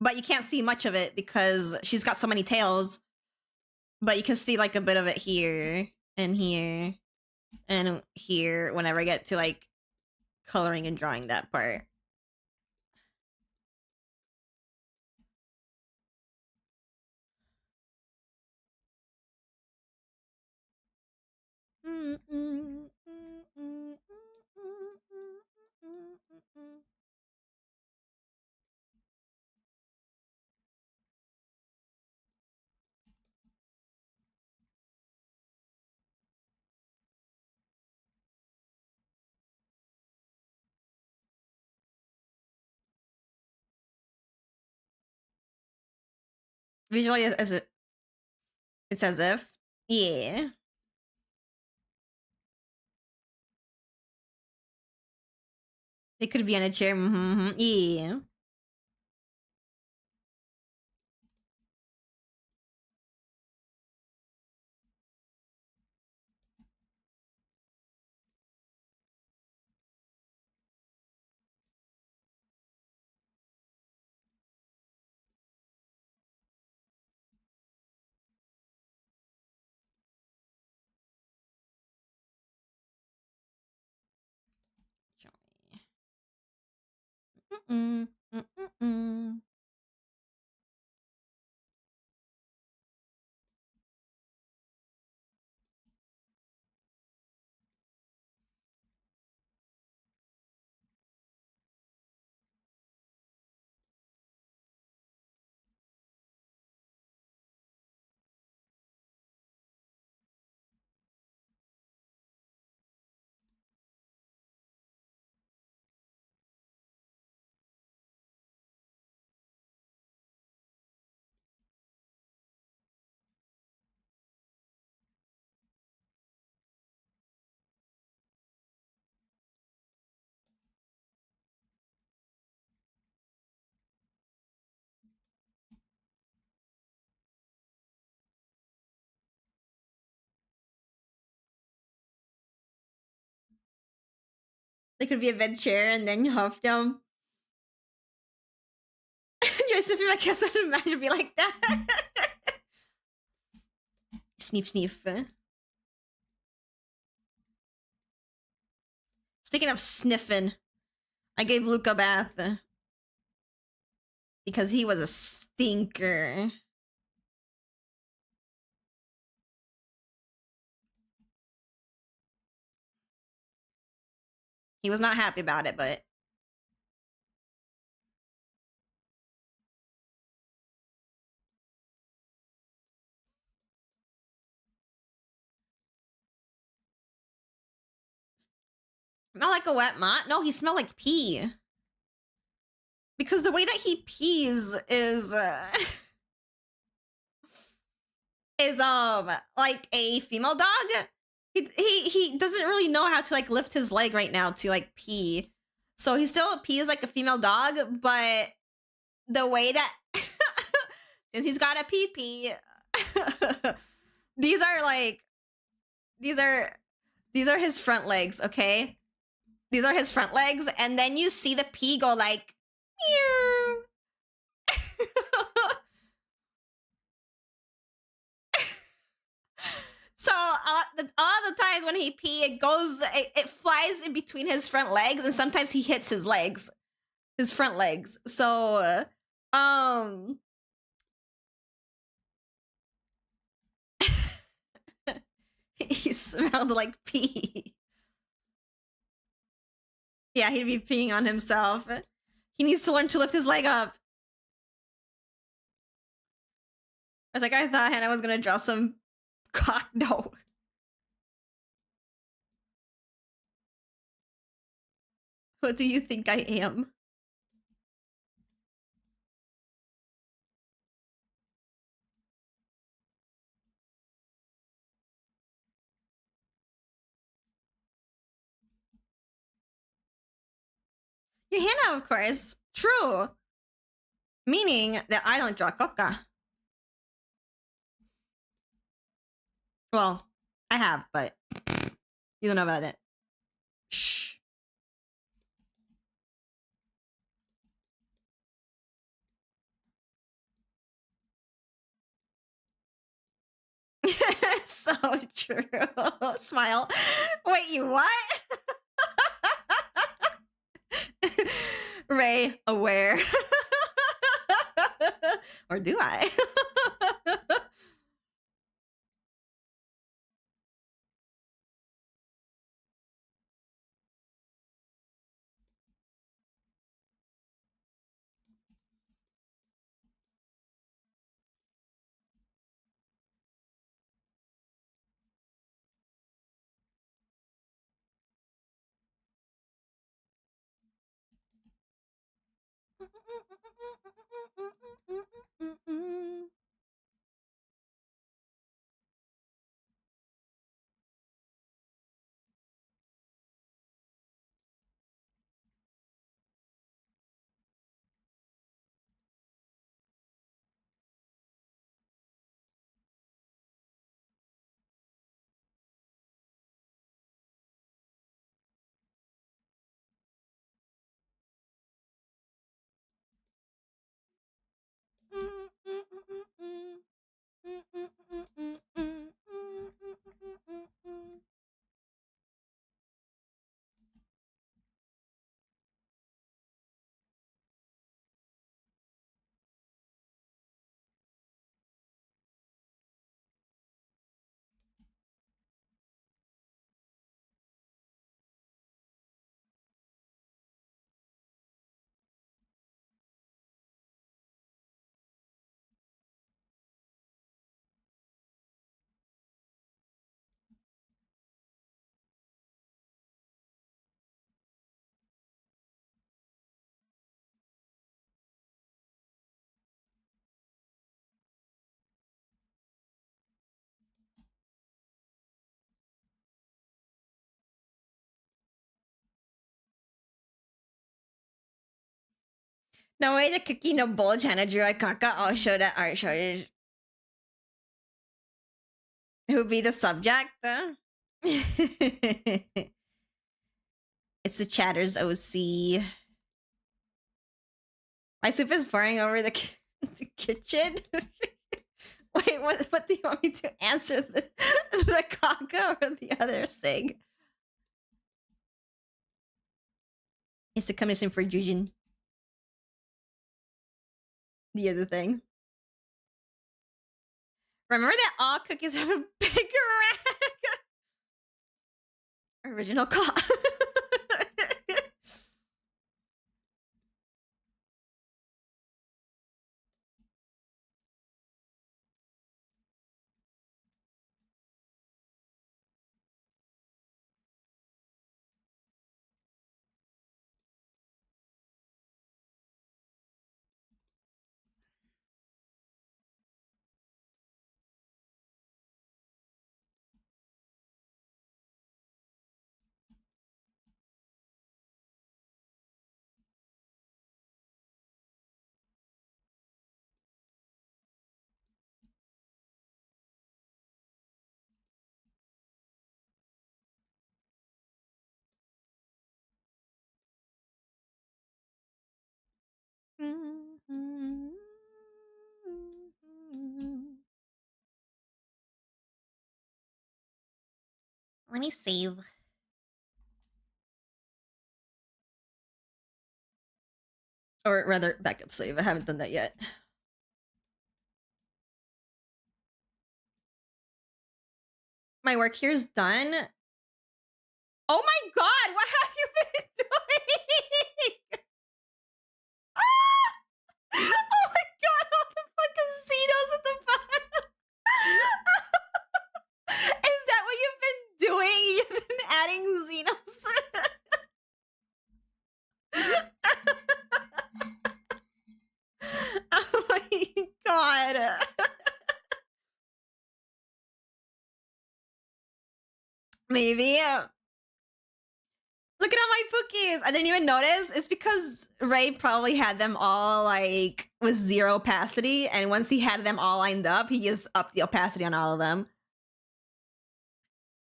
But you can't see much of it because she's got so many tails. But you can see like a bit of it here and here and here whenever I get to like coloring and drawing that part. Visually, as it's as if, yeah. They could be on a chair. Yeah. They could be a bed chair and then you huff them. Joseph, I can't imagine it'd be like that. Sneef, sneef. Speaking of sniffing, I gave Luke a bath. Because he was a stinker. He was not happy about it, but... Smell like a wet mop? No, he smelled like pee. Because the way that he pees is... is, like a female dog. He doesn't really know how to, like, lift his leg right now to, like, pee. So he still pees like a female dog, but the way that... since he's got a pee-pee... these are, like... These are his front legs, okay? These are his front legs, and then you see the pee go like... meow. So all the times when he pee, it flies in between his front legs, and sometimes he hits his front legs. So, he smelled like pee. Yeah, he'd be peeing on himself. He needs to learn to lift his leg up. I was like, I thought Hannah was gonna draw some cock. No. What do you think I am? You're Hannah, of course. True. Meaning that I don't draw coca. Well, I have, but you don't know about it. Shh. So true. Smile. Wait, you what? Ray, aware. Or do I? No way the cookie no bulge Hannah drew a caca. I'll show that art shortage. Who'd be the subject? It's the Chatter's OC. My soup is pouring over the, the kitchen. Wait, what do you want me to answer? The kaka or the other thing? It's the commission for Jujin. The other thing. Remember that all cookies have a bigger rack? Original call. Let me save. Or rather, backup save. I haven't done that yet. My work here's done. Oh my god, what have you been doing? Oh my god, all the fucking Xenos at the bottom. Is that what you've been doing? You've been adding Xenos? Oh my god. Maybe. Look at all my cookies. I didn't even notice. It's because Ray probably had them all like with 0 opacity, and once he had them all lined up, he just upped the opacity on all of them.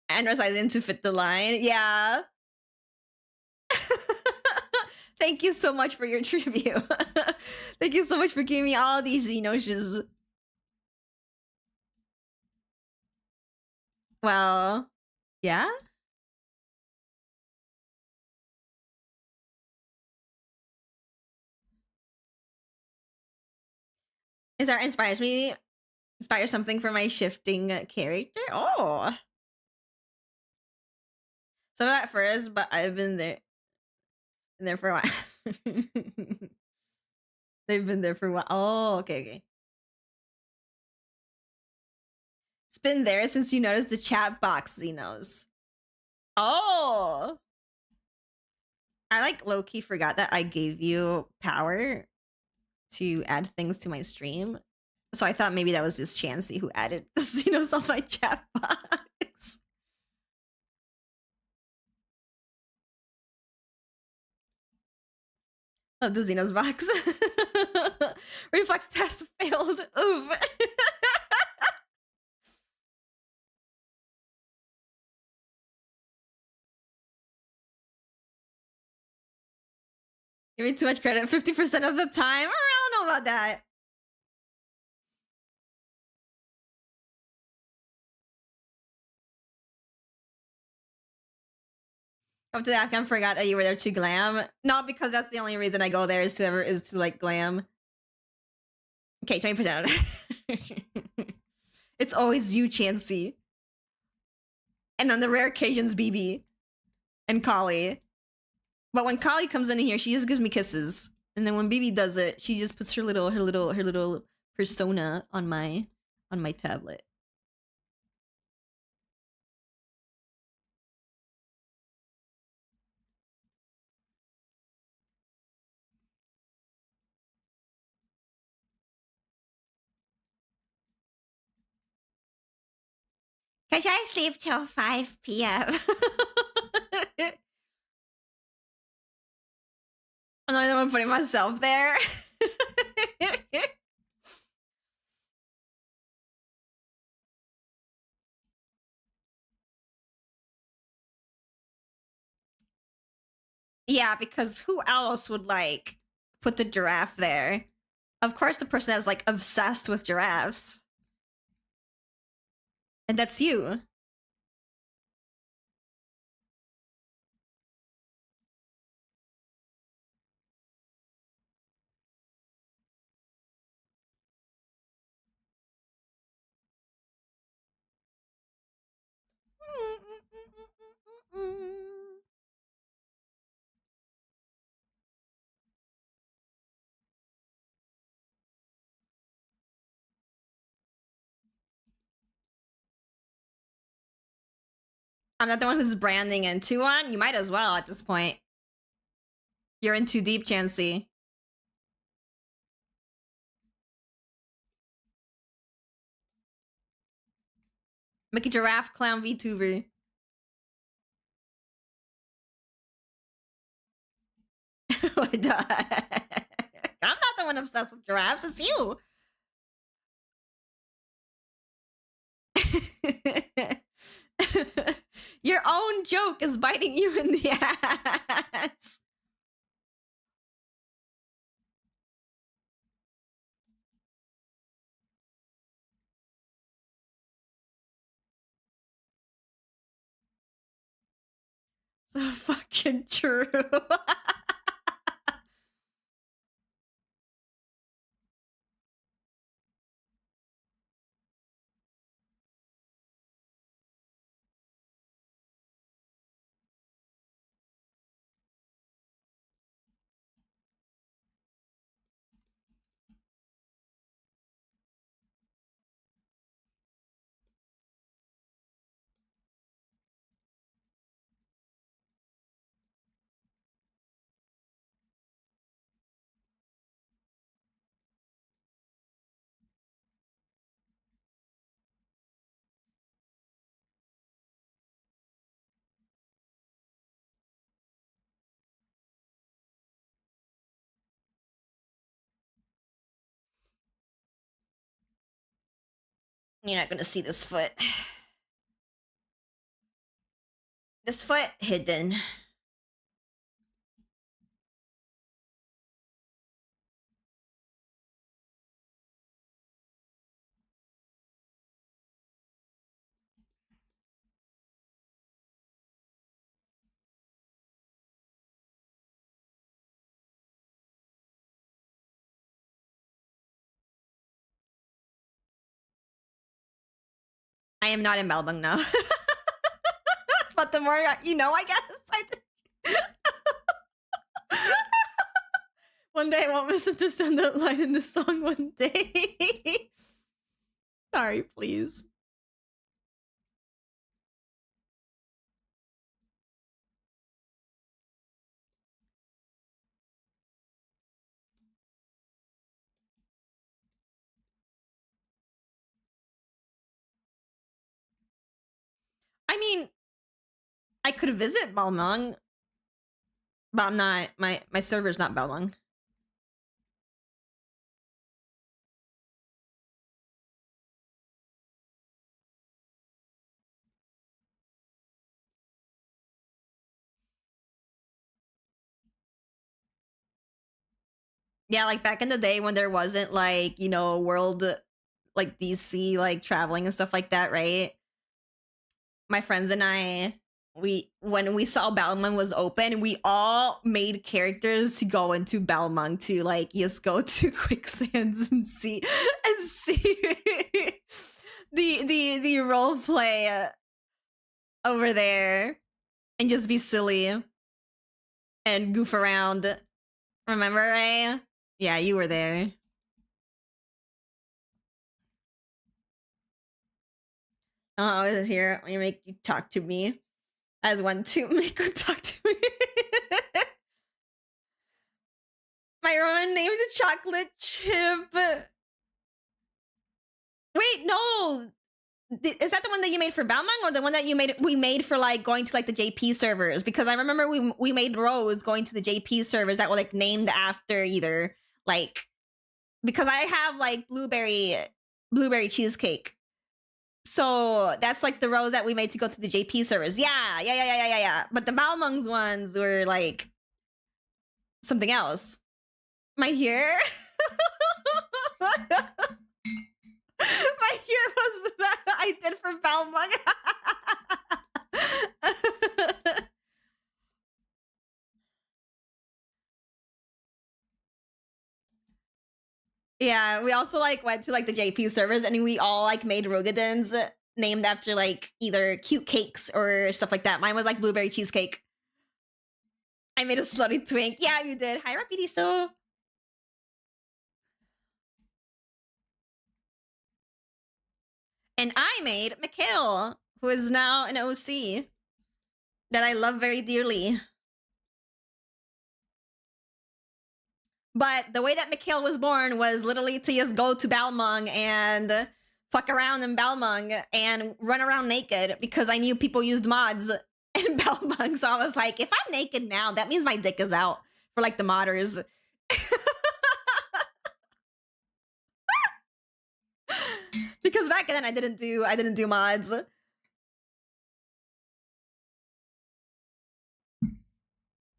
And resized to fit the line. Yeah. Thank you so much for your tribute. Thank you so much for giving me all these Xenoshes. Well, yeah. Is that inspires me? Inspire something for my shifting character? Oh. So not at first, but I've been there. Been there for a while. They've been there for a while. Oh, okay. It's been there since you noticed the chat box, Xenos. Oh. I like low-key forgot that I gave you power to add things to my stream. So I thought maybe that was just Chansey who added the Xenos on my chat box. Love the Xenos box. Reflex test failed. Oof. Give me too much credit. 50% of the time. I don't know about that. Up to the Afghan, forgot that you were there to glam. Not because that's the only reason I go there is to like glam. Okay, 20% of that. It's always you, Chansey. And on the rare occasions, BB. And Kali. But when Kali comes in here, she just gives me kisses. And then when BB does it, she just puts her little persona on my tablet. Cause I sleep till 5 p.m. I'm not the one putting myself there. Yeah, because who else would like put the giraffe there? Of course, the person that's like obsessed with giraffes. And that's you. I'm not the one who's branding into one. You might as well at this point. You're in too deep, Chansey. Make a giraffe clown VTuber. I'm not the one obsessed with giraffes, it's you. Your own joke is biting you in the ass. So fucking true. You're not gonna see this foot. This foot hidden. I am not in Melbourne now. But the more you know, I guess. One day I won't misunderstand that line in the song one day. Sorry, please. I mean, I could visit Balmung, but I'm not. My server's not Balmung. Yeah, like back in the day when there wasn't like, you know, world like DC like traveling and stuff like that, right? My friends and I, when we saw Balmung was open, we all made characters to go into Balmung to like just go to quicksands and see the role play over there and just be silly and goof around. Remember, Ray? Yeah, you were there. Oh, I was here. Let me make you talk to me. As one to make you talk to me. My Roman name is a chocolate chip. Wait, no. Is that the one that you made for Balmung or the one that we made for like going to like the JP servers? Because I remember we made Rose going to the JP servers that were like named after either like, because I have like blueberry cheesecake. So that's like the Rose that we made to go to the JP servers. Yeah. But the Balmung's ones were like something else. My hair? My hair was that I did for Balmung. Yeah, we also like went to like the JP servers and we all like made Rogadins named after like either cute cakes or stuff like that. Mine was like blueberry cheesecake. I made a slutty twink. Yeah, you did. Hi, Rapidiso. And I made Mikhail, who is now an OC that I love very dearly. But the way that Mikhail was born was literally to just go to Balmung and fuck around in Balmung and run around naked because I knew people used mods in Balmung. So I was like, if I'm naked now, that means my dick is out for like the modders. Because back then I didn't do mods.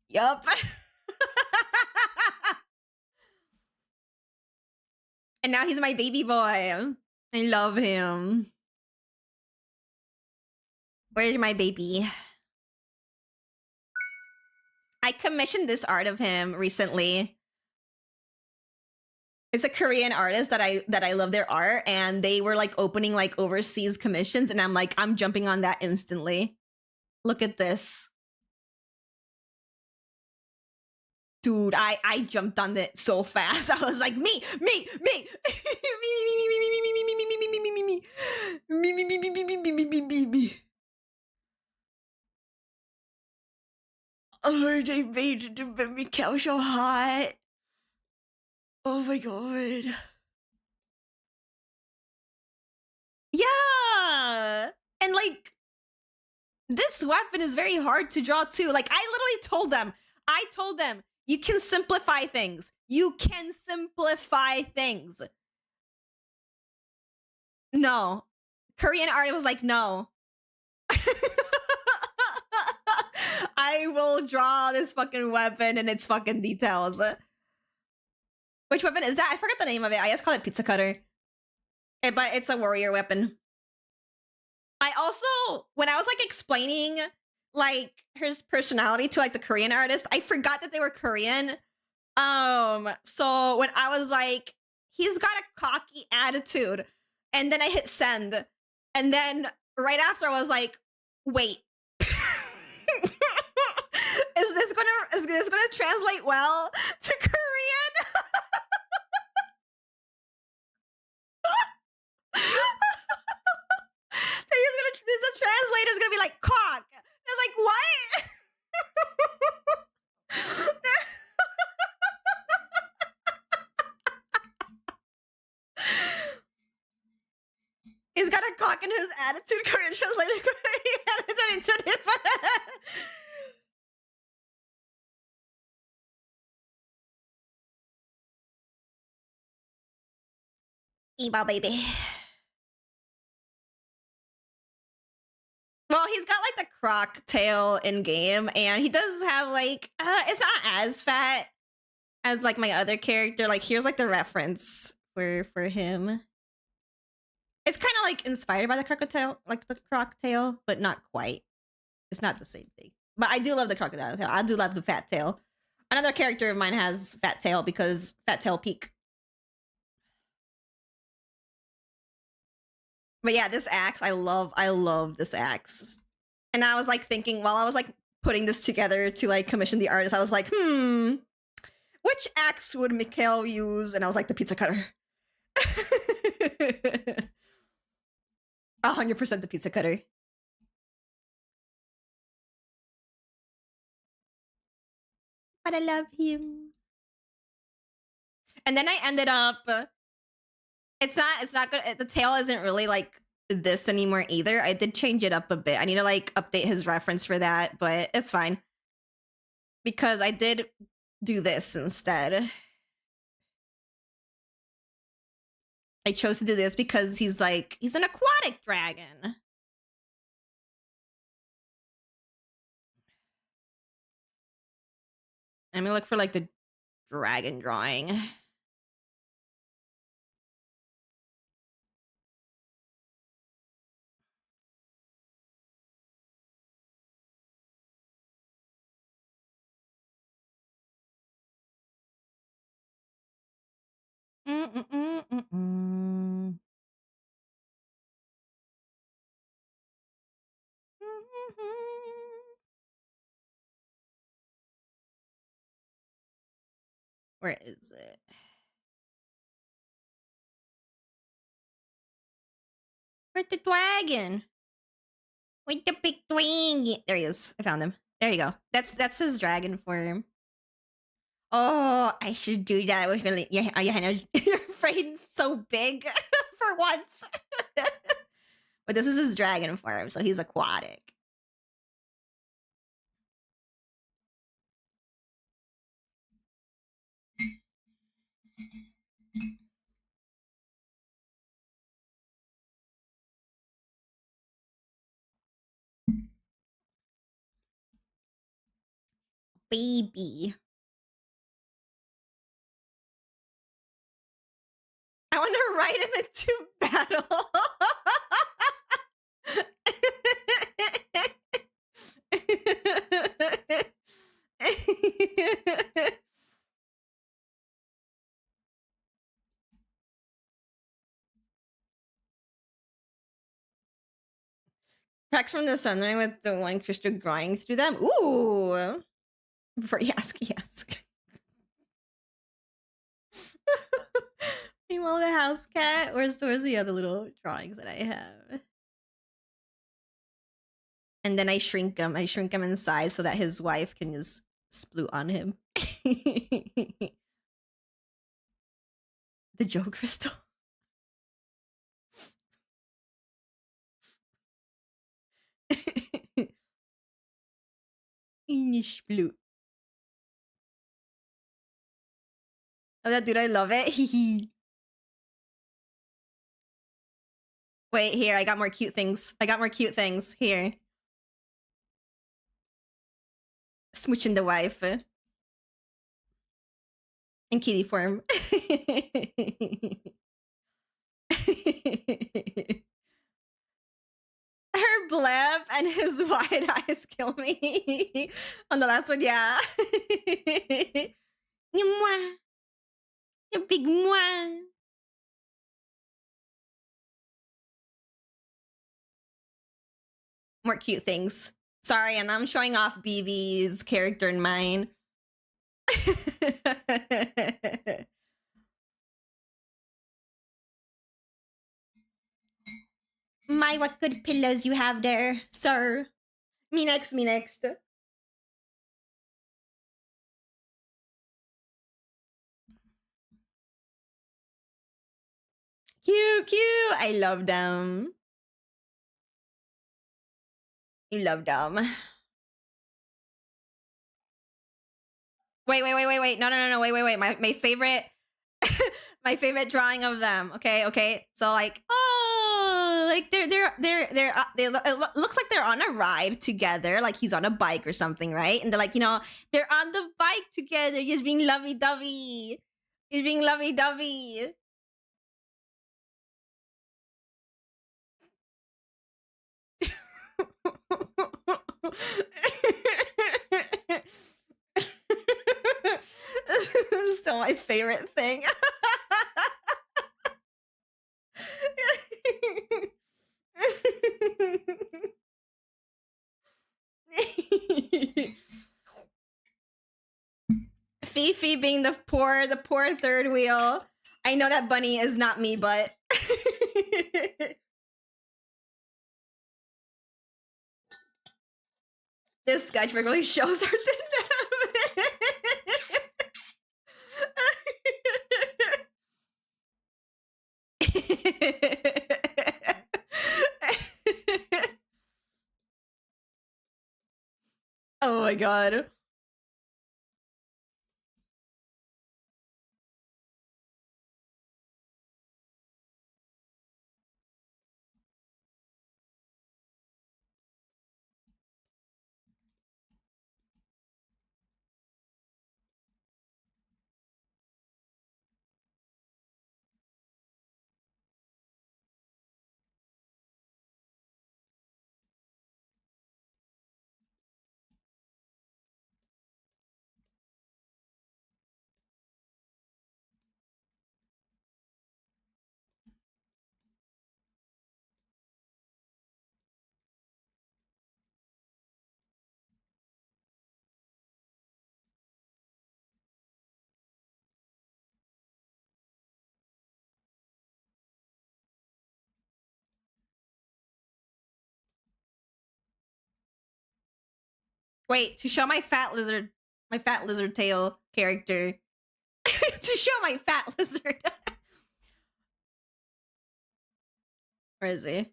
Yup. And now he's my baby boy. I love him. Where's my baby? I commissioned this art of him recently. It's a Korean artist that I love their art, and they were like opening like overseas commissions, and I'm like, I'm jumping on that instantly. Look at this. Dude, I jumped on it so fast. I was like, me. Oh, they made it to me cow so hot. Oh my god. Yeah. And like this weapon is very hard to draw too. Like I literally told them, you can simplify things. You can simplify things. No. Korean art was like, no. I will draw this fucking weapon and its fucking details. Which weapon is that? I forgot the name of it. I just call it pizza cutter. But it's a warrior weapon. I also, when I was like explaining like his personality to like the Korean artist, I forgot that they were Korean. So when I was like, he's got a cocky attitude, and then I hit send, and then right after I was like, wait, is this gonna translate well to Korean? The translator's gonna be like cock. I was like, what? He's got a cock in his attitude. Korean translator. Emo baby. Well, he's got like the croc tail in game, and he does have like it's not as fat as like my other character. Like here's like the reference for him. It's kind of like inspired by the crocodile, like the croc tail, but not quite. It's not the same thing. But I do love the crocodile tail. I do love the fat tail. Another character of mine has fat tail because fat tail peak. But yeah, this axe, I love this axe. And I was like thinking while I was like putting this together to like commission the artist, I was like, which axe would Mikhail use? And I was like, the pizza cutter. 100% the pizza cutter. But I love him. And then I ended up it's not good. The tail isn't really like this anymore either. I did change it up a bit. I need to like update his reference for that, but it's fine. Because I did do this instead. I chose to do this because he's an aquatic dragon. I'm gonna look for like the dragon drawing. Mm-mm-mm-mm-mm. Where is it? Where's the dragon? With the big twing. There he is. I found him. There you go. That's his dragon form. Oh, I should do that with your brain's so big for once. But this is his dragon form, so he's aquatic. Baby. I want to ride him into battle. Tracks from the sunrise with the one crystal drawing through them. Ooh. Before you ask, yes. Meanwhile, the house cat. Where's the other little drawings that I have? And then I shrink him. I shrink him in size so that his wife can just sploot on him. The Joe crystal. Sploot. Oh, that dude, I love it. Wait, here, I got more cute things. Here. Smooching the wife. In kitty form. Her blab and his wide eyes kill me. On the last one, yeah. Mwah. You big mwah. More cute things. Sorry, and I'm showing off BB's character in mine. My, what good pillows you have there, sir. Me next, me next. Cute, cute. I love them. You love them. Wait. No. Wait. My favorite my favorite drawing of them. Okay. So like, oh, like it looks like they're on a ride together. Like he's on a bike or something, right? And they're like, they're on the bike together, just being lovey-dovey. He's being lovey-dovey. This is still my favorite thing. Fifi being the poor third wheel. I know that bunny is not me, but this sketch really shows our dynamic. Oh my god. Wait, to show my fat lizard tail character. To show my fat lizard. Where is he?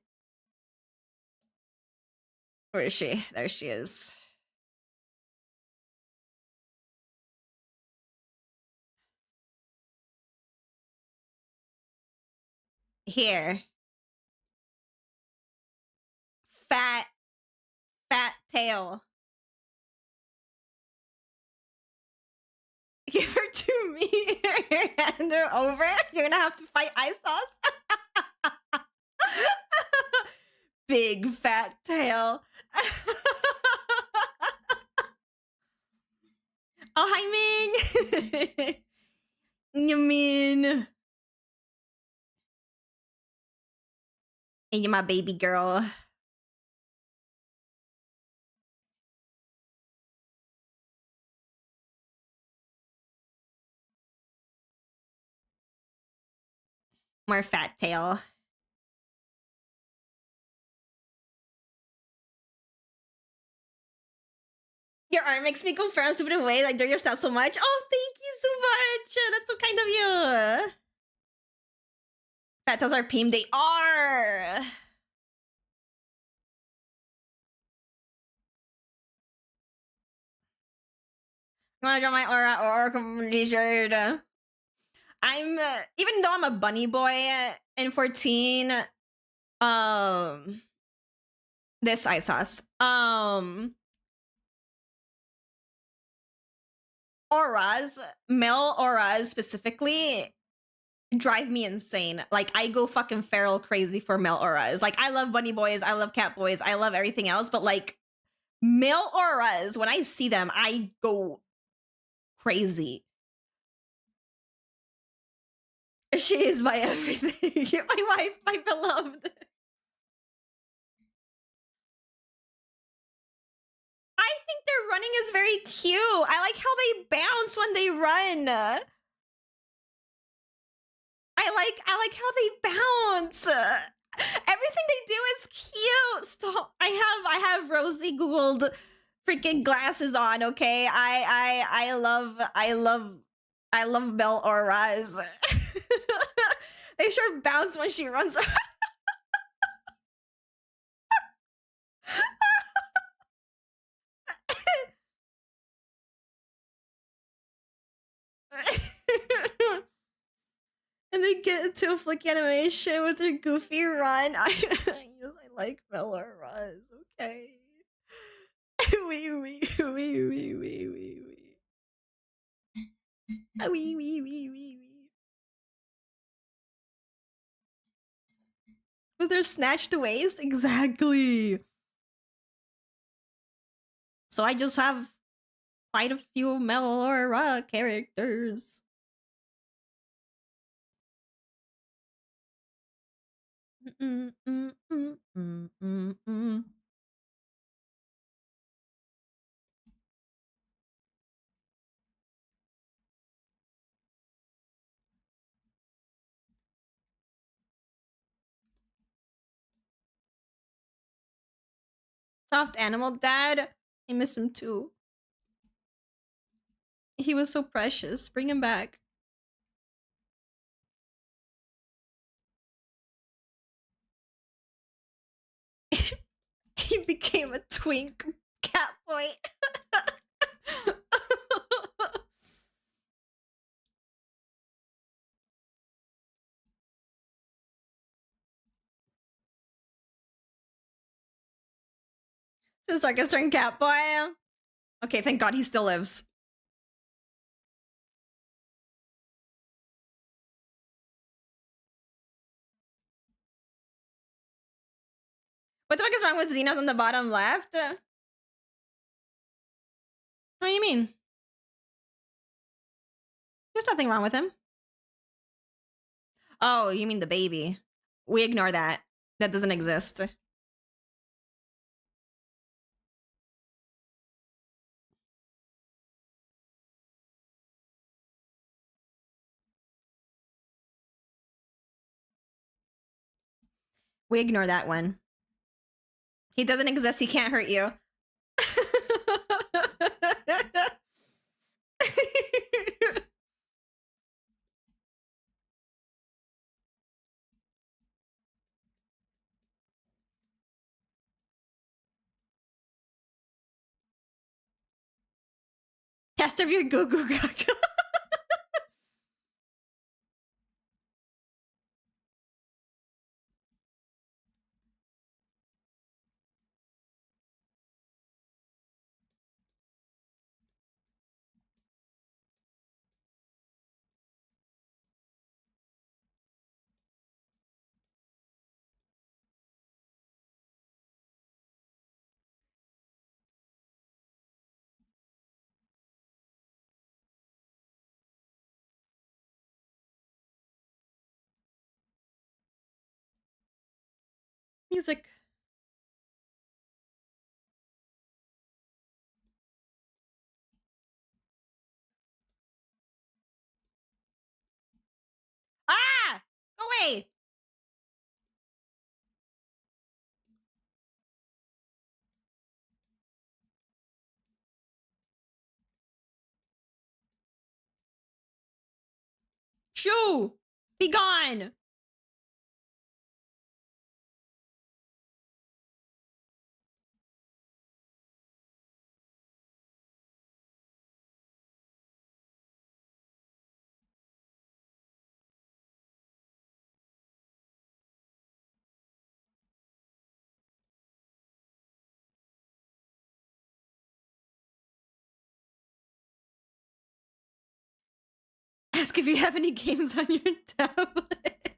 Where is she? There she is. Here. Fat tail. Give her to me. Hand her over. You're gonna have to fight ice sauce. Big fat tail. Oh, hi, Ming. You mean? And you're my baby girl. More fat tail. Your arm makes me go far and stupid away. I adore your style so much. Oh, thank you so much. That's so kind of you. Fat tails are peem. They are. You wanna draw my aura t-shirt? I'm even though I'm a bunny boy in 14. This ice sauce. Auras, male auras specifically, drive me insane. Like, I go fucking feral crazy for male auras. Like, I love bunny boys, I love cat boys, I love everything else, but like, male auras, when I see them, I go crazy. She is my everything. My wife, my beloved. I think their running is very cute. I like how they bounce when they run. I like how they bounce. Everything they do is cute. Stop. I have Rosie Gould freaking glasses on, okay? I love Belle Auras. They sure bounce when she runs. And they get into a flicky animation with their goofy run. I like Belle Auras, okay? Wee. With their snatched waist? Exactly. So I just have quite a few Melora characters. Soft animal dad. I miss him too. He was so precious. Bring him back. He became a twink cat boy. This circus ring cat boy. Okay, thank God he still lives. What the fuck is wrong with Xenos on the bottom left? What do you mean? There's nothing wrong with him. Oh, you mean the baby. We ignore that. That doesn't exist. We ignore that one. He doesn't exist. He can't hurt you. Test of your goo goo gaga. Music. Ah! Go away! Shoo! Be gone! Ask if you have any games on your tablet.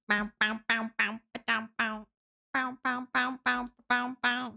Bow, bow, bow, bow, ba-dum, bow. Bow, bow, bow, bow, bow, bow.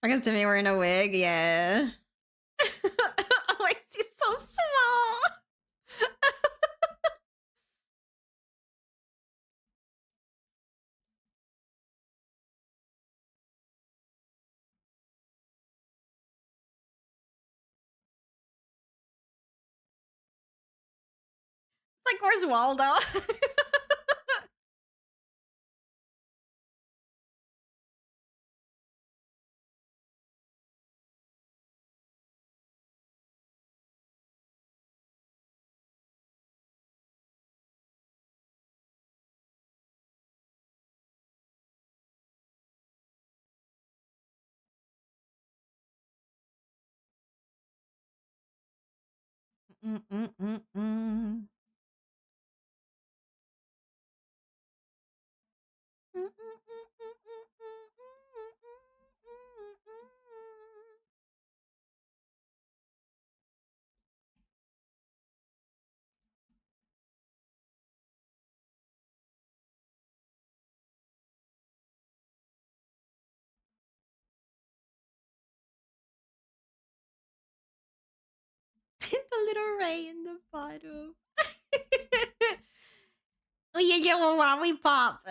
I guess Demi wearing a wig, yeah. Oh, he's so small. It's like, where's Waldo? The little ray in the bottom. Oh, yeah, yeah, well, lollipop.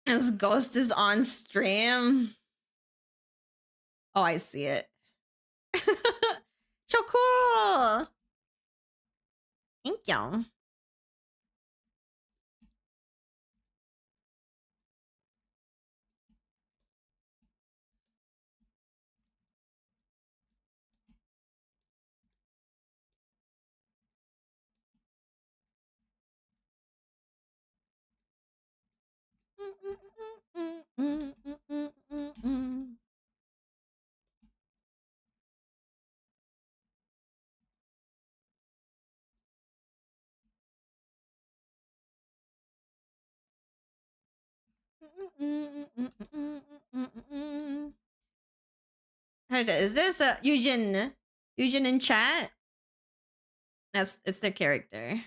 His ghost is on stream. Oh, I see it. So cool. Thank you. Is this Eugene? Eugene in chat? It's their character.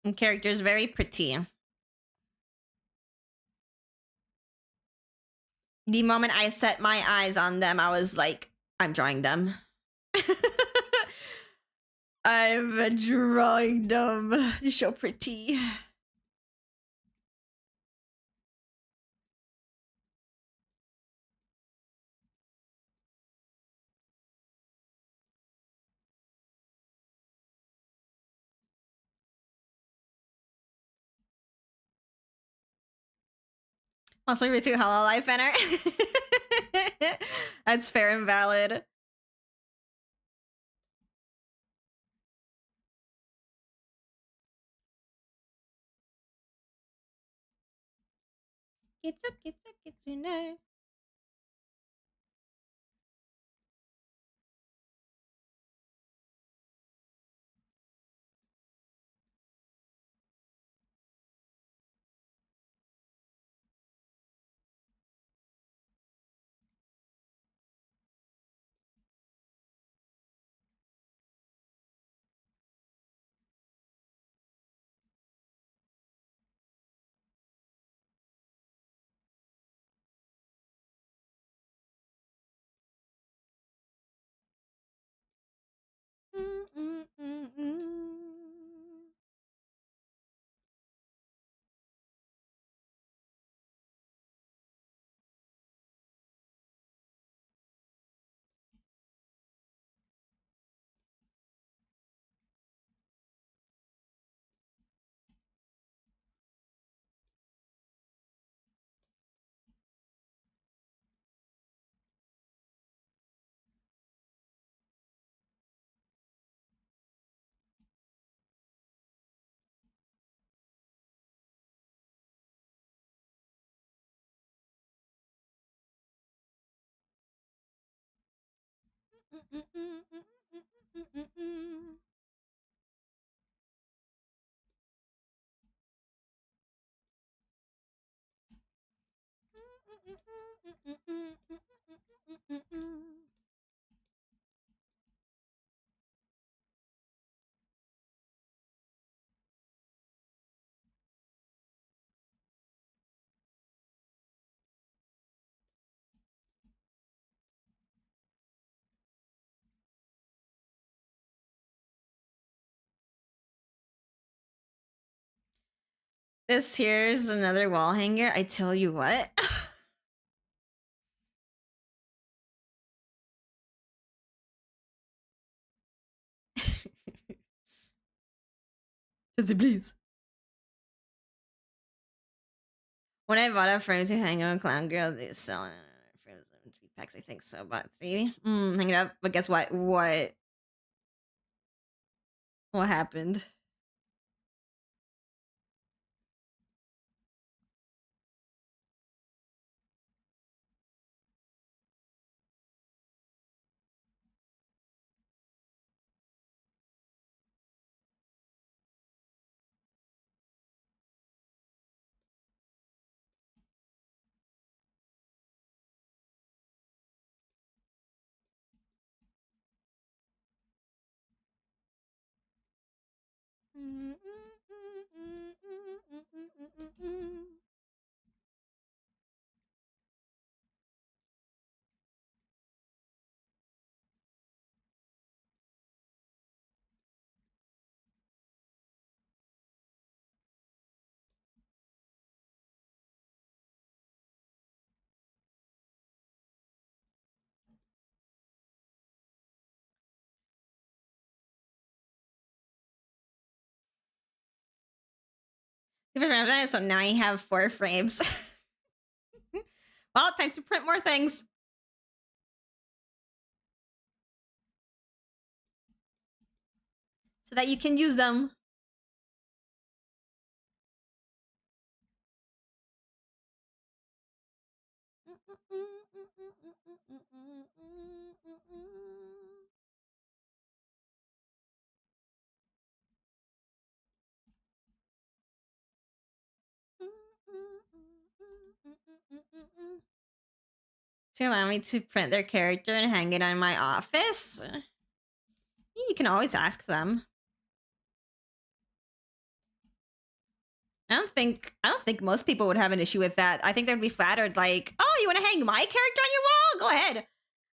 And character is very pretty. The moment I set my eyes on them, I was like, I'm drawing them. I'm drawing them. They're so pretty. Also, you're too Hollow Life Enter. That's fair and valid. Kitsune. This here's another wall hanger. I tell you what. Does it please? When I bought a frame to hang on Clown Girl, they sell it for 3 packs. I think so. Bought 3. Hang it up. But guess what? What happened? So now I have 4 frames. Well, time to print more things. So that you can use them. To allow me to print their character and hang it on my office? You can always ask them. I don't think most people would have an issue with that. I think they'd be flattered, like, oh, you want to hang my character on your wall? Go ahead.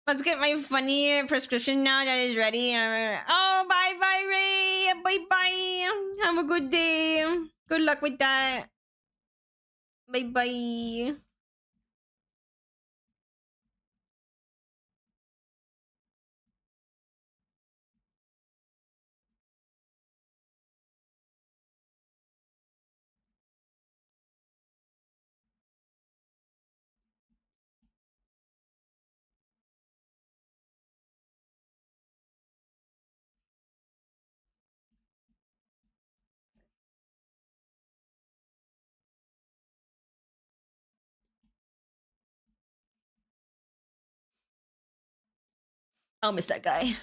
Let's get my funny prescription now that is ready. Oh, bye, Ray. Bye. Have a good day. Good luck with that. Bye. I'll miss that guy.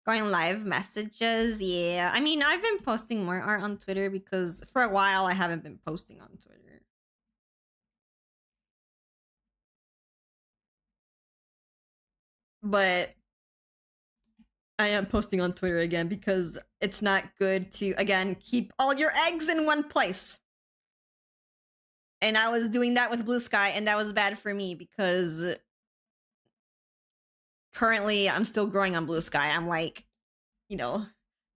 Going live messages, yeah. I mean, I've been posting more art on Twitter because for a while I haven't been posting on Twitter. But I am posting on Twitter again because it's not good to, again, keep all your eggs in one place. And I was doing that with Blue Sky, and that was bad for me because currently I'm still growing on Blue Sky. I'm like, you know,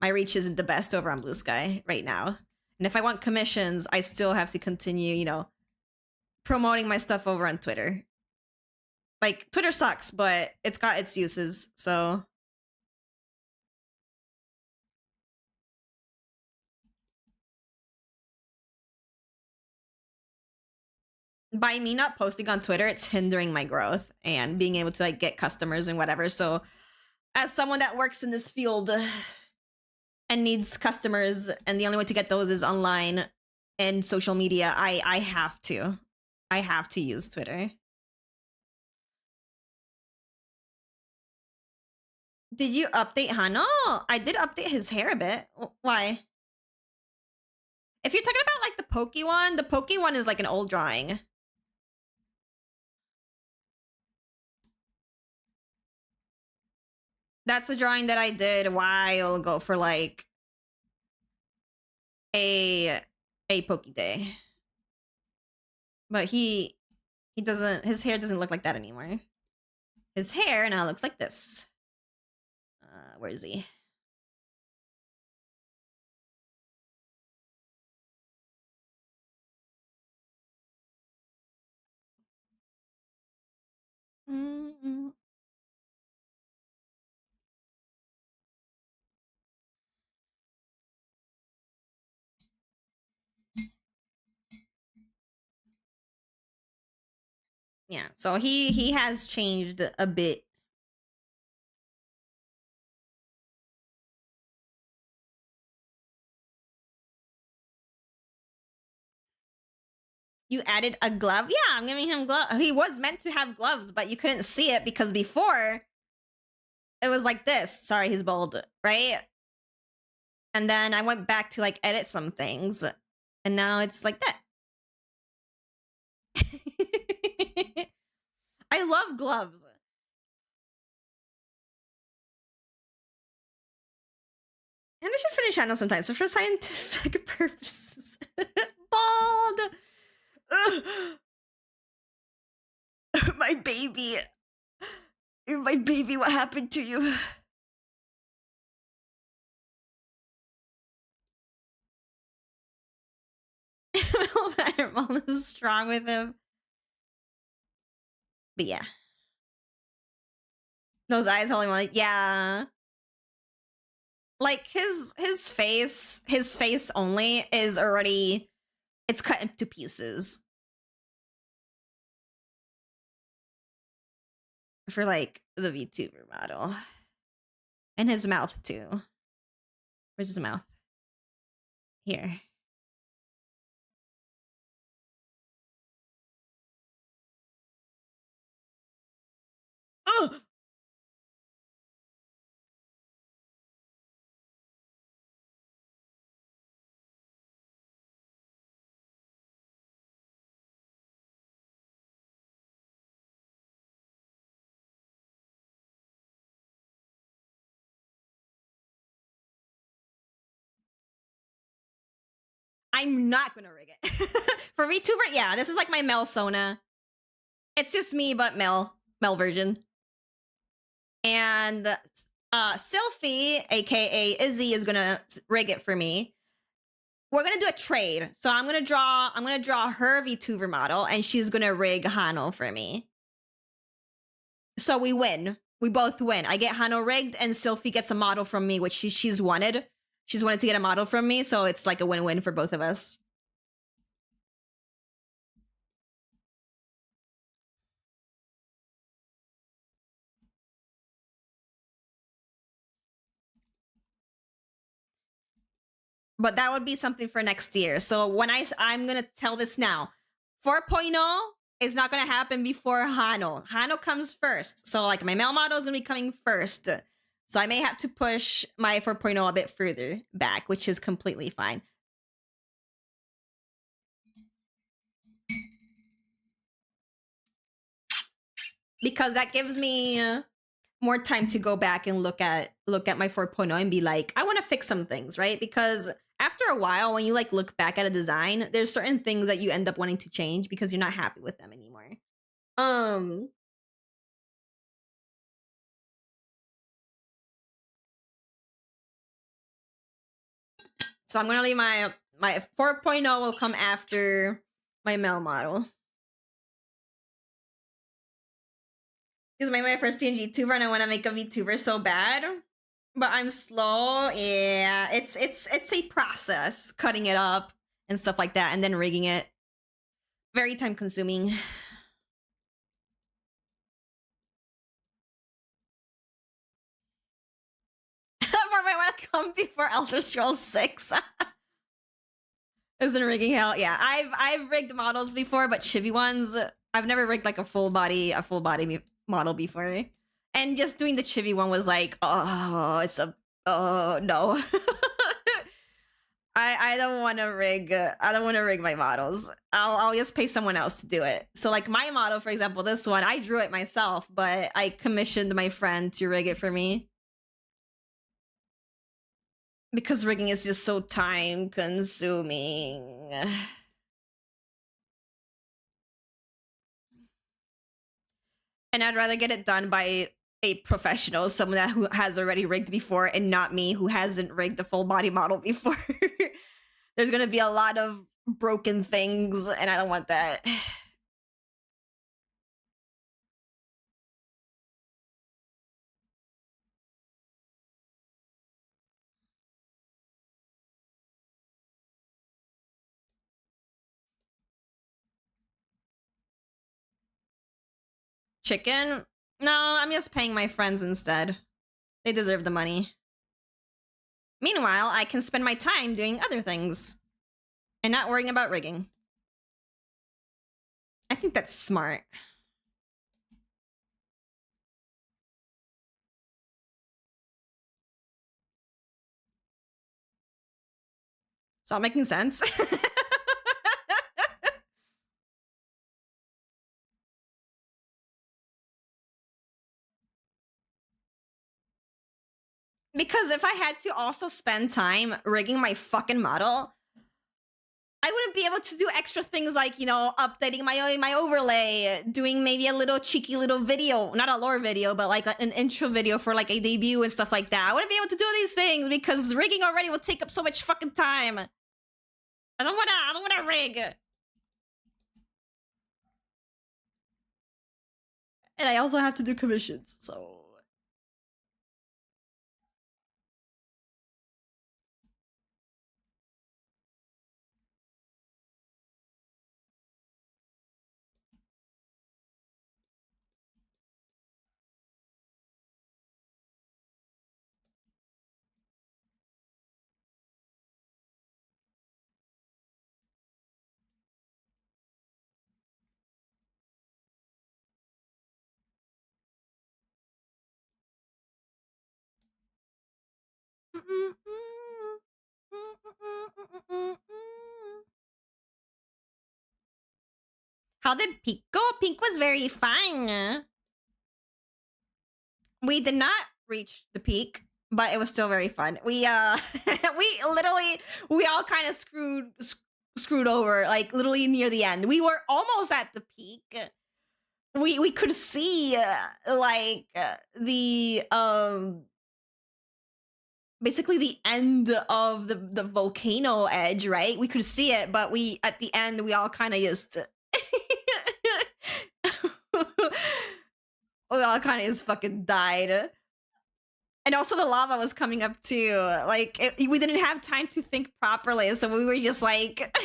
my reach isn't the best over on Blue Sky right now. And if I want commissions, I still have to continue, promoting my stuff over on Twitter. Like, Twitter sucks, but it's got its uses, so. By me not posting on Twitter, it's hindering my growth and being able to, like, get customers and whatever. So, as someone that works in this field and needs customers, and the only way to get those is online and social media, I have to. I have to use Twitter. Did you update Hano? I did update his hair a bit. Why? If you're talking about, like, the Pokey one is, like, an old drawing. That's a drawing that I did a while ago for, like, a Poke Day. But he doesn't, his hair doesn't look like that anymore. His hair now looks like this. Where is he? Yeah, so he has changed a bit. You added a glove? Yeah, I'm giving him gloves. He was meant to have gloves, but you couldn't see it because before it was like this. Sorry, he's bold, right? And then I went back to like edit some things, and now it's like that. I love gloves. And I should finish channel sometimes. So for scientific purposes. Bald! My baby. My baby, what happened to you? Mom is strong with him. But yeah. Those eyes holding on. Yeah. Like his face only is already, it's cut into pieces. For like the VTuber model. And his mouth too. Where's his mouth? Here. Ugh! I'm not gonna rig it. For VTuber, yeah, this is like my Mel Sona. It's just me, but Mel version. And Sylphie, aka Izzy, is gonna rig it for me. We're gonna do a trade. So I'm gonna draw her VTuber model, and she's gonna rig Hano for me. So we win. We both win. I get Hano rigged, and Sylphie gets a model from me, which she's wanted. She's wanted to get a model from me, so it's like a win-win for both of us. But that would be something for next year. So when I'm gonna tell this now, 4.0 is not gonna happen before Hano. Hano comes first. So like my male model is gonna be coming first. So I may have to push my 4.0 a bit further back, which is completely fine. Because that gives me more time to go back and look at my 4.0 and be like, I want to fix some things, right? Because after a while, when you like look back at a design, there's certain things that you end up wanting to change because you're not happy with them anymore. So I'm gonna leave my 4.0 will come after my male model. This is my first PNG tuber, and I want to make a VTuber so bad, but I'm slow. Yeah, it's a process, cutting it up and stuff like that, and then rigging it. Very time consuming. I want to come before Elder Scrolls 6. Isn't rigging hell? Yeah, I've rigged models before, but chivy ones. I've never rigged like a full body model before. And just doing the chivy one was like, oh, it's a no. I don't want to rig. I don't want to rig my models. I'll just pay someone else to do it. So like my model, for example, this one, I drew it myself, but I commissioned my friend to rig it for me. Because rigging is just so time consuming. And I'd rather get it done by a professional, someone that who has already rigged before, and not me who hasn't rigged a full body model before. There's gonna be a lot of broken things, and I don't want that. chicken. No, I'm just paying my friends instead. They deserve the money. Meanwhile, I can spend my time doing other things and not worrying about rigging. I think that's smart. It's all making sense. Because if I had to also spend time rigging my fucking model, I wouldn't be able to do extra things like, you know, updating my overlay, doing maybe a little cheeky little video, not a lore video, but like an intro video for like a debut and stuff like that. I wouldn't be able to do these things because rigging already will take up so much fucking time. I don't wanna rig. And I also have to do commissions, so. How did Pink go? Pink was very fine. We did not reach the peak, but it was still very fun. We we all kind of screwed over, like literally near the end. We were almost at the peak. We could see the basically the end of the volcano edge, right? We could see it, but we at the end we all kind of just we all kind of just fucking died. And also the lava was coming up too. Like we didn't have time to think properly, so we were just like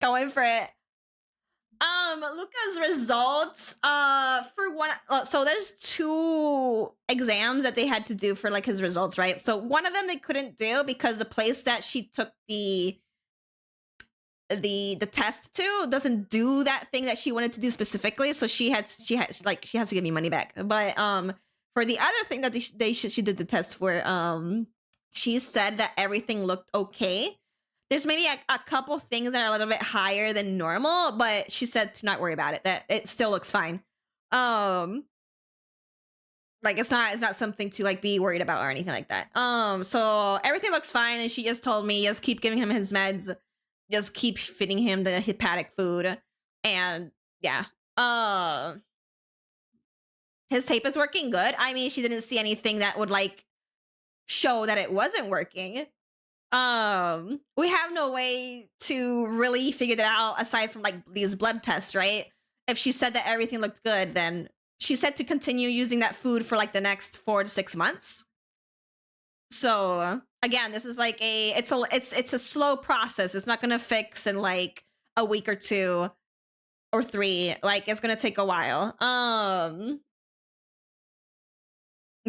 going for it. Luca's results for one, so there's 2 exams that they had to do for like his results, right? So one of them they couldn't do because the place that she took the test to doesn't do that thing that she wanted to do specifically, so she has to give me money back. But for the other thing that she did the test for, she said that everything looked okay. There's maybe a couple things that are a little bit higher than normal, but she said to not worry about it, that it still looks fine. Like it's not something to like be worried about or anything like that. So everything looks fine, and she just told me just keep giving him his meds, just keep feeding him the hepatic food, and yeah. His tape is working good. I mean, she didn't see anything that would like show that it wasn't working. We have no way to really figure that out aside from like these blood tests, right? If she said that everything looked good, then she said to continue using that food for like the next 4 to 6 months. So again, this is like it's a slow process. It's not gonna fix in like a week or 2 or 3. Like it's gonna take a while.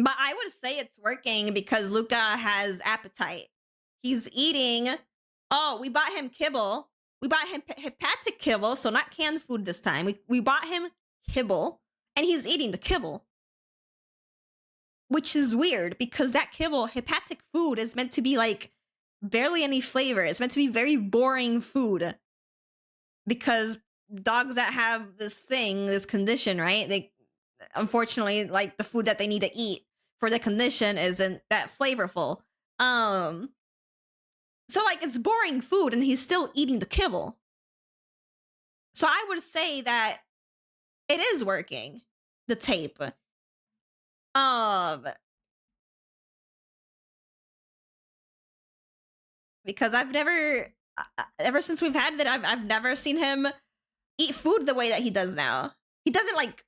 But I would say it's working because Luca has appetite. He's eating. Oh, we bought him kibble. We bought him hepatic kibble, so not canned food this time. We bought him kibble, and he's eating the kibble. Which is weird because that kibble, hepatic food, is meant to be like barely any flavor. It's meant to be very boring food. Because dogs that have this thing, this condition, right? They unfortunately like the food that they need to eat for the condition isn't that flavorful. So like it's boring food and he's still eating the kibble. So I would say that it is working, the tape. Because I've never ever since we've had that I've never seen him eat food the way that he does now. He doesn't like,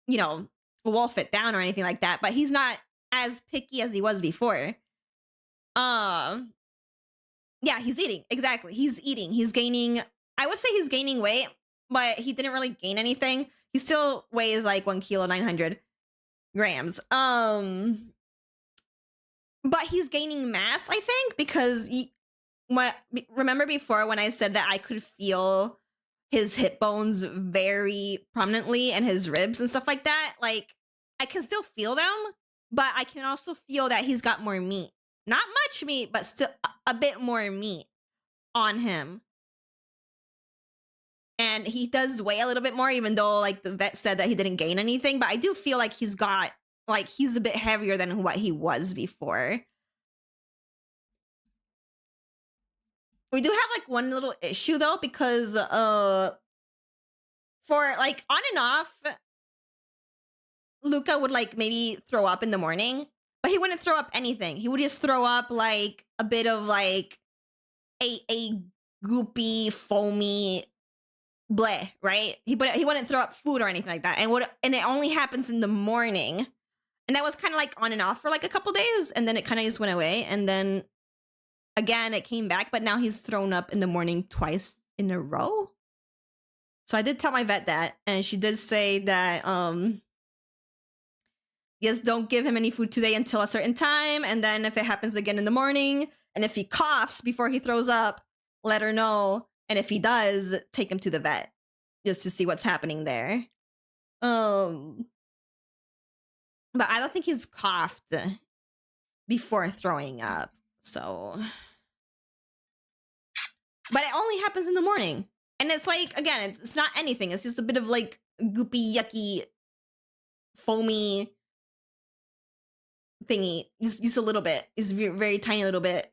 you know, wolf it down or anything like that, but he's not as picky as he was before. Yeah, he's eating. Exactly. He's eating. He's gaining. I would say he's gaining weight, but he didn't really gain anything. He still weighs like 1 kilo 900 grams. But he's gaining mass, I think, because remember before when I said that I could feel his hip bones very prominently and his ribs and stuff like that? Like, I can still feel them, but I can also feel that he's got more meat. Not much meat, but still a bit more meat on him. And he does weigh a little bit more, even though like the vet said that he didn't gain anything. But I do feel like he's a bit heavier than what he was before. We do have like one little issue though, because for like on and off, Luca would like maybe throw up in the morning, but he wouldn't throw up anything. He would just throw up like a bit of like a goopy, foamy bleh, right? He wouldn't throw up food or anything like that. And it only happens in the morning. And that was kind of like on and off for like a couple days, and then it kind of just went away. And then again, it came back, but now he's thrown up in the morning twice in a row. So I did tell my vet that, and she did say that, yes, don't give him any food today until a certain time. And then if it happens again in the morning, and if he coughs before he throws up, let her know. And if he does, take him to the vet just to see what's happening there. But I don't think he's coughed before throwing up. So, but it only happens in the morning. And it's like, again, it's not anything. It's just a bit of like goopy, yucky, foamy thingy. Just a little bit. It's very, very tiny little bit.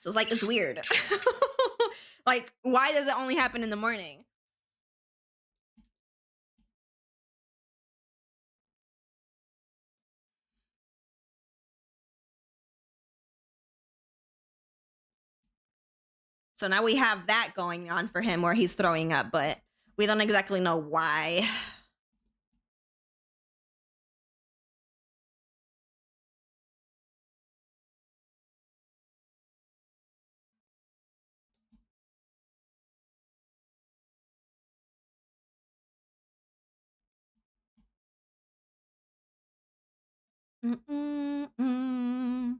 So it's like, it's weird. Like, why does it only happen in the morning? So now we have that going on for him where he's throwing up, but we don't exactly know why. Mm-mm-mm.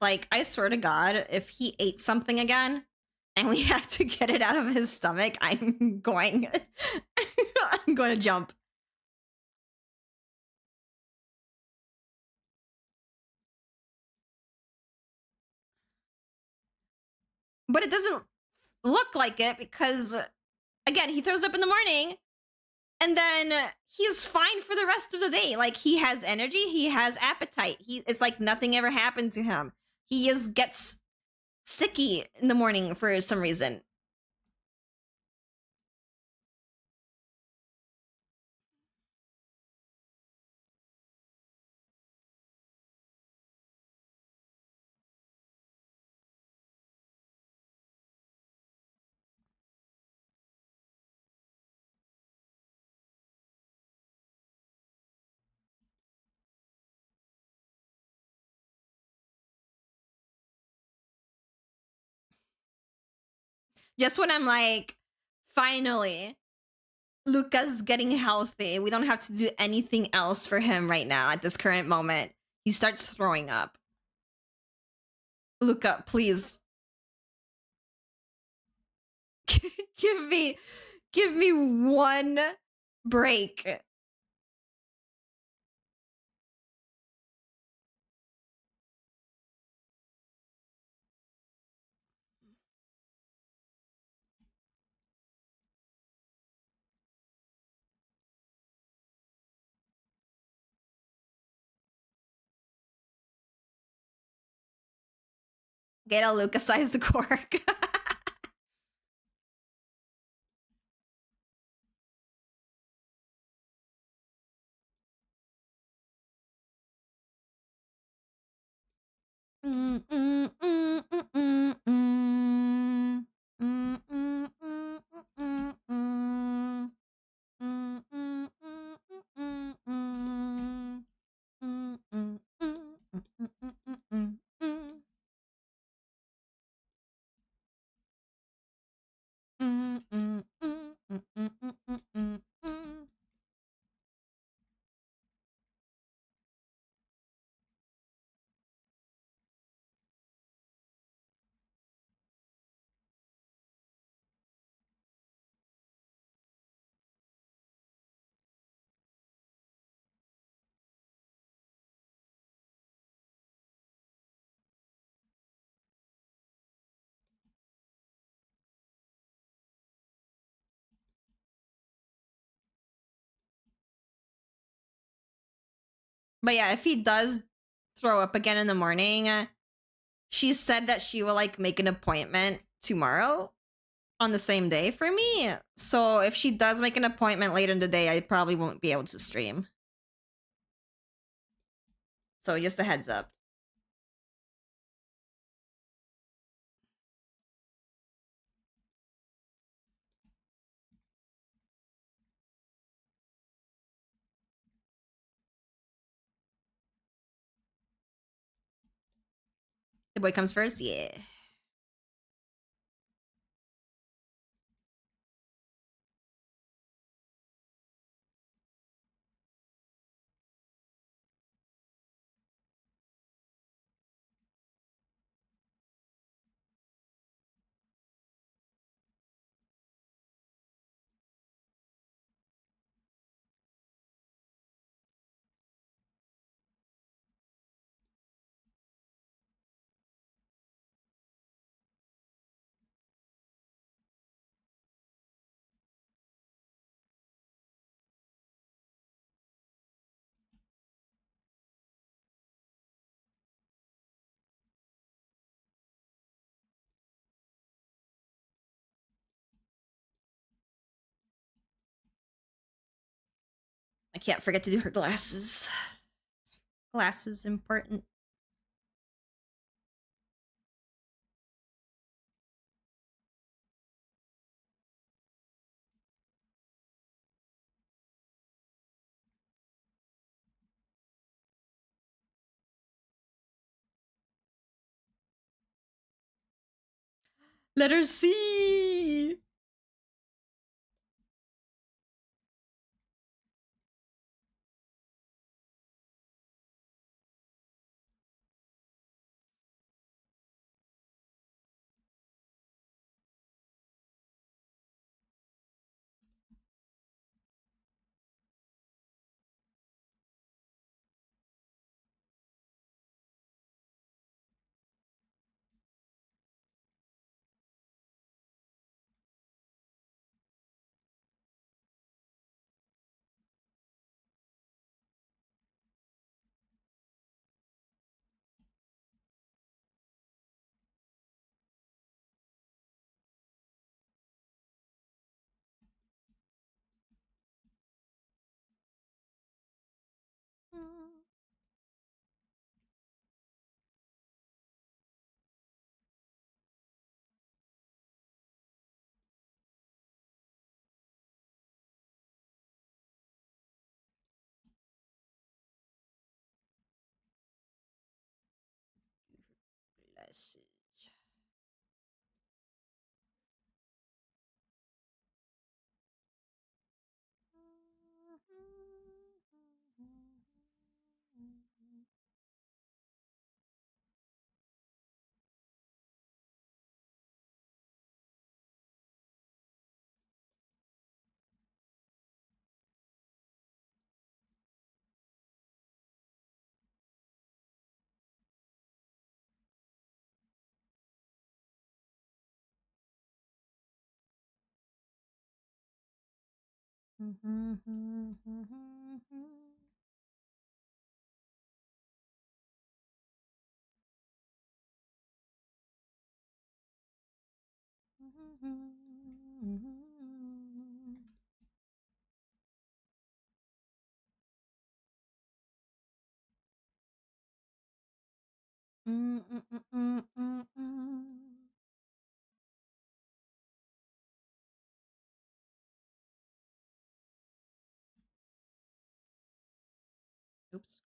Like, I swear to God, if he ate something again and we have to get it out of his stomach, I'm going I'm going to jump. But it doesn't look like it because, again, he throws up in the morning and then he's fine for the rest of the day. Like, he has energy, he has appetite. It's like nothing ever happened to him. He just gets sicky in the morning for some reason. Just when I'm like, finally, Luca's getting healthy. We don't have to do anything else for him right now at this current moment. He starts throwing up. Luca, please. give me one break. Get a Lucas-sized cork. But yeah, if he does throw up again in the morning, she said that she will like make an appointment tomorrow on the same day for me. So if she does make an appointment later in the day, I probably won't be able to stream. So just a heads up. The boy comes first, yeah. I can't forget to do her glasses. Glasses important. Letter C. Glasses. Oops.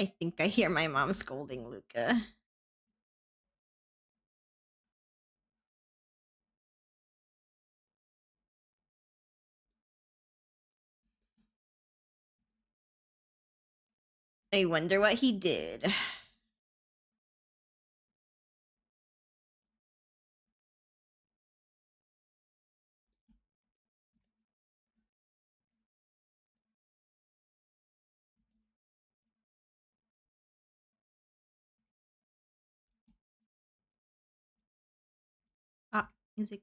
I think I hear my mom scolding Luca. I wonder what he did. Ah, music.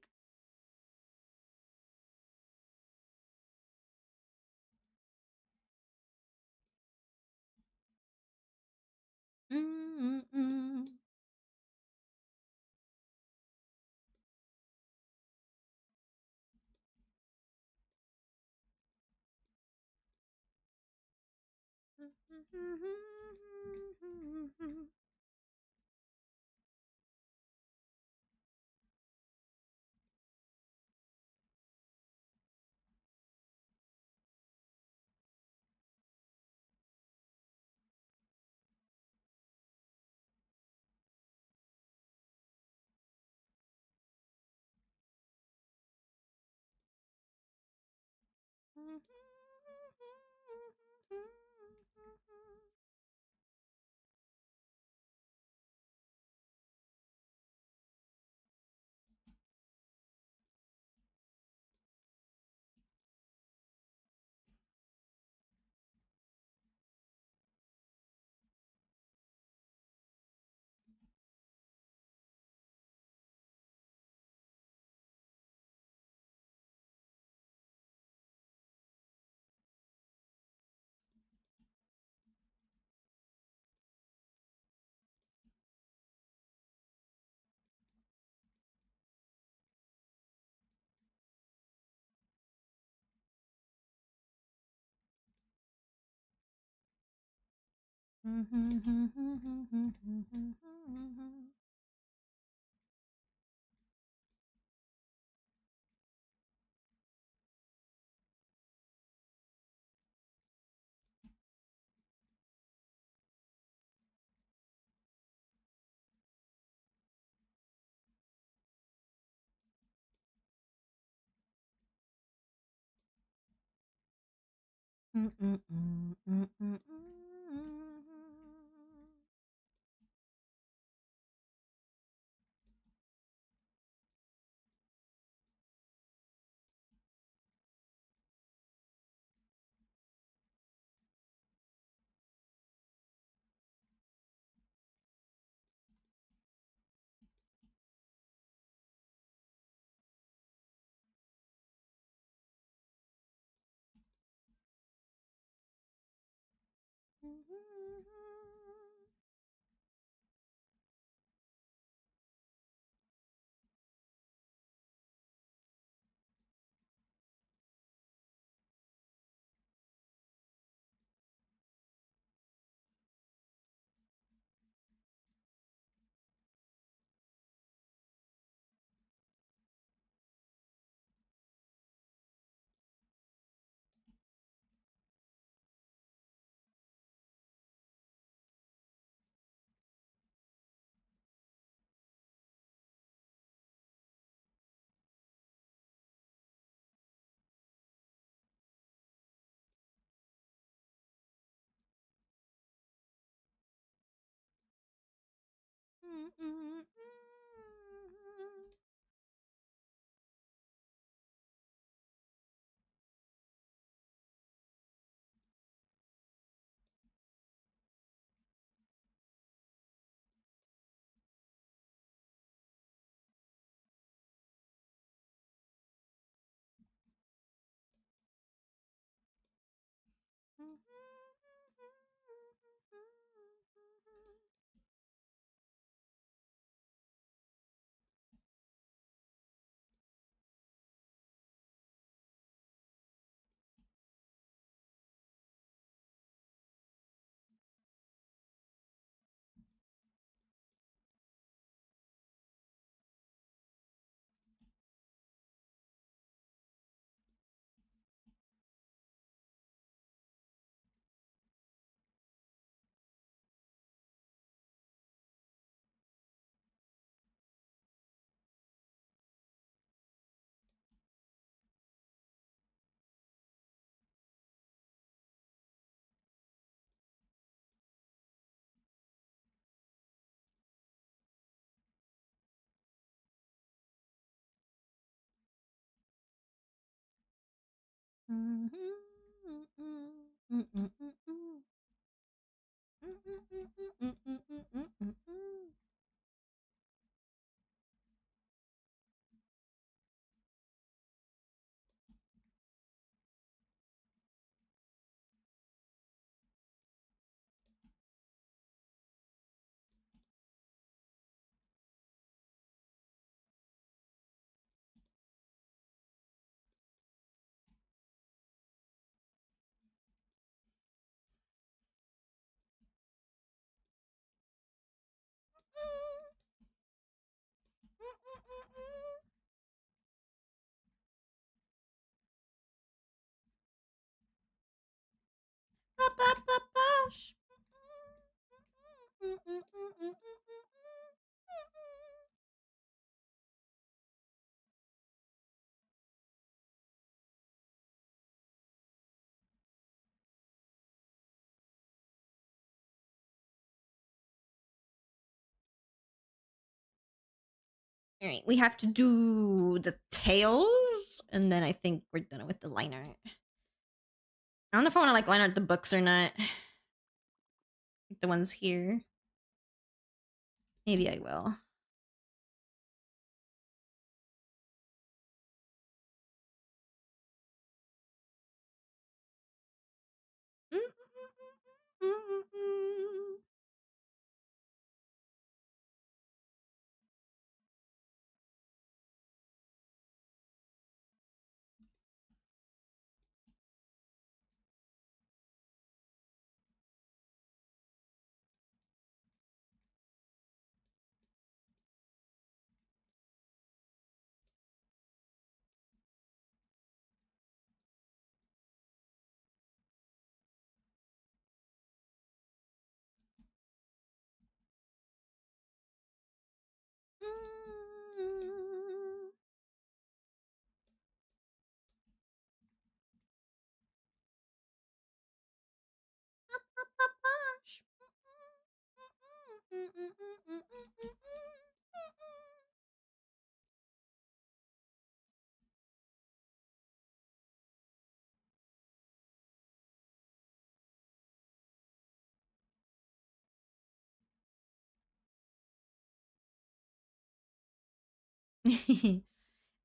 All right, we have to do the tails, and then I think we're done with the line art. I don't know if I want to like line art the books or not. Like the ones here. Maybe I will.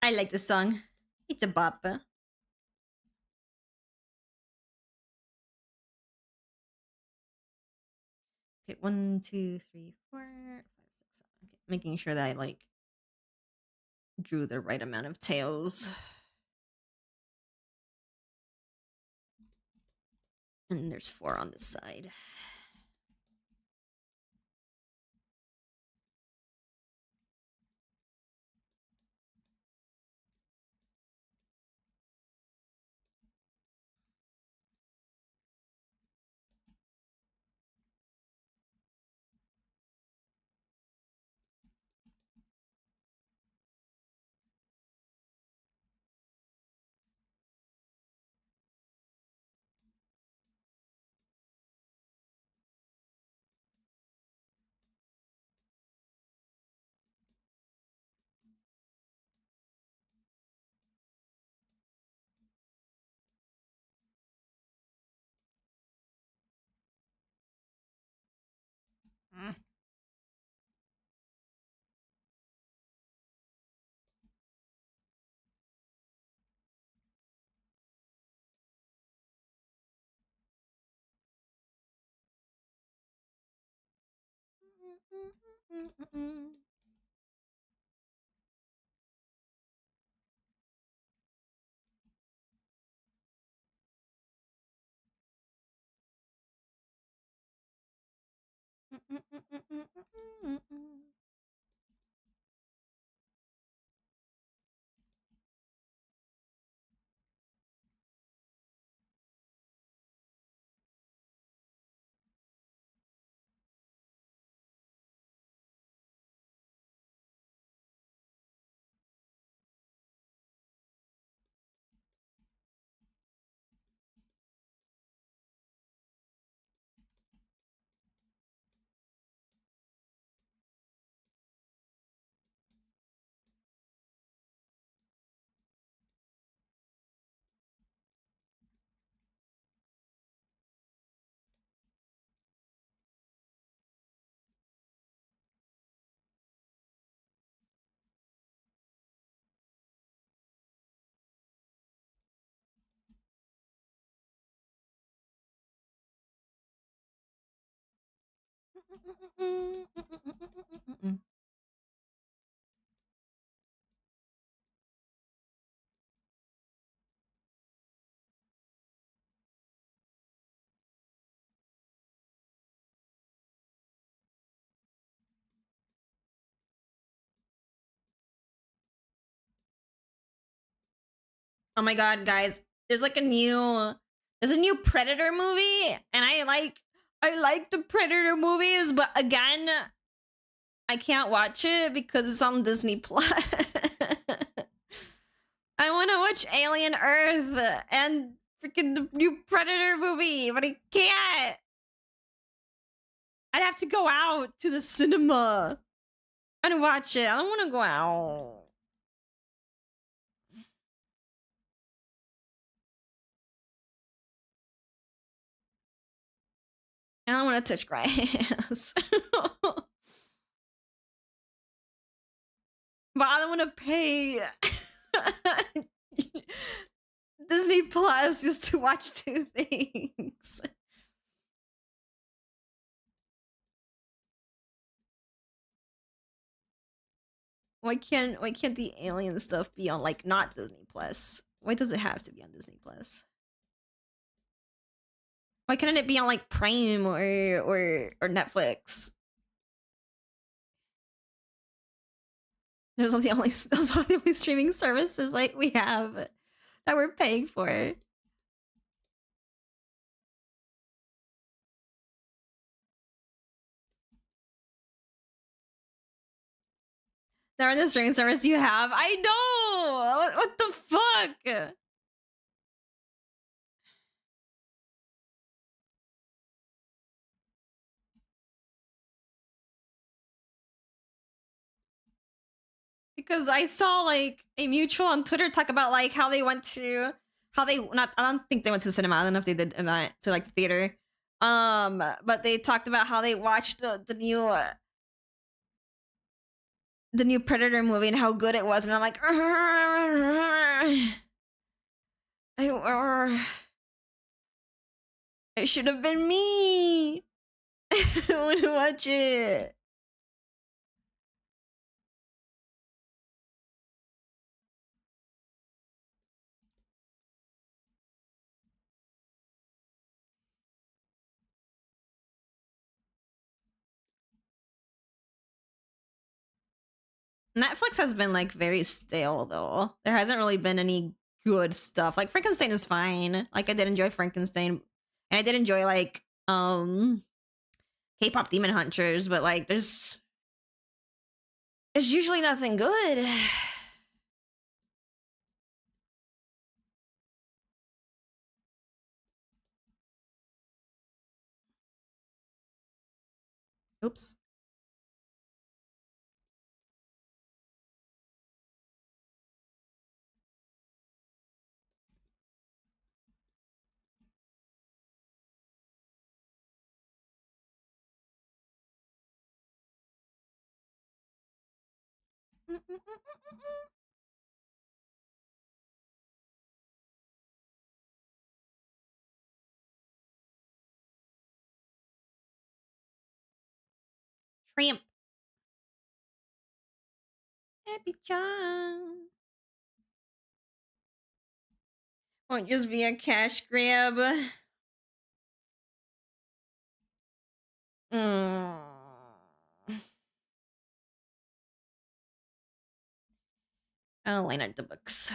I like the song. It's a bop. Okay, 1, 2, 3, 4, 5, 6, 7. Okay, making sure that I like drew the right amount of tails. And there's 4 on this side. Mm. Oh my god, guys. There's a new Predator movie, and I like the Predator movies, but again, I can't watch it because it's on Disney Plus. I want to watch Alien Earth and freaking the new Predator movie, but I can't. I'd have to go out to the cinema and watch it. I don't want to go out. I don't want to touch grass. But I don't want to pay Disney Plus just to watch 2 things. Why can't the alien stuff be on like not Disney Plus? Why does it have to be on Disney Plus? Why couldn't it be on like Prime or Netflix? Those are the only streaming services like we have that we're paying for. They're on the streaming service you have. I know. What the fuck? because I saw like a mutual on Twitter talk about like how they went to how they not I don't think they went to the cinema. I don't know if they did or not to like the theater. But they talked about how they watched the new Predator movie and how good it was, and I'm like, it should have been me. I want to watch it. Netflix has been like very stale though. There hasn't really been any good stuff. Like Frankenstein is fine. Like I did enjoy Frankenstein. And I did enjoy like K-pop Demon Hunters, but like there's usually nothing good. Oops. Tramp. Happy John. Won't just be a cash grab. Mm. I'll line out the books.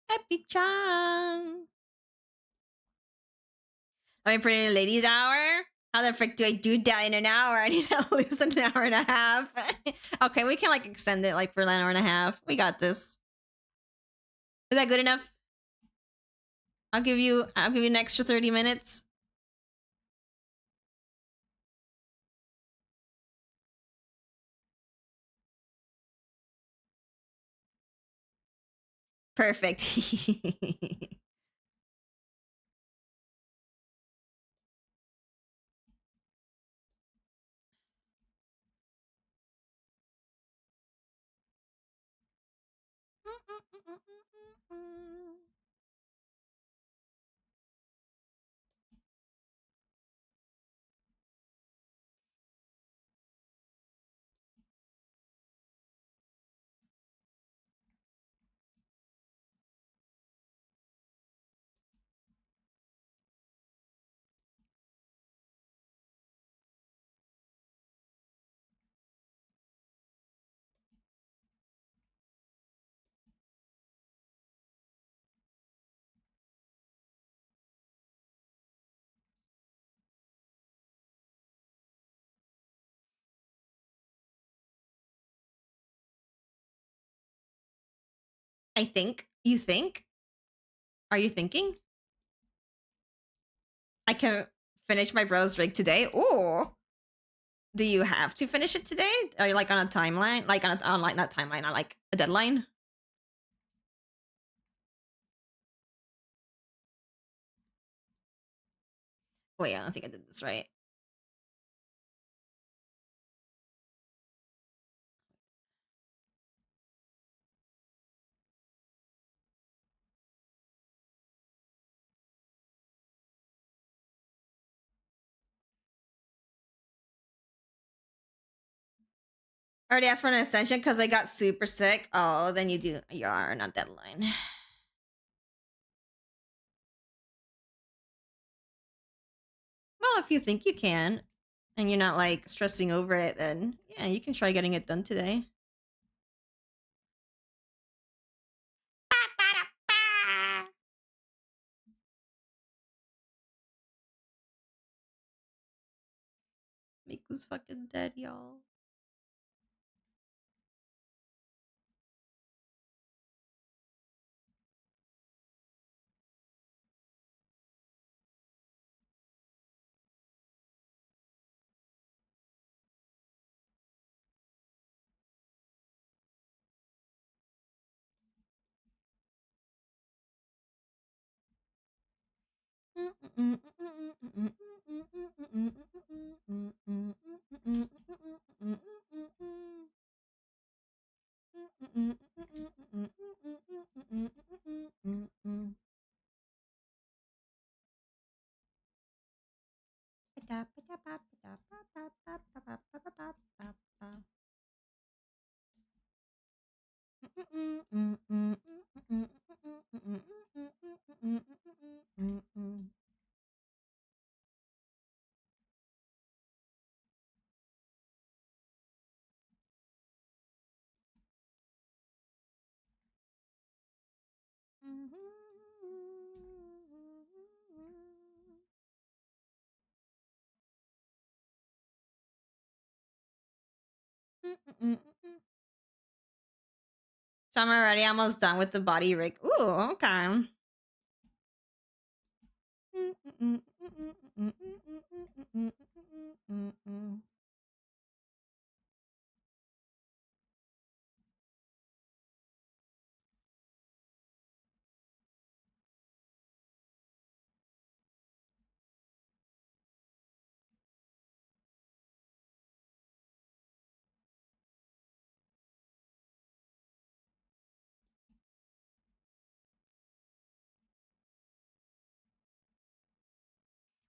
Happy John. My pretty ladies hour? How the frick do I do that in an hour? I need at least an hour and a half. Okay, we can like extend it like for an hour and a half. We got this. Is that good enough? I'll give you an extra 30 minutes. Perfect. I think. You think? Are you thinking? I can finish my bros rig today? Or do you have to finish it today? Are you like on a timeline? Like on like not timeline, on like a deadline? Wait, I don't think I did this right. Already asked for an extension because I got super sick. Oh, then you are on deadline. Well, if you think you can, and you're not like stressing over it, then yeah, you can try getting it done today. Miku's fucking dead, y'all. So I'm already almost done with the body rig. Ooh, okay.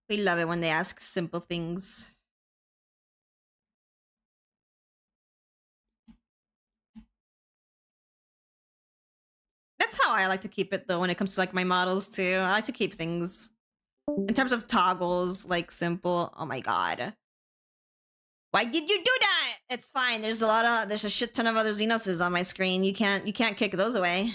We love it when they ask simple things. That's how I like to keep it though when it comes to like my models too. I like to keep things in terms of toggles like simple. Oh my god. Why did you do that? It's fine. There's a shit ton of other Xenoses on my screen. You can't kick those away.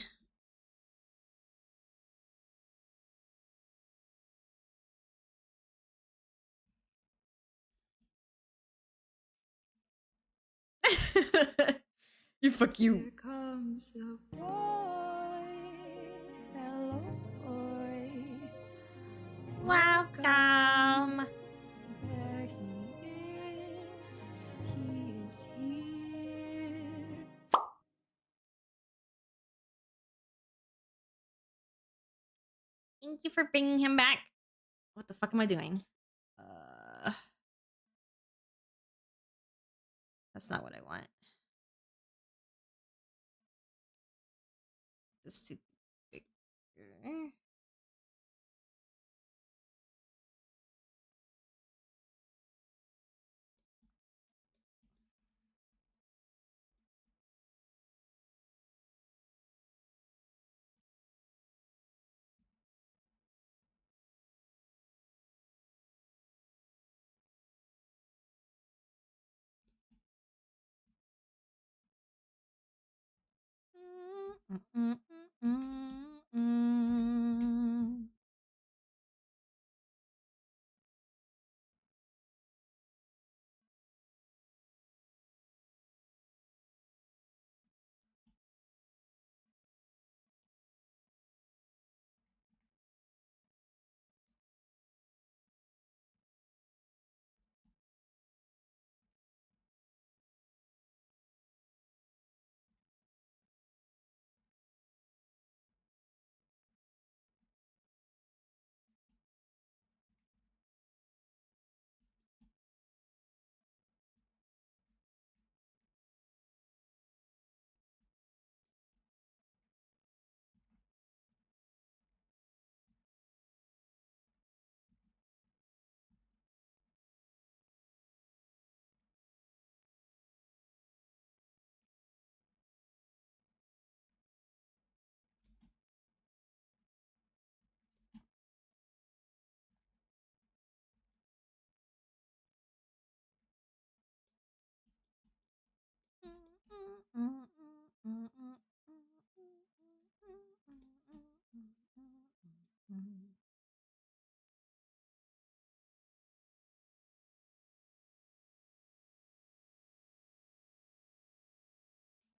You fuck you. Here comes the boy. Hello, boy. Welcome. There he is. He's here. Thank you for bringing him back. What the fuck am I doing? That's not what I want. This too big.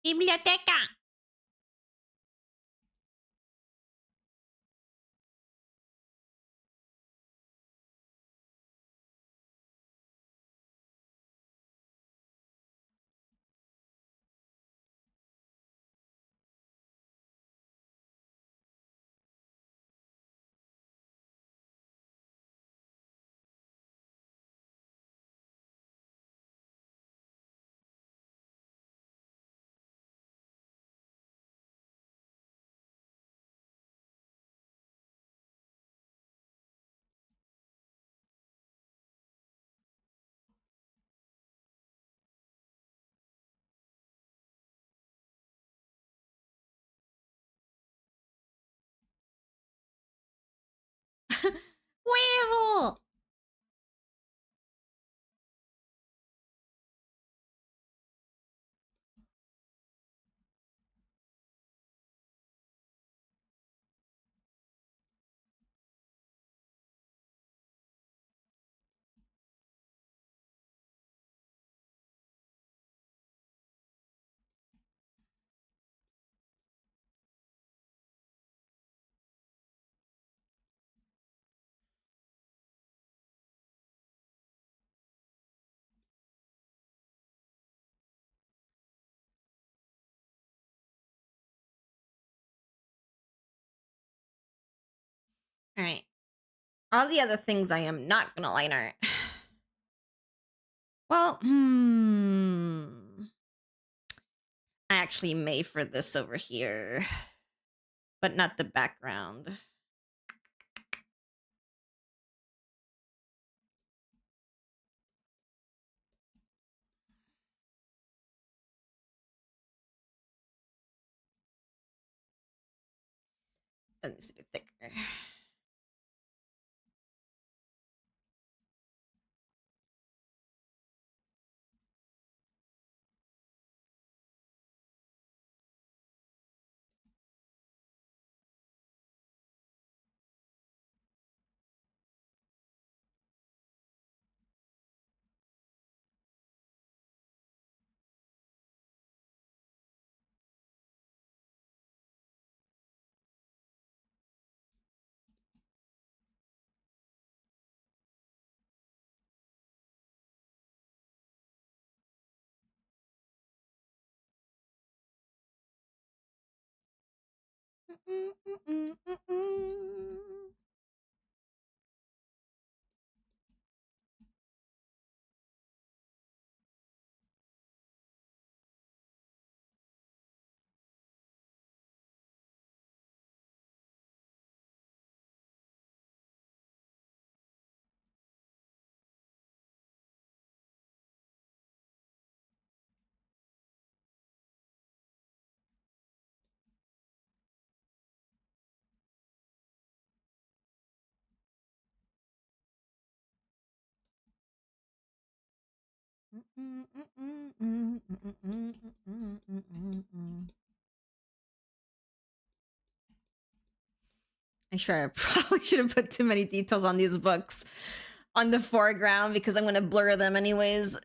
Biblioteca. Huevo. All right. All the other things I am not gonna line art. Well, I actually may for this over here, but not the background. That needs to be thicker. I sure I probably should have put too many details on these books on the foreground because I'm gonna blur them anyways.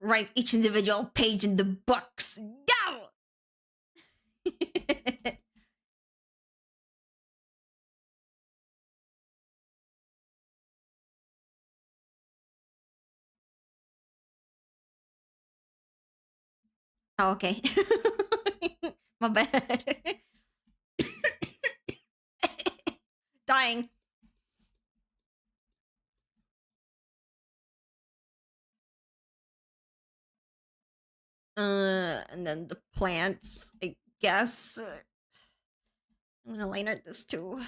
Write each individual page in the books. Go! Oh, okay. My bad. Dying. And then the plants, I guess. I'm gonna line art this too.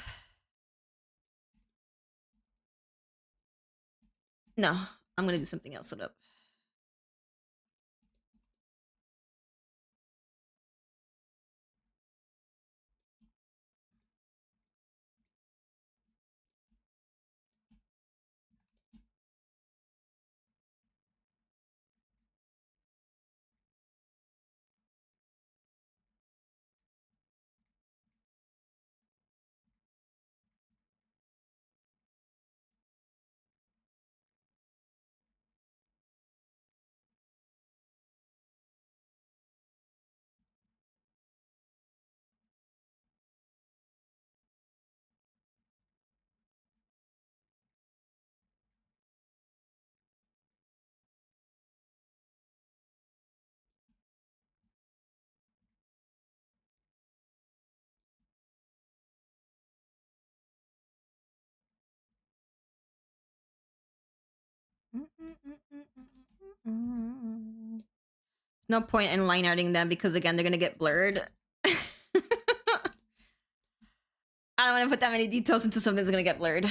No, I'm gonna do something else. Hold up. No point in line arting them because again they're gonna get blurred. I don't want to put that many details into something that's gonna get blurred.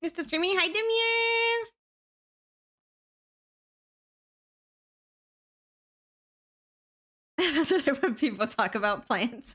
Mr. Streaming, hi Demir. That's what when people talk about plants.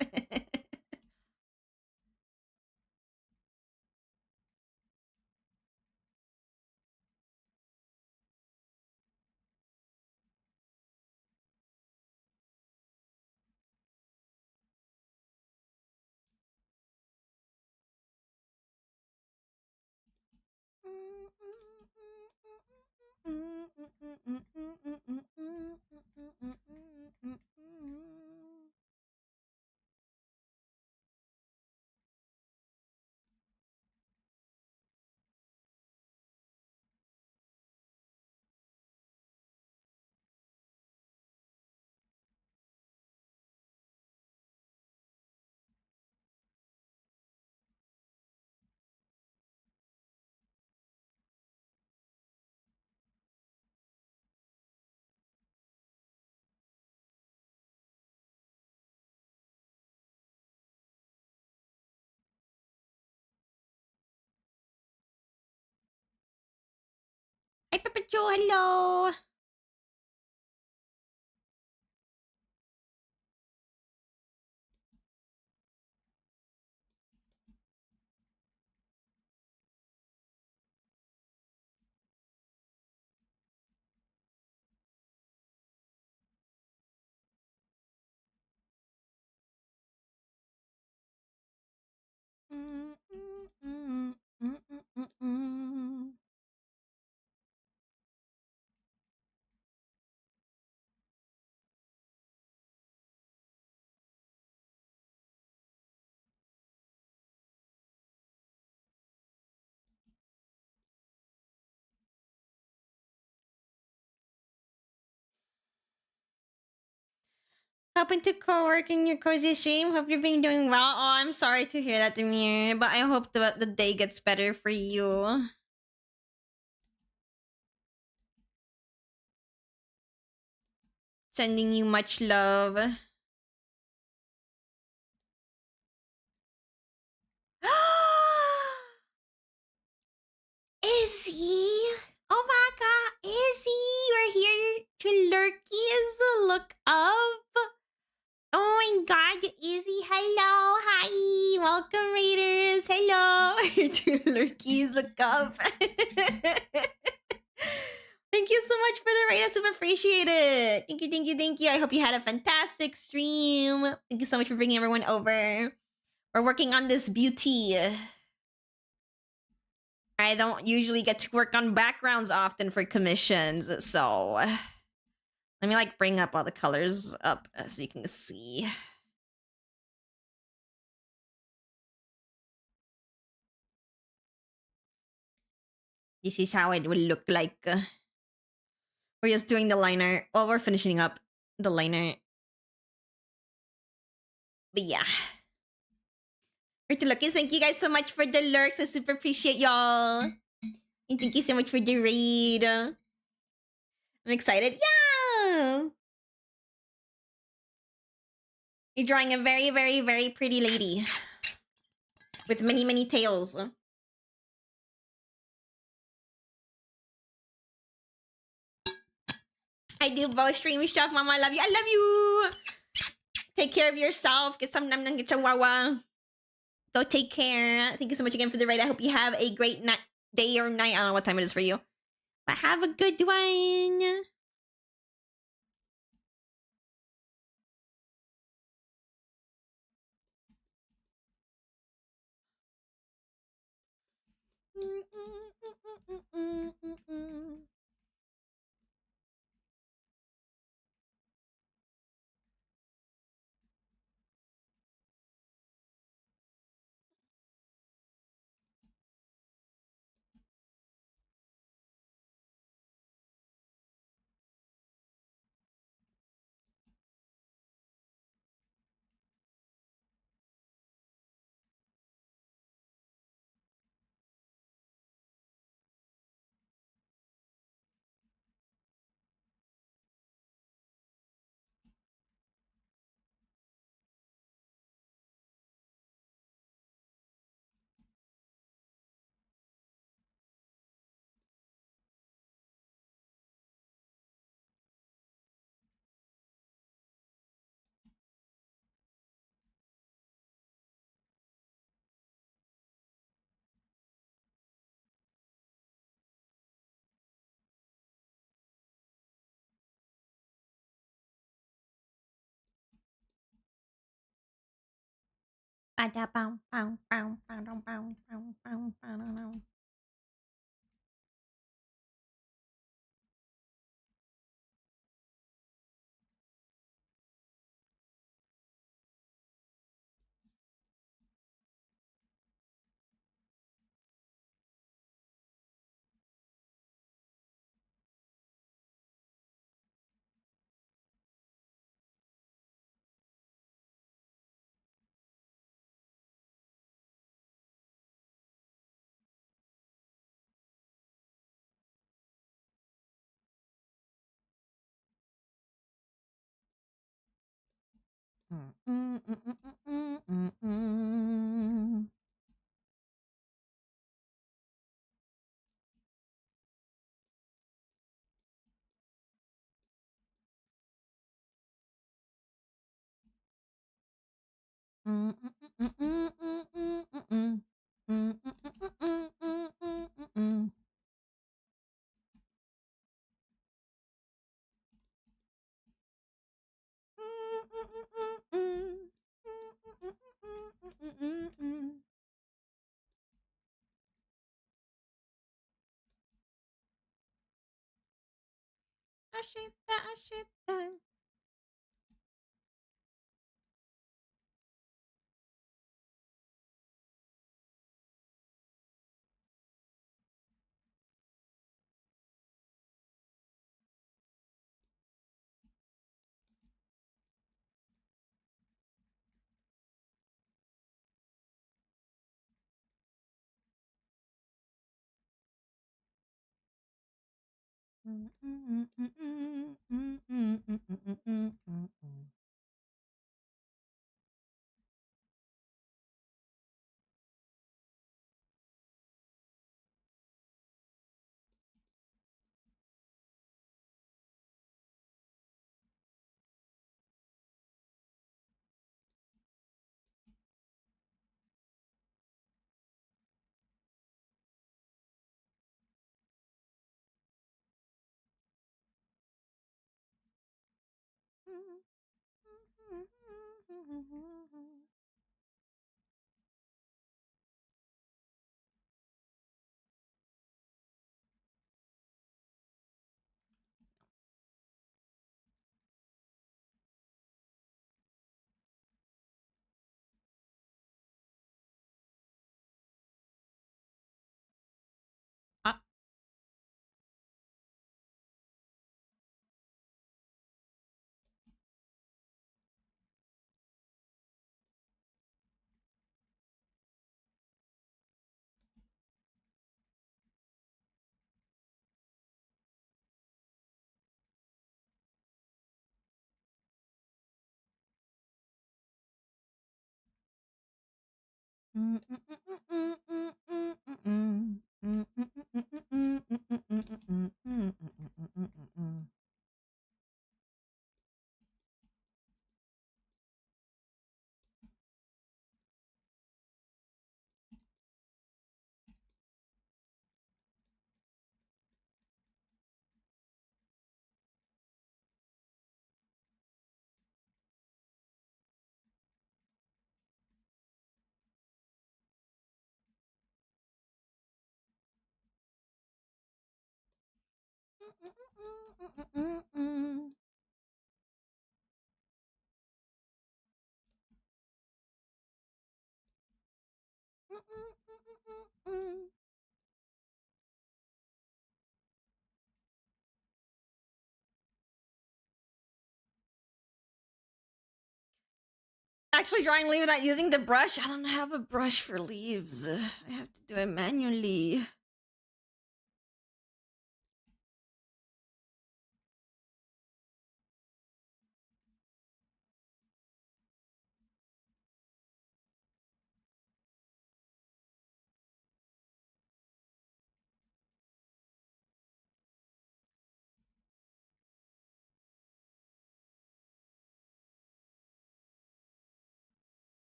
Hi Pepper Joe, hello. Hoping to co-work in your cozy stream. Hope you're being doing well. Oh, I'm sorry to hear that, Demir, but I hope the day gets better for you. Sending you much love. Izzy! Oh my god, Izzy! We're here to lurkies. Look up. Oh my god, Izzy, hello, hi, welcome Raiders, hello. Two lurkies, look up. Thank you so much for the raid. I super appreciate it. Thank you, thank you, thank you. I hope you had a fantastic stream. Thank you so much for bringing everyone over. We're working on this beauty. I don't usually get to work on backgrounds often for commissions, so let me like bring up all the colors up so you can see. This is how it will look like. We're just doing the liner. Well, we're finishing up the liner. But yeah. Lurkies, thank you guys so much for the lurks. I super appreciate y'all. And thank you so much for the raid. I'm excited. Yeah! You're drawing a very, very, very pretty lady. With many, many tails. I do both stream stuff, Mama. I love you. I love you. Take care of yourself. Get some nam nam, get some wawa. Go take care. Thank you so much again for the raid. I hope you have a great night, day or night. I don't know what time it is for you. But have a good one. Ashita, Ashita. Ah. Actually drawing leaves without using the brush. I don't have a brush for leaves. I have to do it manually.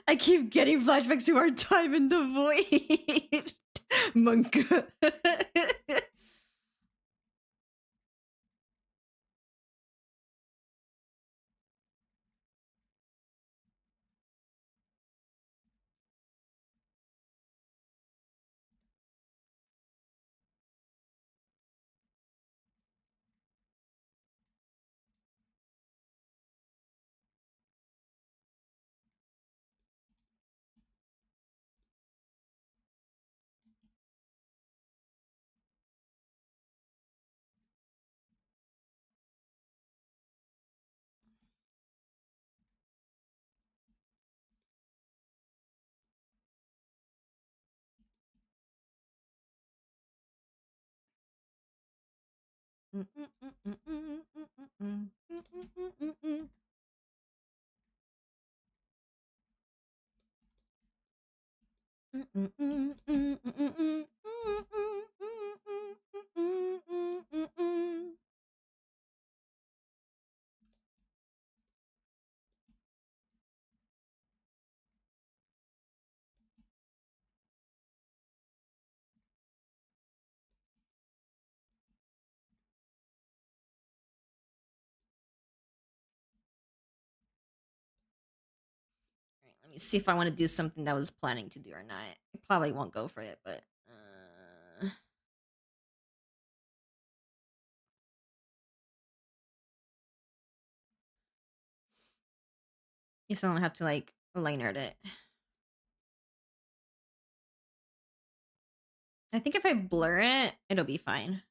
I keep getting flashbacks to our time in the void. Monk. Let me see if I want to do something that I was planning to do or not. I probably won't go for it, but guess I don't have to like line art it. I think if I blur it, it'll be fine.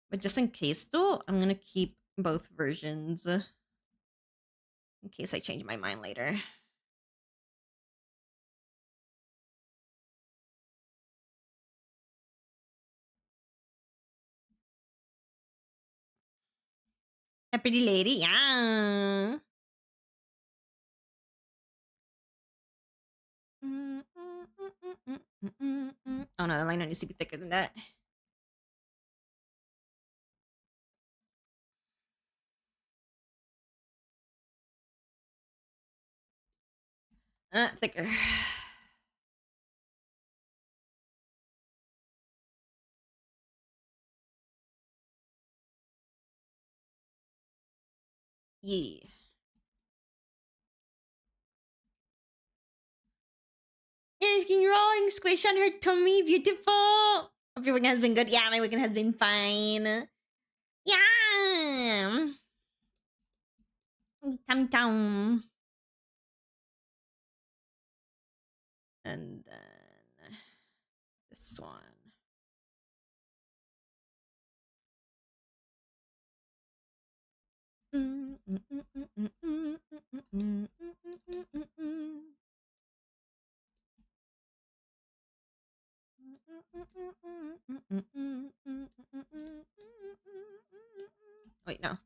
But just in case though, I'm gonna keep both versions in case I change my mind later. A pretty lady, yeah. Oh no, the liner needs to be thicker than that. Thicker. Yeah. Skin rolling, squish on her tummy, beautiful. Hope your weekend has been good. Yeah, my weekend has been fine. Yeah. Tum tum. And then this one. Wait, no.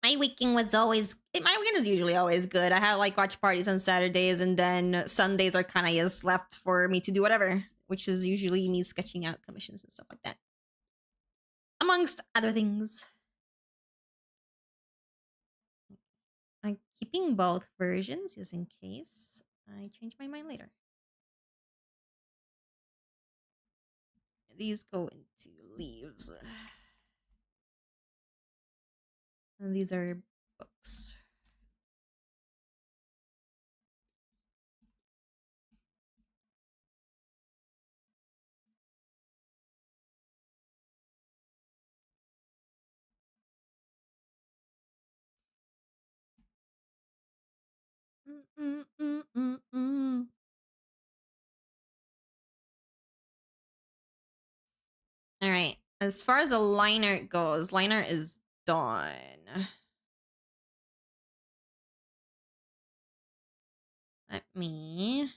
My weekend was always my weekend is usually always good. I have like watch parties on Saturdays, and then Sundays are kind of just left for me to do whatever, which is usually me sketching out commissions and stuff like that, amongst other things. I'm keeping both versions just in case I change my mind later. These go into leaves. And these are books. All right. As far as a liner goes, liner is done. Let me.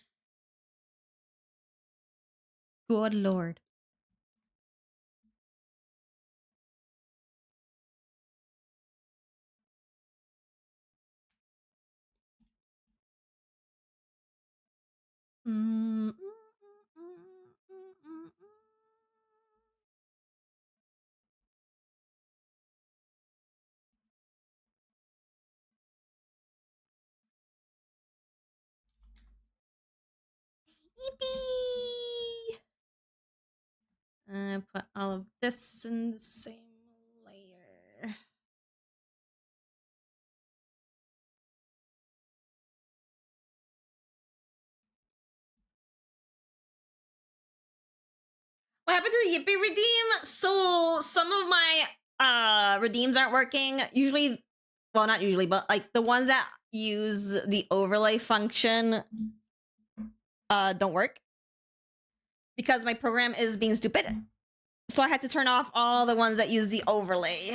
Good lord. Yippee! Put all of this in the same layer. What happened to the Yippee redeem? So some of my redeems aren't working. Usually, well, not usually, but like the ones that use the overlay function don't work because my program is being stupid. So I had to turn off all the ones that use the overlay.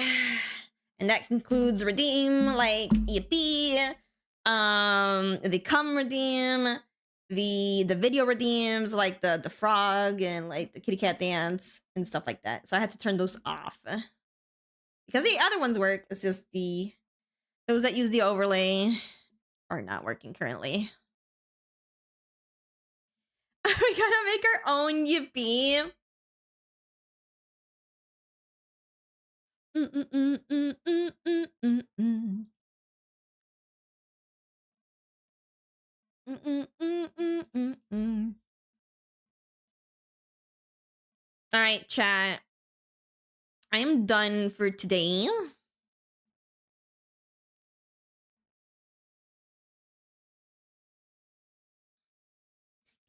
And that concludes redeem, like Yippee, the come redeem, the video redeems, like the frog and like the kitty cat dance and stuff like that. So I had to turn those off. Because the other ones work, it's just those that use the overlay are not working currently. We gotta make our own Yippee. All right, chat. I am done for today.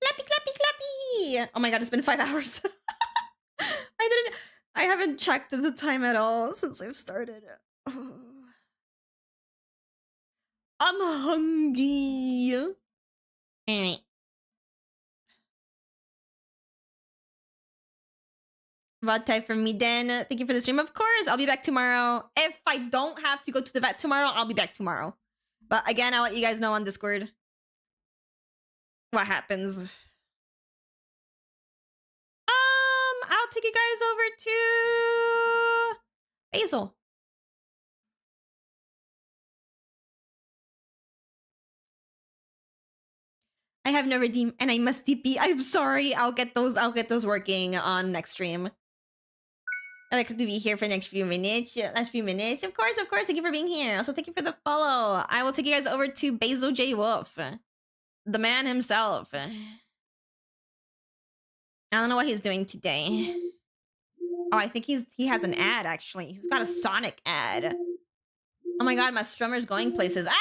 Clappy, clappy, clappy. Oh my god, it's been 5 hours. I haven't checked the time at all since I've started. Oh. I'm hungry. All right. About time for me then. Thank you for the stream. Of course, I'll be back tomorrow. If I don't have to go to the vet tomorrow, I'll be back tomorrow. But again, I'll let you guys know on Discord what happens. I'll take you guys over to Basil. I have no redeem and I must TP. I'm sorry. I'll get those working on next stream. I'd like to be here for the next few minutes. Last few minutes. Of course, of course. Thank you for being here. Also, thank you for the follow. I will take you guys over to Basil J. Wolf. The man himself. I don't know what he's doing today. Oh, I think he has an ad, actually. He's got a Sonic ad. Oh my god, my strummer's going places. Ah!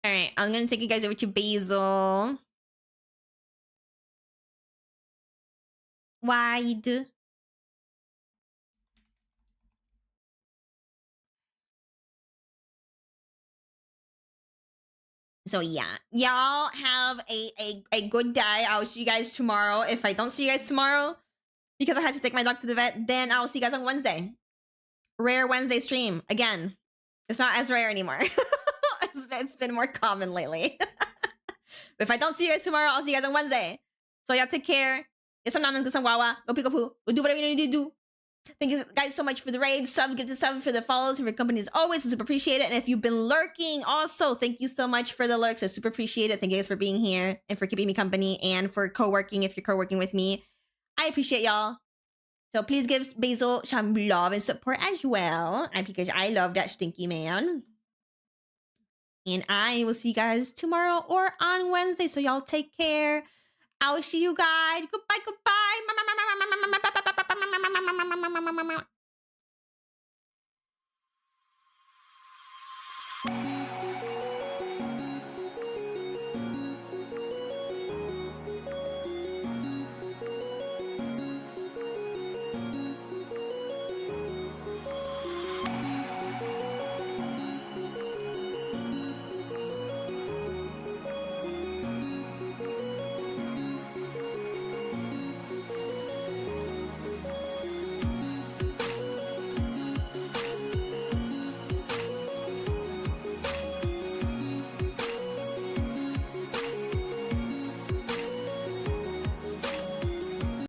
Alright, I'm gonna take you guys over to Basil. Wide. So yeah, y'all have a good day. I'll see you guys tomorrow. If I don't see you guys tomorrow, because I had to take my dog to the vet, then I'll see you guys on Wednesday. Rare Wednesday stream. Again, it's not as rare anymore. It's been more common lately. But if I don't see you guys tomorrow, I'll see you guys on Wednesday. So y'all take care. Get some nanan, get some wawa. Go pick up poo. Go do whatever you need to do. Thank you guys so much for the raid. Give the sub for the follows and for your company as always. I super appreciate it. And if you've been lurking also, thank you so much for the lurks. I super appreciate it. Thank you guys for being here and for keeping me company and for co-working if you're co-working with me. I appreciate y'all. So please give Basil some love and support as well. Because I love that stinky man. And I will see you guys tomorrow or on Wednesday. So y'all take care. I will see you guys. Goodbye, goodbye.